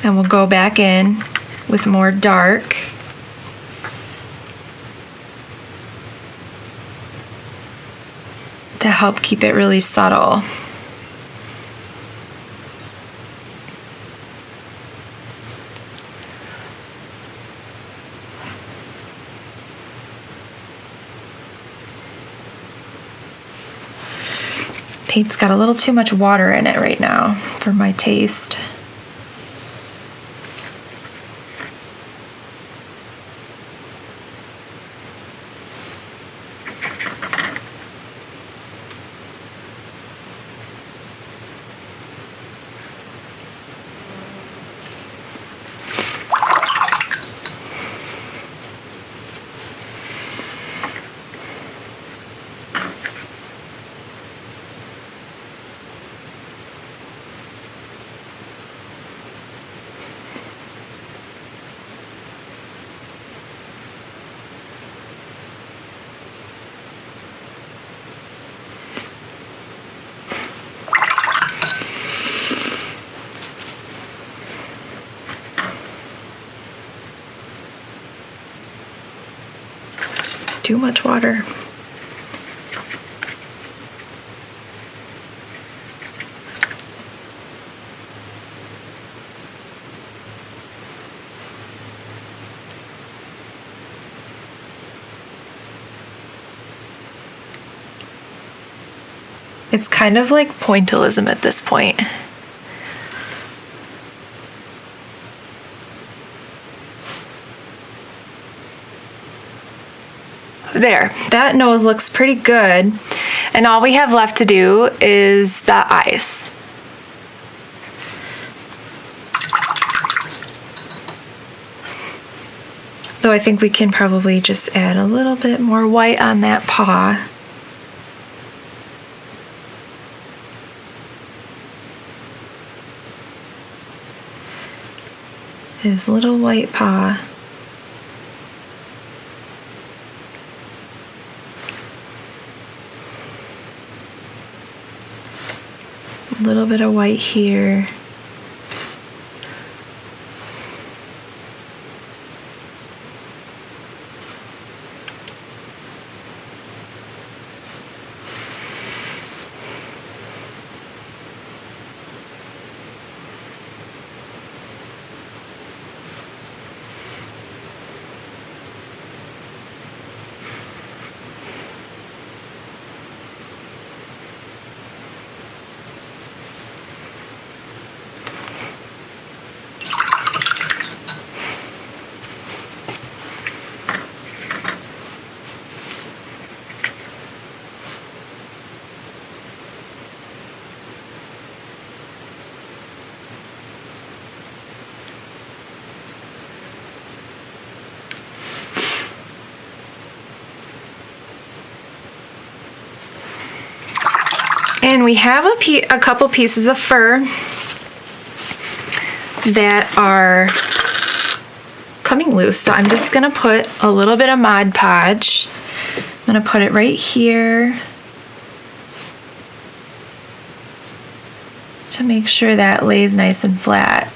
And we'll go back in with more dark. To help keep it really subtle. Paint's got a little too much water in it right now for my taste. Too much water. It's kind of like pointillism at this point. There, that nose looks pretty good. And all we have left to do is the eyes. Though I think we can probably just add a little bit more white on that paw. His little white paw. A little bit of white here. And we have a couple pieces of fur that are coming loose. So I'm just gonna put a little bit of Mod Podge. I'm gonna put it right here to make sure that lays nice and flat.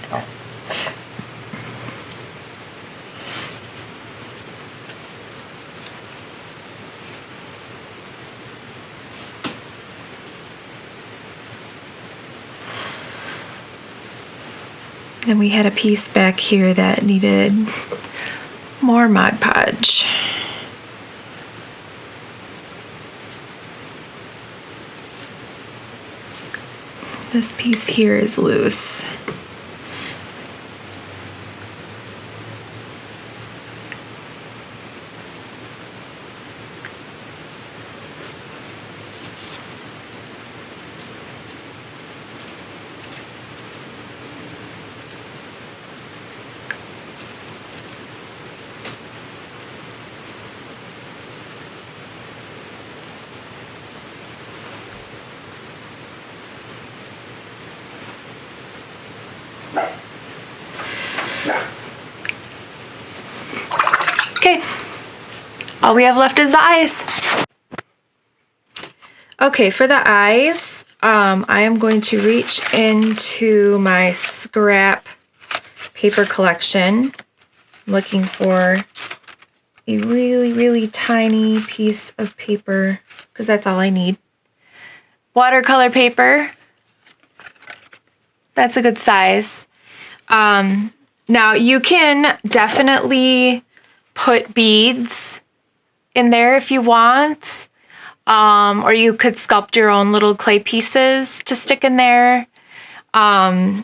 Then we had a piece back here that needed more Mod Podge. This piece here is loose. all we have left is the eyes. Okay, for the eyes, I am going to reach into my scrap paper collection. I'm looking for a really, really tiny piece of paper because that's all I need. Watercolor paper. That's a good size. Now you can definitely put beads in there if you want. Or you could sculpt your own little clay pieces to stick in there. I'm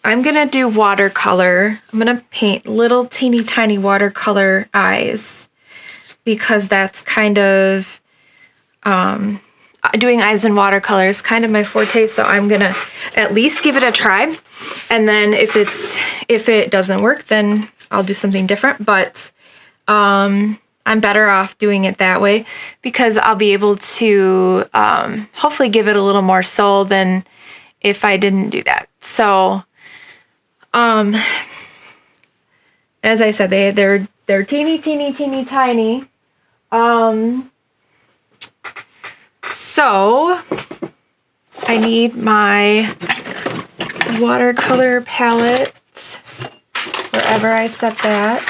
gonna do watercolor. I'm gonna paint little teeny tiny watercolor eyes because that's kind of, doing eyes in watercolor is kind of my forte, so I'm gonna at least give it a try. And then if it doesn't work, then I'll do something different, but I'm better off doing it that way because I'll be able to hopefully give it a little more soul than if I didn't do that. So, as I said, they're teeny, teeny, teeny, tiny. So I need my watercolor palette wherever I set that.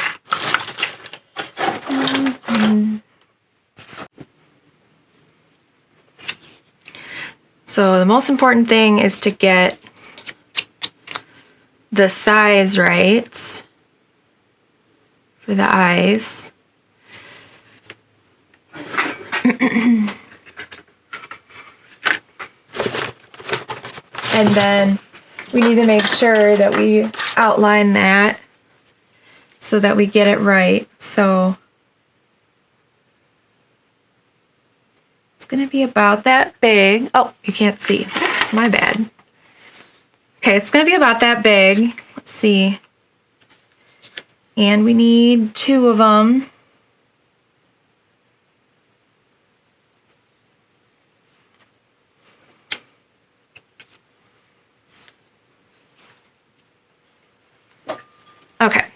So the most important thing is to get the size right for the eyes. And then we need to make sure that we outline that so that we get it right. So it's going to be about that big. Oh, you can't see. Oops, my bad. Okay, it's going to be about that big. Let's see. And we need 2 of them. Okay.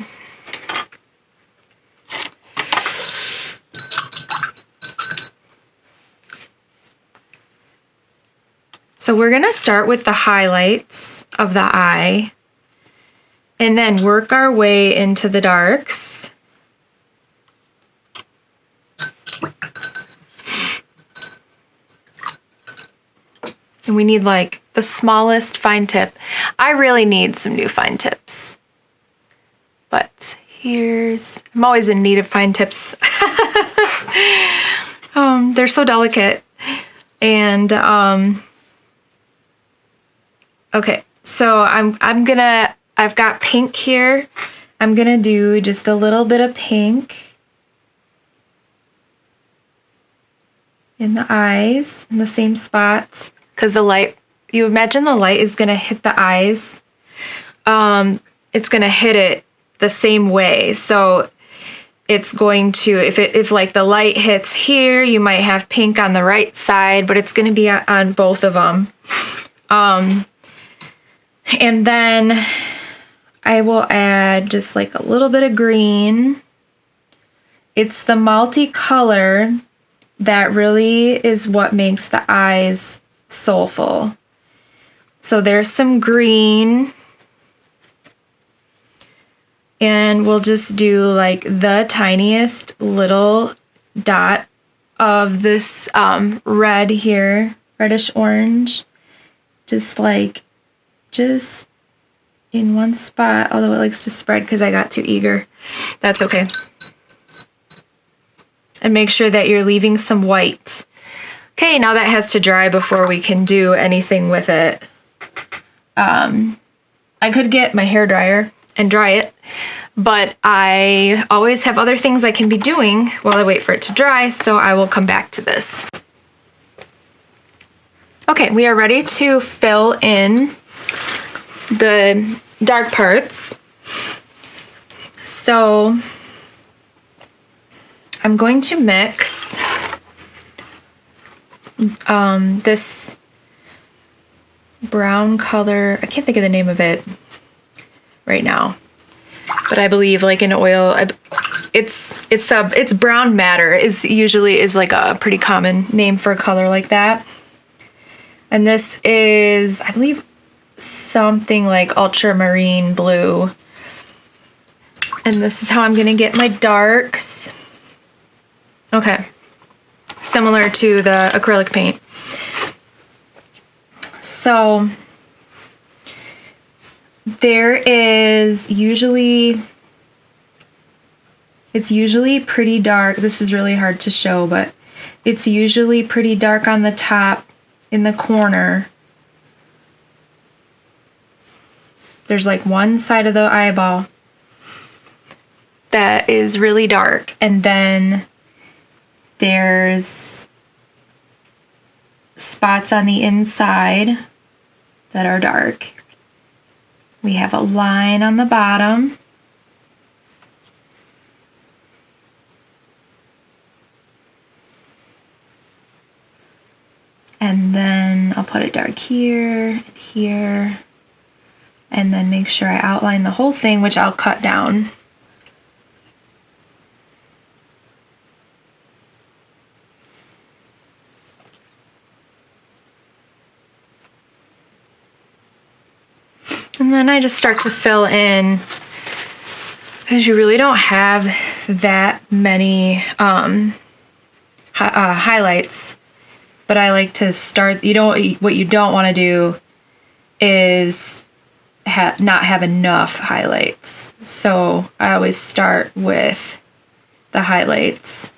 So we're going to start with the highlights of the eye and then work our way into the darks. And we need like the smallest fine tip. I really need some new fine tips. But I'm always in need of fine tips. They're so delicate. And, okay, so I've got pink here. I'm gonna do just a little bit of pink in the eyes, in the same spots, because you imagine the light is gonna hit the eyes. It's gonna hit it the same way. So it's going to, if like the light hits here, you might have pink on the right side, but it's going to be on both of them. And then I will add just like a little bit of green. It's the multicolor that really is what makes the eyes soulful. So there's some green. And we'll just do like the tiniest little dot of this red here, reddish orange, just in one spot, although it likes to spread because I got too eager. That's okay. And make sure that you're leaving some white. Okay, now that has to dry before we can do anything with it. I could get my hairdryer and dry it, but I always have other things I can be doing while I wait for it to dry, so I will come back to this. Okay, we are ready to fill in the dark parts. So I'm going to mix this brown color, I can't think of the name of it right now. but I believe like in oil, it's brown matter is usually like a pretty common name for a color like that. And this is, I believe, something like ultramarine blue. And this is how I'm gonna get my darks. Okay, similar to the acrylic paint. So there is usually, it's usually pretty dark. This is really hard to show, but it's usually pretty dark on the top in the corner. There's like one side of the eyeball that is really dark, and then there's spots on the inside that are dark. We have a line on the bottom. And then I'll put it dark here and here. And then make sure I outline the whole thing, which I'll cut down. And then I just start to fill in, because you really don't have that many highlights. But I like to start, what you don't want to do is not have enough highlights. So I always start with the highlights.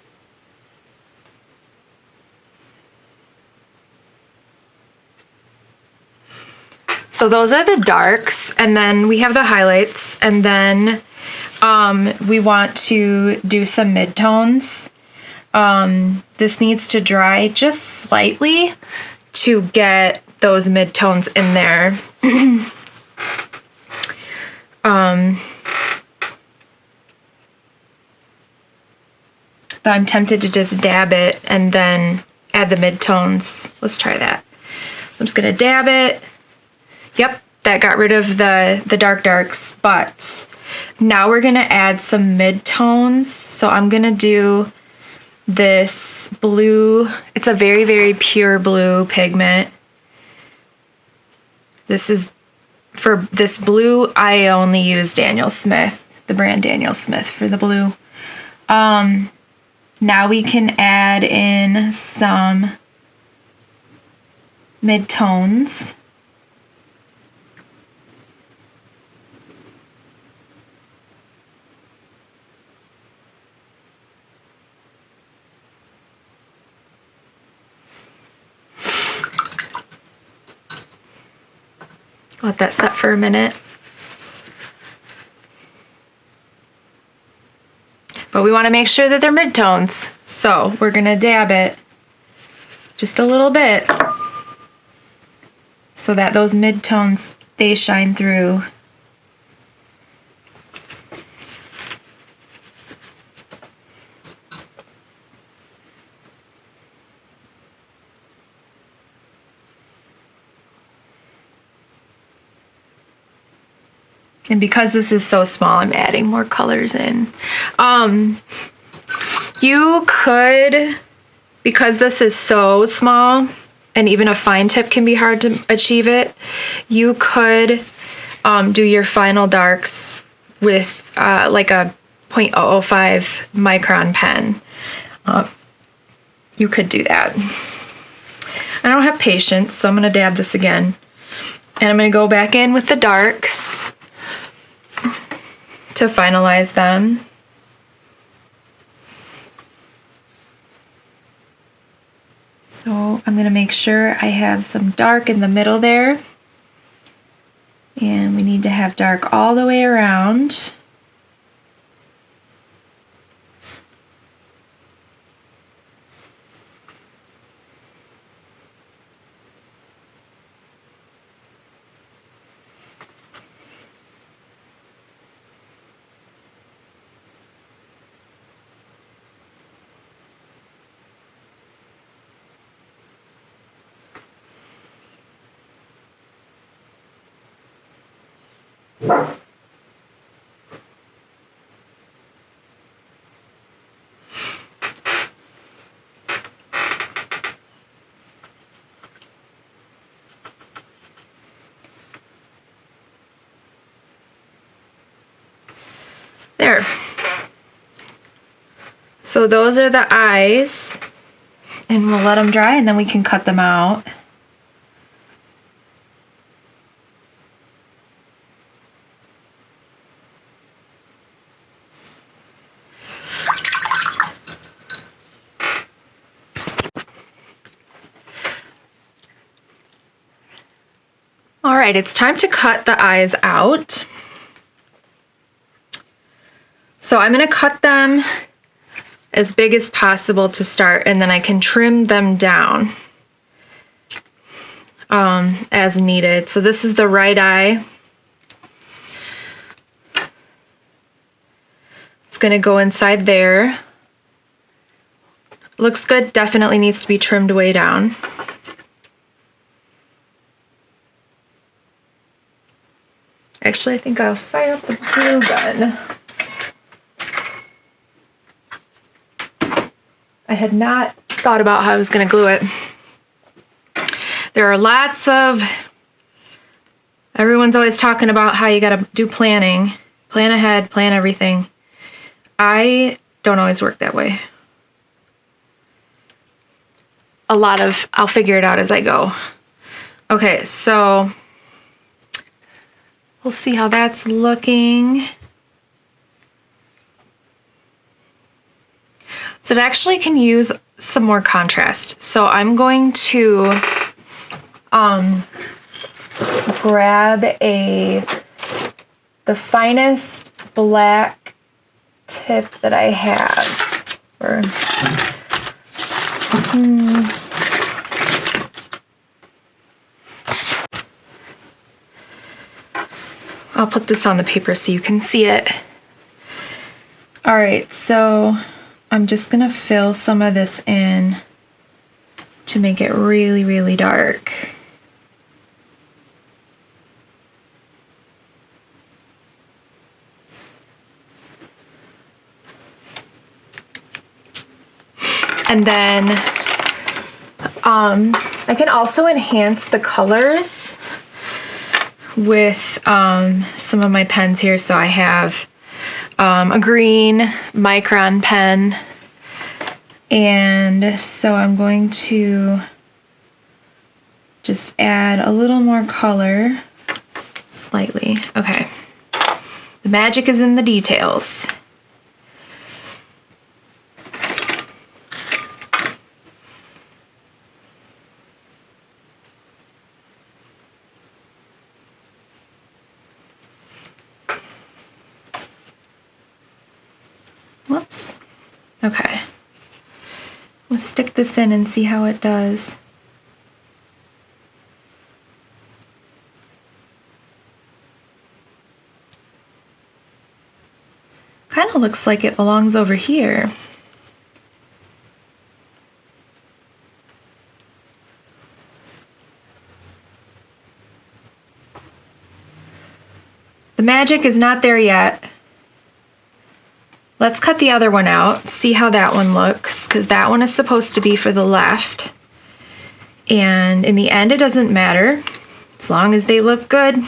So those are the darks, and then we have the highlights, and then we want to do some midtones. This needs to dry just slightly to get those midtones in there. I'm tempted to just dab it and then add the midtones. Let's try that. I'm just gonna dab it. Yep, that got rid of the darks, but now we're gonna add some midtones. So I'm gonna do this blue. It's a very, very pure blue pigment. For this blue, I only use Daniel Smith, the brand Daniel Smith for the blue. Now we can add in some midtones. Let that set for a minute. But we want to make sure that they're midtones. So we're going to dab it just a little bit so that those midtones, they shine through. And because this is so small, I'm adding more colors in. You could, because this is so small, and even a fine tip can be hard to achieve it, you could do your final darks with like a 0.005 micron pen. You could do that. I don't have patience, so I'm gonna dab this again. And I'm gonna go back in with the darks to finalize them. So I'm gonna make sure I have some dark in the middle there. And we need to have dark all the way around. There. So those are the eyes, and we'll let them dry and then we can cut them out. All right, it's time to cut the eyes out. So I'm going to cut them as big as possible to start, and then I can trim them down as needed. So this is the right eye. It's going to go inside there. Looks good, definitely needs to be trimmed way down. Actually, I think I'll fire up the glue gun. I had not thought about how I was going to glue it. There are lots of, everyone's always talking about how you got to do planning, plan ahead, plan everything. I don't always work that way. A lot of, I'll figure it out as I go. Okay, so we'll see how that's looking. So it actually can use some more contrast. So I'm going to grab the finest black tip that I have. I'll put this on the paper so you can see it. All right, so I'm just gonna fill some of this in to make it really, really dark. And then I can also enhance the colors with some of my pens here. So I have a green micron pen, and so I'm going to just add a little more color, slightly. Okay, the magic is in the details. Whoops. Okay. We'll stick this in and see how it does. Kind of looks like it belongs over here. The magic is not there yet. Let's cut the other one out, see how that one looks, because that one is supposed to be for the left. And in the end, it doesn't matter, as long as they look good.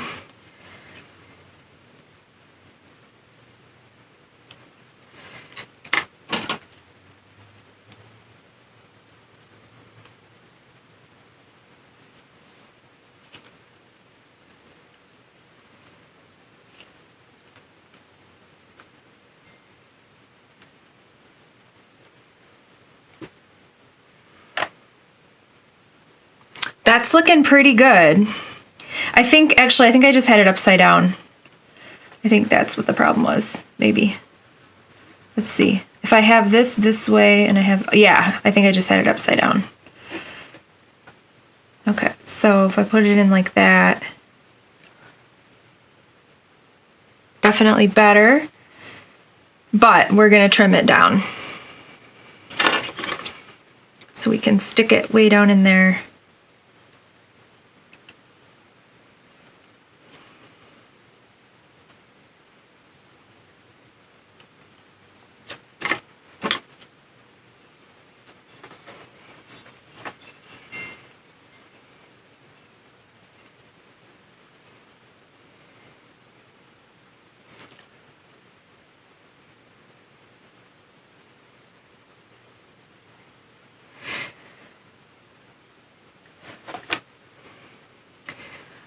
That's looking pretty good. I think I just had it upside down. I think that's what the problem was, maybe. Let's see. If I have this way and I have, yeah, I think I just had it upside down. Okay, so if I put it in like that, definitely better, but we're gonna trim it down. So we can stick it way down in there.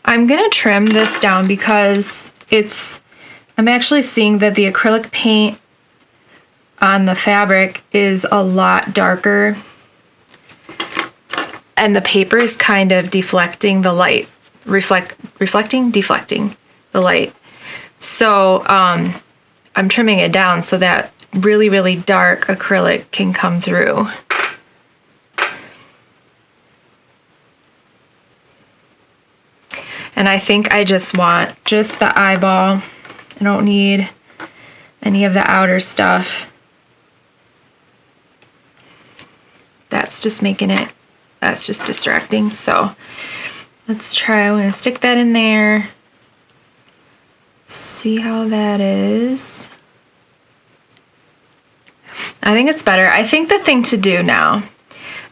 I'm gonna trim this down because I'm actually seeing that the acrylic paint on the fabric is a lot darker and the paper is kind of deflecting the light, deflecting the light. So I'm trimming it down so that really, really dark acrylic can come through. And I think I just want just the eyeball. I don't need any of the outer stuff. That's just that's just distracting. So let's try, I'm gonna stick that in there. See how that is. I think it's better. I think the thing to do now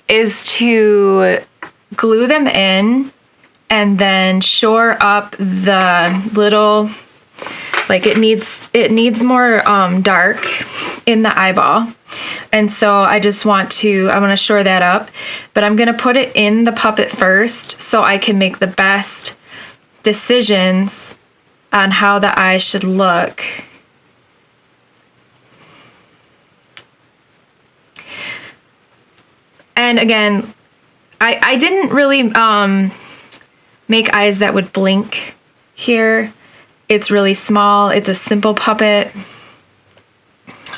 is to glue them in and then shore up the little, like it needs more dark in the eyeball. And so I want to shore that up, but I'm gonna put it in the puppet first so I can make the best decisions on how the eye should look. And again, I didn't really make eyes that would blink here. It's really small. It's a simple puppet.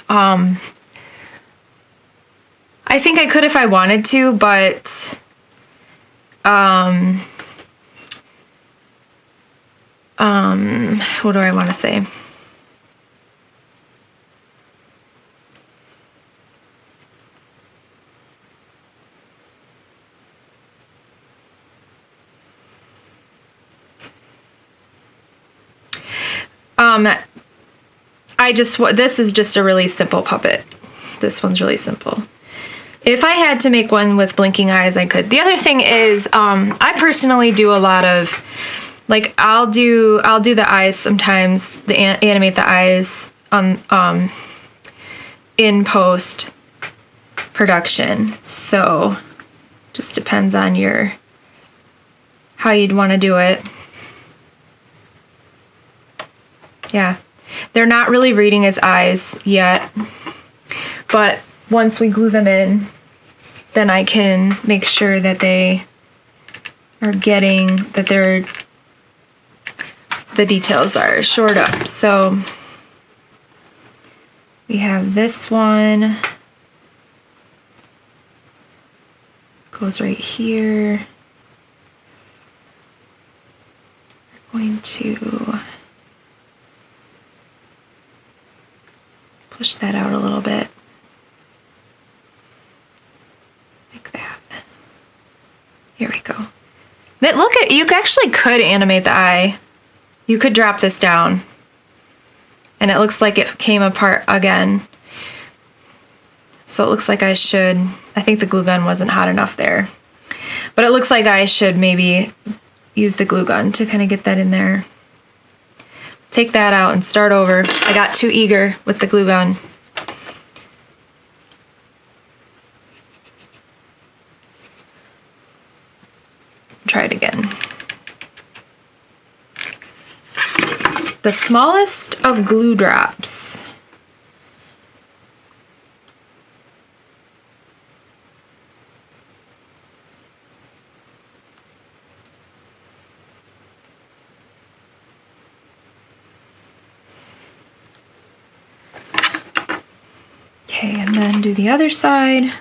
I think I could if I wanted to, but what do I want to say? This is just a really simple puppet. This one's really simple. If I had to make one with blinking eyes, I could. The other thing is, I personally do a lot of, like, I'll do the eyes sometimes, animate the eyes on, in post production. So, just depends on how you'd want to do it. Yeah. They're not really reading his eyes yet, but once we glue them in, then I can make sure that they are getting, that the details are shored up. So we have this one, goes right here. We're going to push that out a little bit, like that. Here we go. You actually could animate the eye. You could drop this down, and it looks like it came apart again. So it looks like I think the glue gun wasn't hot enough there, but it looks like I should maybe use the glue gun to kind of get that in there. Take that out and start over. I got too eager with the glue gun. Try it again. The smallest of glue drops. Okay, and then do the other side.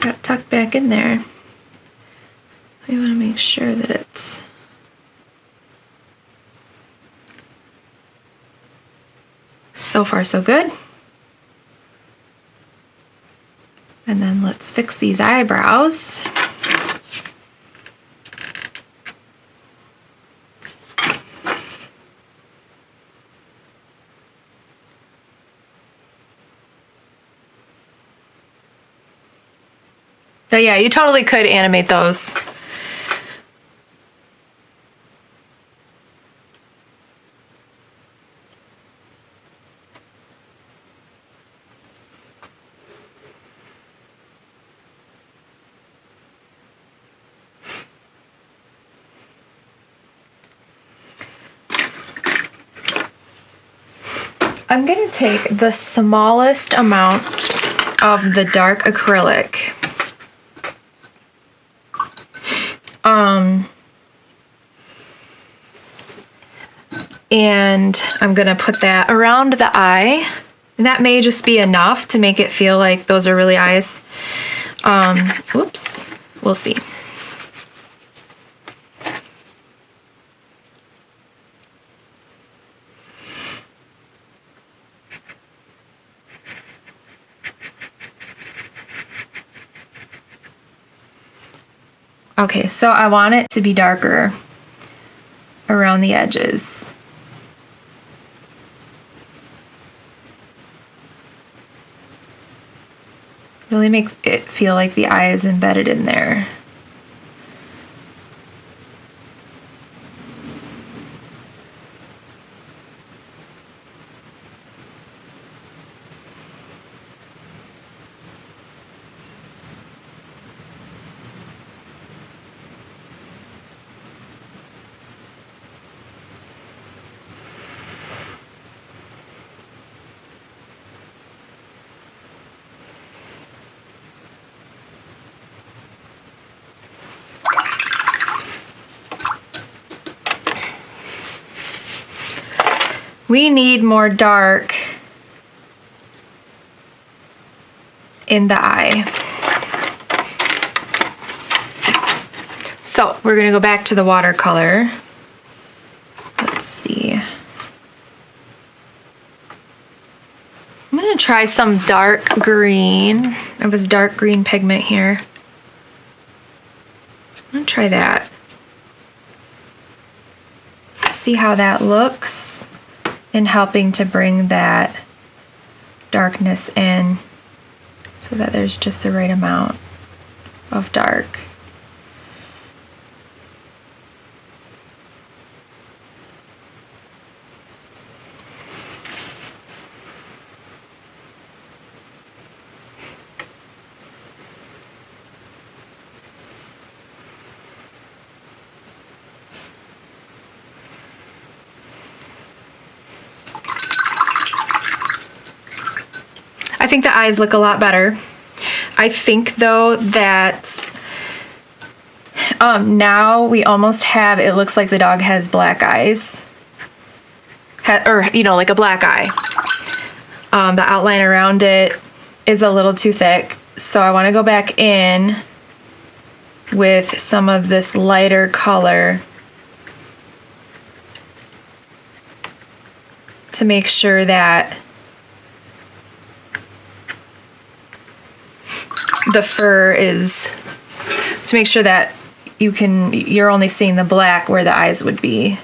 Got tucked back in there. We want to make sure that it's so far so good. And then let's fix these eyebrows. So yeah, you totally could animate those. I'm gonna take the smallest amount of the dark acrylic. And I'm gonna put that around the eye. And that may just be enough to make it feel like those are really eyes. Whoops, we'll see. Okay, so I want it to be darker around the edges. Really make it feel like the eye is embedded in there. We need more dark in the eye. So we're gonna go back to the watercolor. Let's see. I'm gonna try some dark green. I have this dark green pigment here. I'm gonna try that. See how that looks in helping to bring that darkness in so that there's just the right amount of dark. I think the eyes look a lot better. I think though that now we almost have, it looks like the dog has black eyes. Or, you know, like a black eye. The outline around it is a little too thick. So I want to go back in with some of this lighter color to make sure that the fur is, to make sure that you're only seeing the black where the eyes would be.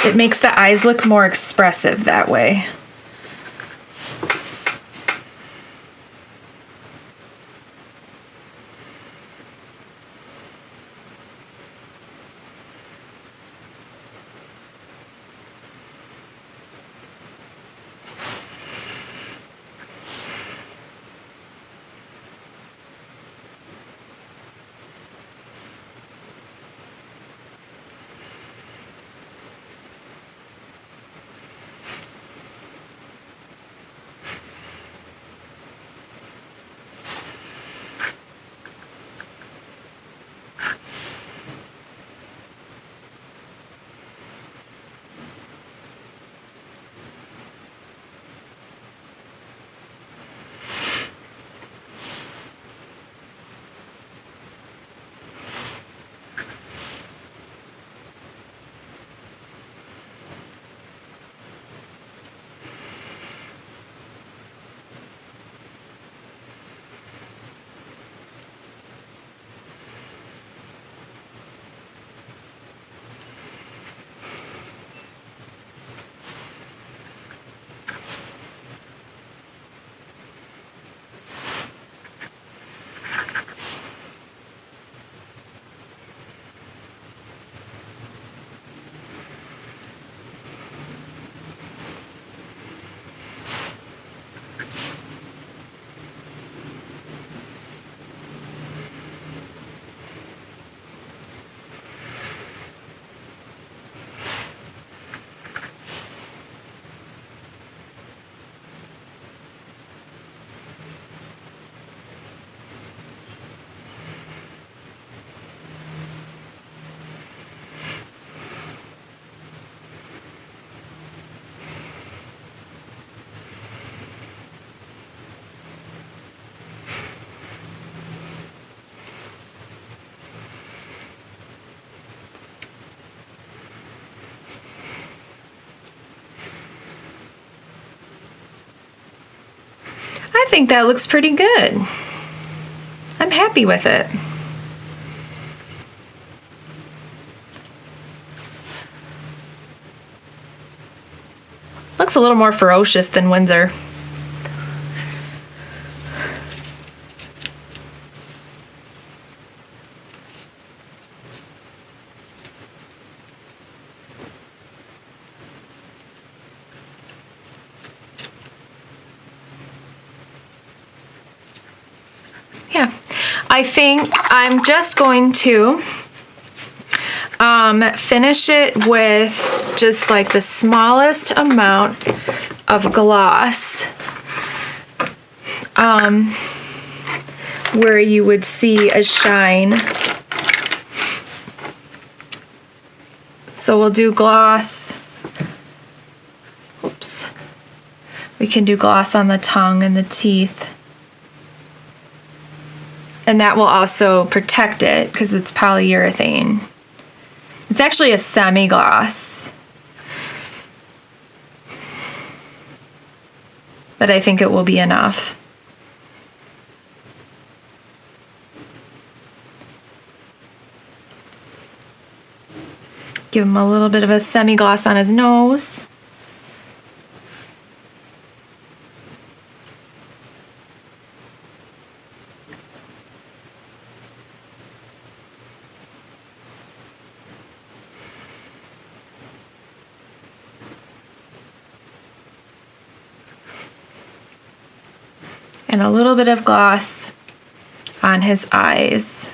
It makes the eyes look more expressive that way. I think that looks pretty good. I'm happy with it. Looks a little more ferocious than Windsor. Yeah, I think I'm just going to finish it with just like the smallest amount of gloss where you would see a shine. So we'll do gloss. Oops. We can do gloss on the tongue and the teeth. And that will also protect it because it's polyurethane. It's actually a semi-gloss. But I think it will be enough. Give him a little bit of a semi-gloss on his nose. And a little bit of gloss on his eyes.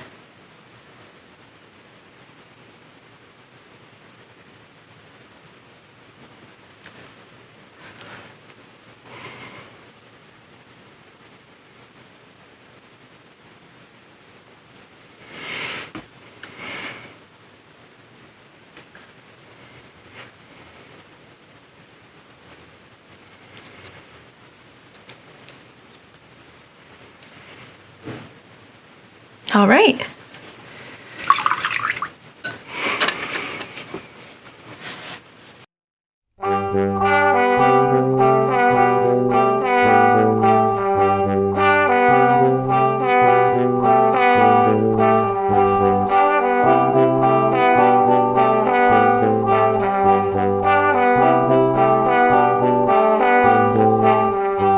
All right.